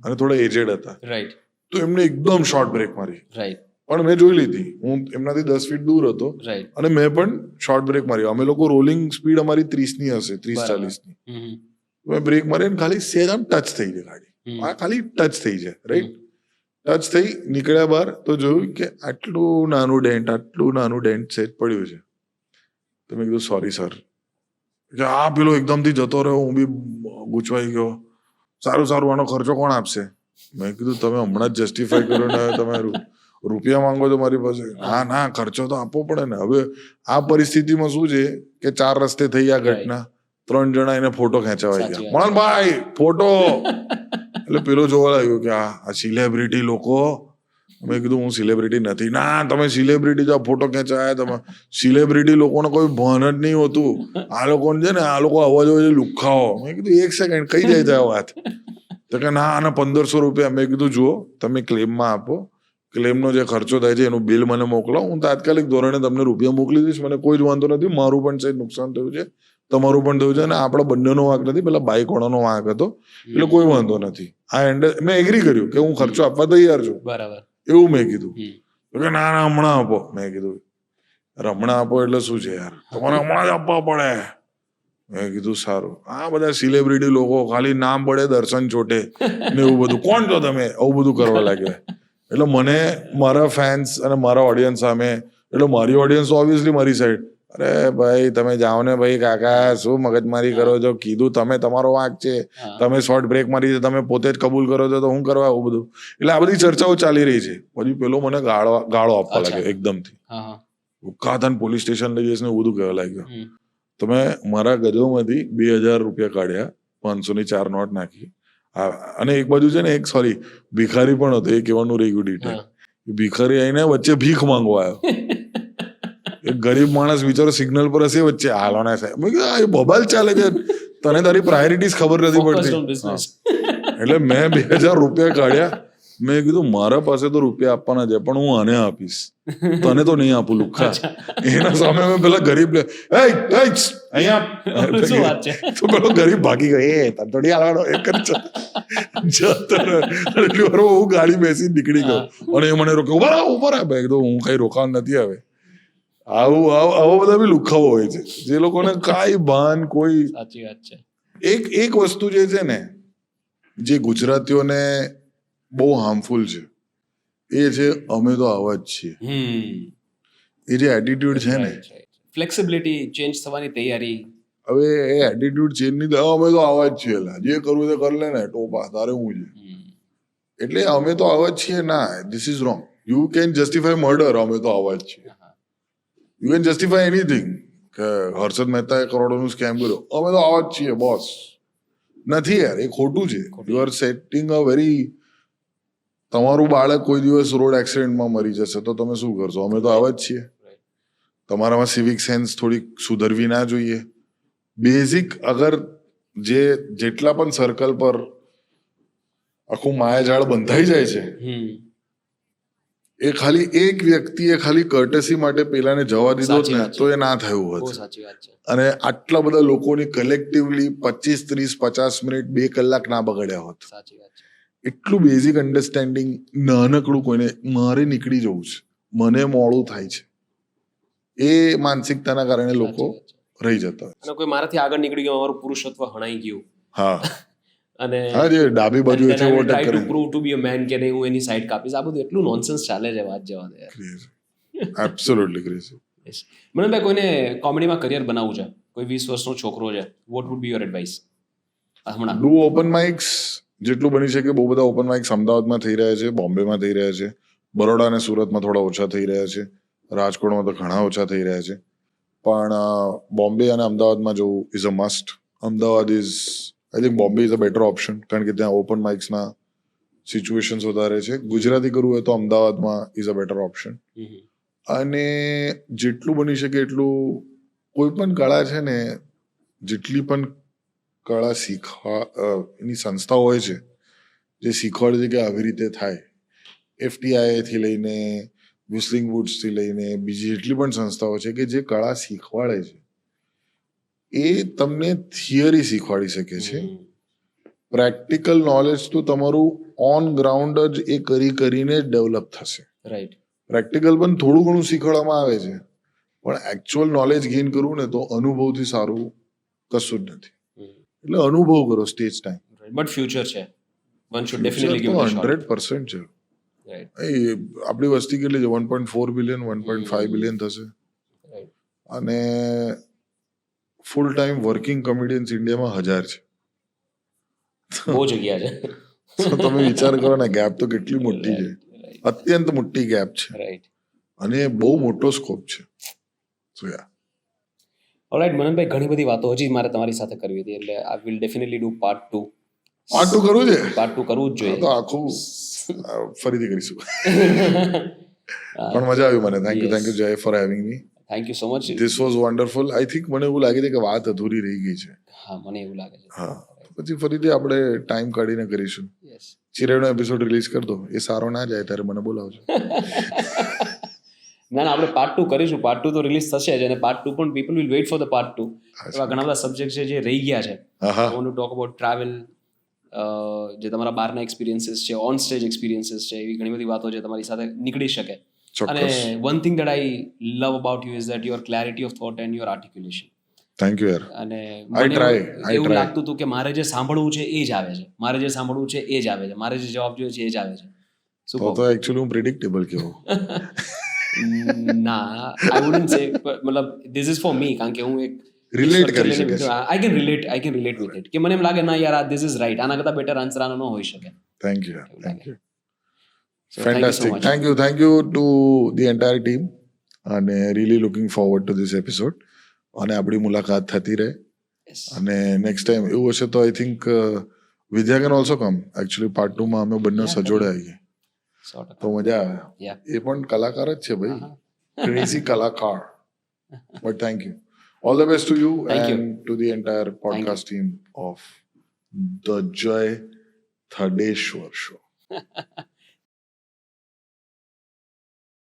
અને થોડા એજેડ હતા. રાઈટ. તો એમને એકદમ શોર્ટ બ્રેક મારી. રાઈટ. પણ મેં જોઈ લીધી, હું એમનાથી 10 ફીટ દૂર હતો, રાઈટ, અને મેં પણ શોર્ટ બ્રેક મારી. અમે લોકો રોલિંગ સ્પીડ અમારી 30ની હશે, 30-40ની. મેં બ્રેક મારી અને ખાલી સેજ આમ ટચ થઈ જાય ગાડી, આ ખાલી ટચ થઈ જાય, રાઈટ. ટચ થઈ નીકળ્યા બહાર તો જોયું કે આટલું નાનું ડેન્ટ સેજ પડ્યું છે. તો મેં કીધું સોરી સર. કે આ પેલો એકદમથી જતો રહ્યો, હું બી ગૂંચવાઈ ગયો. સારું આનો ખર્ચો કોણ આપશે? મેં કીધું તમે હમણાં જ જસ્ટિફાઈ કરો ને તમે રૂપિયા માંગો છો મારી પાસે? ના ખર્ચો તો આપવો પડે ને. હવે આ પરિસ્થિતિમાં શું છે કે 4 રસ્તે થઈ આ ઘટના, 3 જણા એને ફોટો ખેંચાવાઈ ગયા, મોહનભાઈ ફોટો. એટલે પેલો જોવા લાગ્યો કે આ સિલેબ્રિટી લોકો. મેં કીધું હું સિલેબ્રિટી નથી. ના તમે સિલેબ્રિટી જો ફોટો ખેંચાયા, તમે સિલેબ્રિટી લોકોને કોઈ ભાન જ નહીં હોતું. આ લોકોને છે ને, આ લોકો અવાજ લુખાઓ. મેં કીધું 1 સેકન્ડ કઈ જાય છે આ વાત? તો કે ના આના 1500 રૂપિયા. મેં કીધું જુઓ તમે ક્લેમમાં આપો, ક્લેમનો જે ખર્ચો થાય છે એનું બિલ મને મોકલો, હું તાત્કાલિક ધોરણે તમને રૂપિયા મોકલી દઈશ. મને કોઈ જ વાંધો નથી. મારું પણ છે નુકસાન થયું છે, તમારું પણ થયું છે, અને આપણા બંનેનો વાંક નથી, પેલા બાઇક વાળાનો વાંક હતો, એટલે કોઈ વાંધો નથી. મેં એગ્રી કર્યું કે હું ખર્ચો આપવા તૈયાર છું, બરાબર, એવું મેં કીધું. કે ના હમણાં આપો. મેં કીધું હમણાં આપો એટલે શું છે યાર, તમારે હમણાં જ આપવા પડે. મેં કીધું સારું. આ બધા સિલેબ્રિટી લોકો ખાલી નામ પડે દર્શન ચોટે ને એવું બધું, કોણ છો તમે? આવું બધું કરવા લાગ્યા. એટલે મને મારા ફેન્સ અને મારા ઓડિયન્સ સામે, એટલે મારી ઓડિયન્સ ઓબ્વિયસલી મારી સાઈડ, અરે ભાઈ તમે જાઓ ને ભાઈ, કાકા શું મગજમારી કરો છો? કીધું તમે, તમારો વાંક છે, તમે શોર્ટ બ્રેક મારી છે, તમે પોતે જ કબૂલ કરો છો, તો હું કરવા આવું બધું? એટલે આ બધી ચર્ચાઓ ચાલી રહી છે. પછી પેલો મને ગાળો આપવા લાગ્યો એકદમથી. કાધાન પોલીસ સ્ટેશન લઈ જઈશ ને એવું બધું કહેવા લાગ્યો. તો મેં મારા ગજોમાંથી 2,000 રૂપિયા કાઢ્યા, 500 ની 4 નોટ નાખી. અને એક બાજુ છે ને એક ભિખારી પણ હતો, એ કહેવાનું રહી ગયું ડિટેલ. ભિખારી આવીને વચ્ચે ભીખ માંગવા આવ્યો. એક ગરીબ માણસ બિચારો સિગ્નલ પર હશે, વચ્ચે હાલો ને સાહેબ. મેં કીધું આ બબાલ ચાલે છે, તને તારી પ્રાયોરિટીઝ ખબર નથી પડતી. એટલે મેં 2,000 રૂપિયા કાઢ્યા. મેં કીધું મારા પાસે તો રૂપિયા આપવાના છે, પણ હું આને આપીશ, તને તો નહીં આપું લુખ્ખા. એના સામે મેં પેલા ગરીબ અહીંયા તો પેલો ગરીબ ભાગી ગયો, એ તને થોડી હાલવાનો એક જ એટલી વાર હું ગાડી બેસી નીકળી ગયો. અને એ મને રોક્યો, ઉભા રહે. મેં કીધું હું કઈ રોકાણ નથી હવે. આવા બધા બી લુખ્ખાઓ હોય છે, જે લોકોને કાંઈ ભાન કોઈ. સાચી વાત છે. એક વસ્તુ જે છે ને, જે ગુજરાતીઓને બહુ હાર્મફુલ છે, એ છે અમે તો આવા જ છીએ. એ જે એટીટ્યુડ છે ને, ફ્લેક્સિબિલિટી, ચેન્જ થવાની તૈયારી. હવે એ એટીટ્યુડ ચેન્જ નહીં થાય, અમે તો આવા જ છીએ, જે કરવું તે કરી લે ને, ટોપા તારે હું છે. એટલે અમે તો આવા જ છીએ ના, this is wrong. You can justify murder, અમે તો આવા જ છીએ. યુ કેન જસ્ટિફાય એનીથિંગ, કે હર્ષદ મહેતાએ કરોડોનું સ્કેમ કર્યો, અમે તો આવા જ છીએ બોસ. નથી યાર, એ ખોટું છે. You R setting a very. તમારું બાળક કોઈ દિવસ રોડ એક્સિડન્ટમાં મરી જશે તો તમે શું કરશો? અમે તો આવા જ છીએ. તમારામાં સિવિક સેન્સ થોડીક સુધરવી ના જોઈએ? બેઝિક અગર જેટલા પણ સર્કલ પર આખું માયાજાળ બંધાઈ જાય છે, એ ખાલી એક વ્યક્તિએ ખાલી કર્ટસી માટે પેલાને જવા દીધો ને તો એ ના થયું હોત. અને આટલા બધા લોકોની કલેક્ટિવલી 25, 30, 50 મિનિટ 2 કલાક ના બગડ્યા હોત. એટલું બેઝિક અન્ડરસ્ટેન્ડિંગ નાનકડું કોઈને મારે નીકળી જવું છે, મને મોડું થાય છે, એ માનસિકતાના કારણે લોકો રહી જતા હોય. કોઈ મારાથી આગળ નીકળી ગયો, મારું પુરુષત્વ હણાઈ ગયું. હા, અને હા, જે ડાબી બાજુ છે ઓવરટેક કરે, prove to be a man કે નહીં હું એની સાઈડ કાપીશ. આ બધું એટલું નોનસેન્સ ચાલે છે, વાત જવા દે. Absolutely crazy. મનનભાઈ, કોઈને કોમેડીમાં કરિયર બનાવવું છે, કોઈ 20 વર્ષનો છોકરો છે, what would be your advice? હમણાં ડુ ઓપન માઇક્સ, જેટલું બની શકે. બહુ બધા ઓપન માઇક્સ અમદાવાદમાં થઈ રહ્યા છે, બોમ્બેમાં થઈ રહ્યા છે, બરોડા અને સુરતમાં થોડા ઓછા થઈ રહ્યા છે, રાજકોટમાં તો ઘણા ઓછા થઈ રહ્યા છે. પણ બોમ્બે અને અમદાવાદમાં જવું is a must. Ahmedabad is, I think Bombay is a better option, કારણ કે ત્યાં ઓપન માઇક્સના સિચ્યુએશન્સ વધારે છે. ગુજરાતી કરવું હોય તો અમદાવાદમાં ઇઝ અ બેટર ઓપ્શન. અને જેટલું બની શકે એટલું કોઈ પણ કળા છે ને, જેટલી પણ કળા એની સંસ્થાઓ હોય છે જે શીખવાડે છે કે આવી રીતે થાય, FTI થી લઈને વિસ્લિંગ વુડ્સથી લઈને બીજી જેટલી પણ સંસ્થાઓ છે કે જે કળા શીખવાડે છે, એ તમને થિયરી શીખવાડી શકે છે. પ્રેક્ટિકલ નોલેજ તો તમારું ઓન ગ્રાઉન્ડ જ એ કરીને ડેવલપ થશે. રાઈટ. પ્રેક્ટિકલ પણ થોડું ઘણું શીખવાડવામાં આવે છે, પણ એકચ્યુઅલ નોલેજ ગેઇન કરવું ને તો અનુભવથી સારું કશું જ નથી. એટલે અનુભવ કરો સ્ટેજ ટાઈમ. બટ ફ્યુચર છે, one should definitely give it a shot. 100% છે. આપણી વસ્તી કેટલી છે? 1.4 બિલિયન, 1.5 બિલિયન થશે. અને ફૂલ ટાઈમ વર્કિંગ કોમેડિયન્સ ઇન્ડિયામાં 1000 છે. બહુ જગ્યા છે. તો તમે વિચાર કરો ને, ગેપ તો કેટલી મોટી છે, અત્યંત મોટી ગેપ છે. રાઈટ. અને બહુ મોટો સ્કોપ છે. સો યા. ઓલરાઈટ મનનભાઈ, ઘણી બધી વાતો હજી મારે તમારી સાથે કરવી હતી, એટલે I will definitely do part 2. Part 2 કરવું છે? પાર્ટ 2 કરવું જ જોઈએ. તો આખું ફરીથી કરીશું. પણ મજા આવી મને. થેન્ક યુ જય for having me. Thank you so much. This was wonderful. I think મને એવું લાગે છે કે વાત અધૂરી રહી ગઈ છે. હા, મને એવું લાગે છે. હા, પછી ફરીથી આપણે ટાઈમ કાઢીને કરીશું. ચિરેડનો એપિસોડ રિલીઝ કરી દો, એ સારો ના જાય ત્યારે મને બોલાવજો. ના, આપણે પાર્ટ 2 કરીશું. પાર્ટ 2 તો રિલીઝ થશે જ, અને પાર્ટ 2 પણ people will weight for the part 2. એવા ઘણા બધા સબ્જેક્ટ છે જે રહી ગયા છે. આઈ want to talk about travel, જે તમારા બહારના એક્સપિરિયન્સીસ છે, ઓન સ્ટેજ એક્સપિરિયન્સીસ છે, એવી ઘણી બધી વાતો છે તમારી સાથે નીકળી શકે. અને one thing that I love about you is that your clarity of thought and your articulation. Thank you યાર. અને એવું લાગતું હતું કે મારે જે સાંભળવું છે એ જ આવે છે, મારે જે સાંભળવું છે એ જ આવે છે, મારે જે જવાબ જોઈએ છે એ જ આવે છે. તો એકચ્યુઅલી હું પ્રિડિક્ટેબલ કેવો? ના, આઈ વુડન્ટ સે, મતલબ ધીસ ઇઝ ફોર મી, કારણ કે હું એક રિલેટ કરી શકું. I can relate with it, કે મને એમ લાગે ના યાર, ધીસ ઇઝ રાઈટ, આના કરતા બેટર આન્સર આનો ન હોઈ શકે. થેન્ક યુ યાર, thank you. Fantastic. Thank you to the entire team. અને really looking forward to this episode અને આપણી મુલાકાત થતી રહે અને નેક્સ્ટ ટાઈમ એવું હશે તો I think Vidya can also come actually part 2 માં અમે બંને સજોડે આવીએ તો મજા આવે Yeah. એ પણ કલાકાર જ છે ભાઈ ક્રેઝી કલાકાર but thank you all the best to you Thank you. And two the entire podcast team of the Jay Thadeshwar show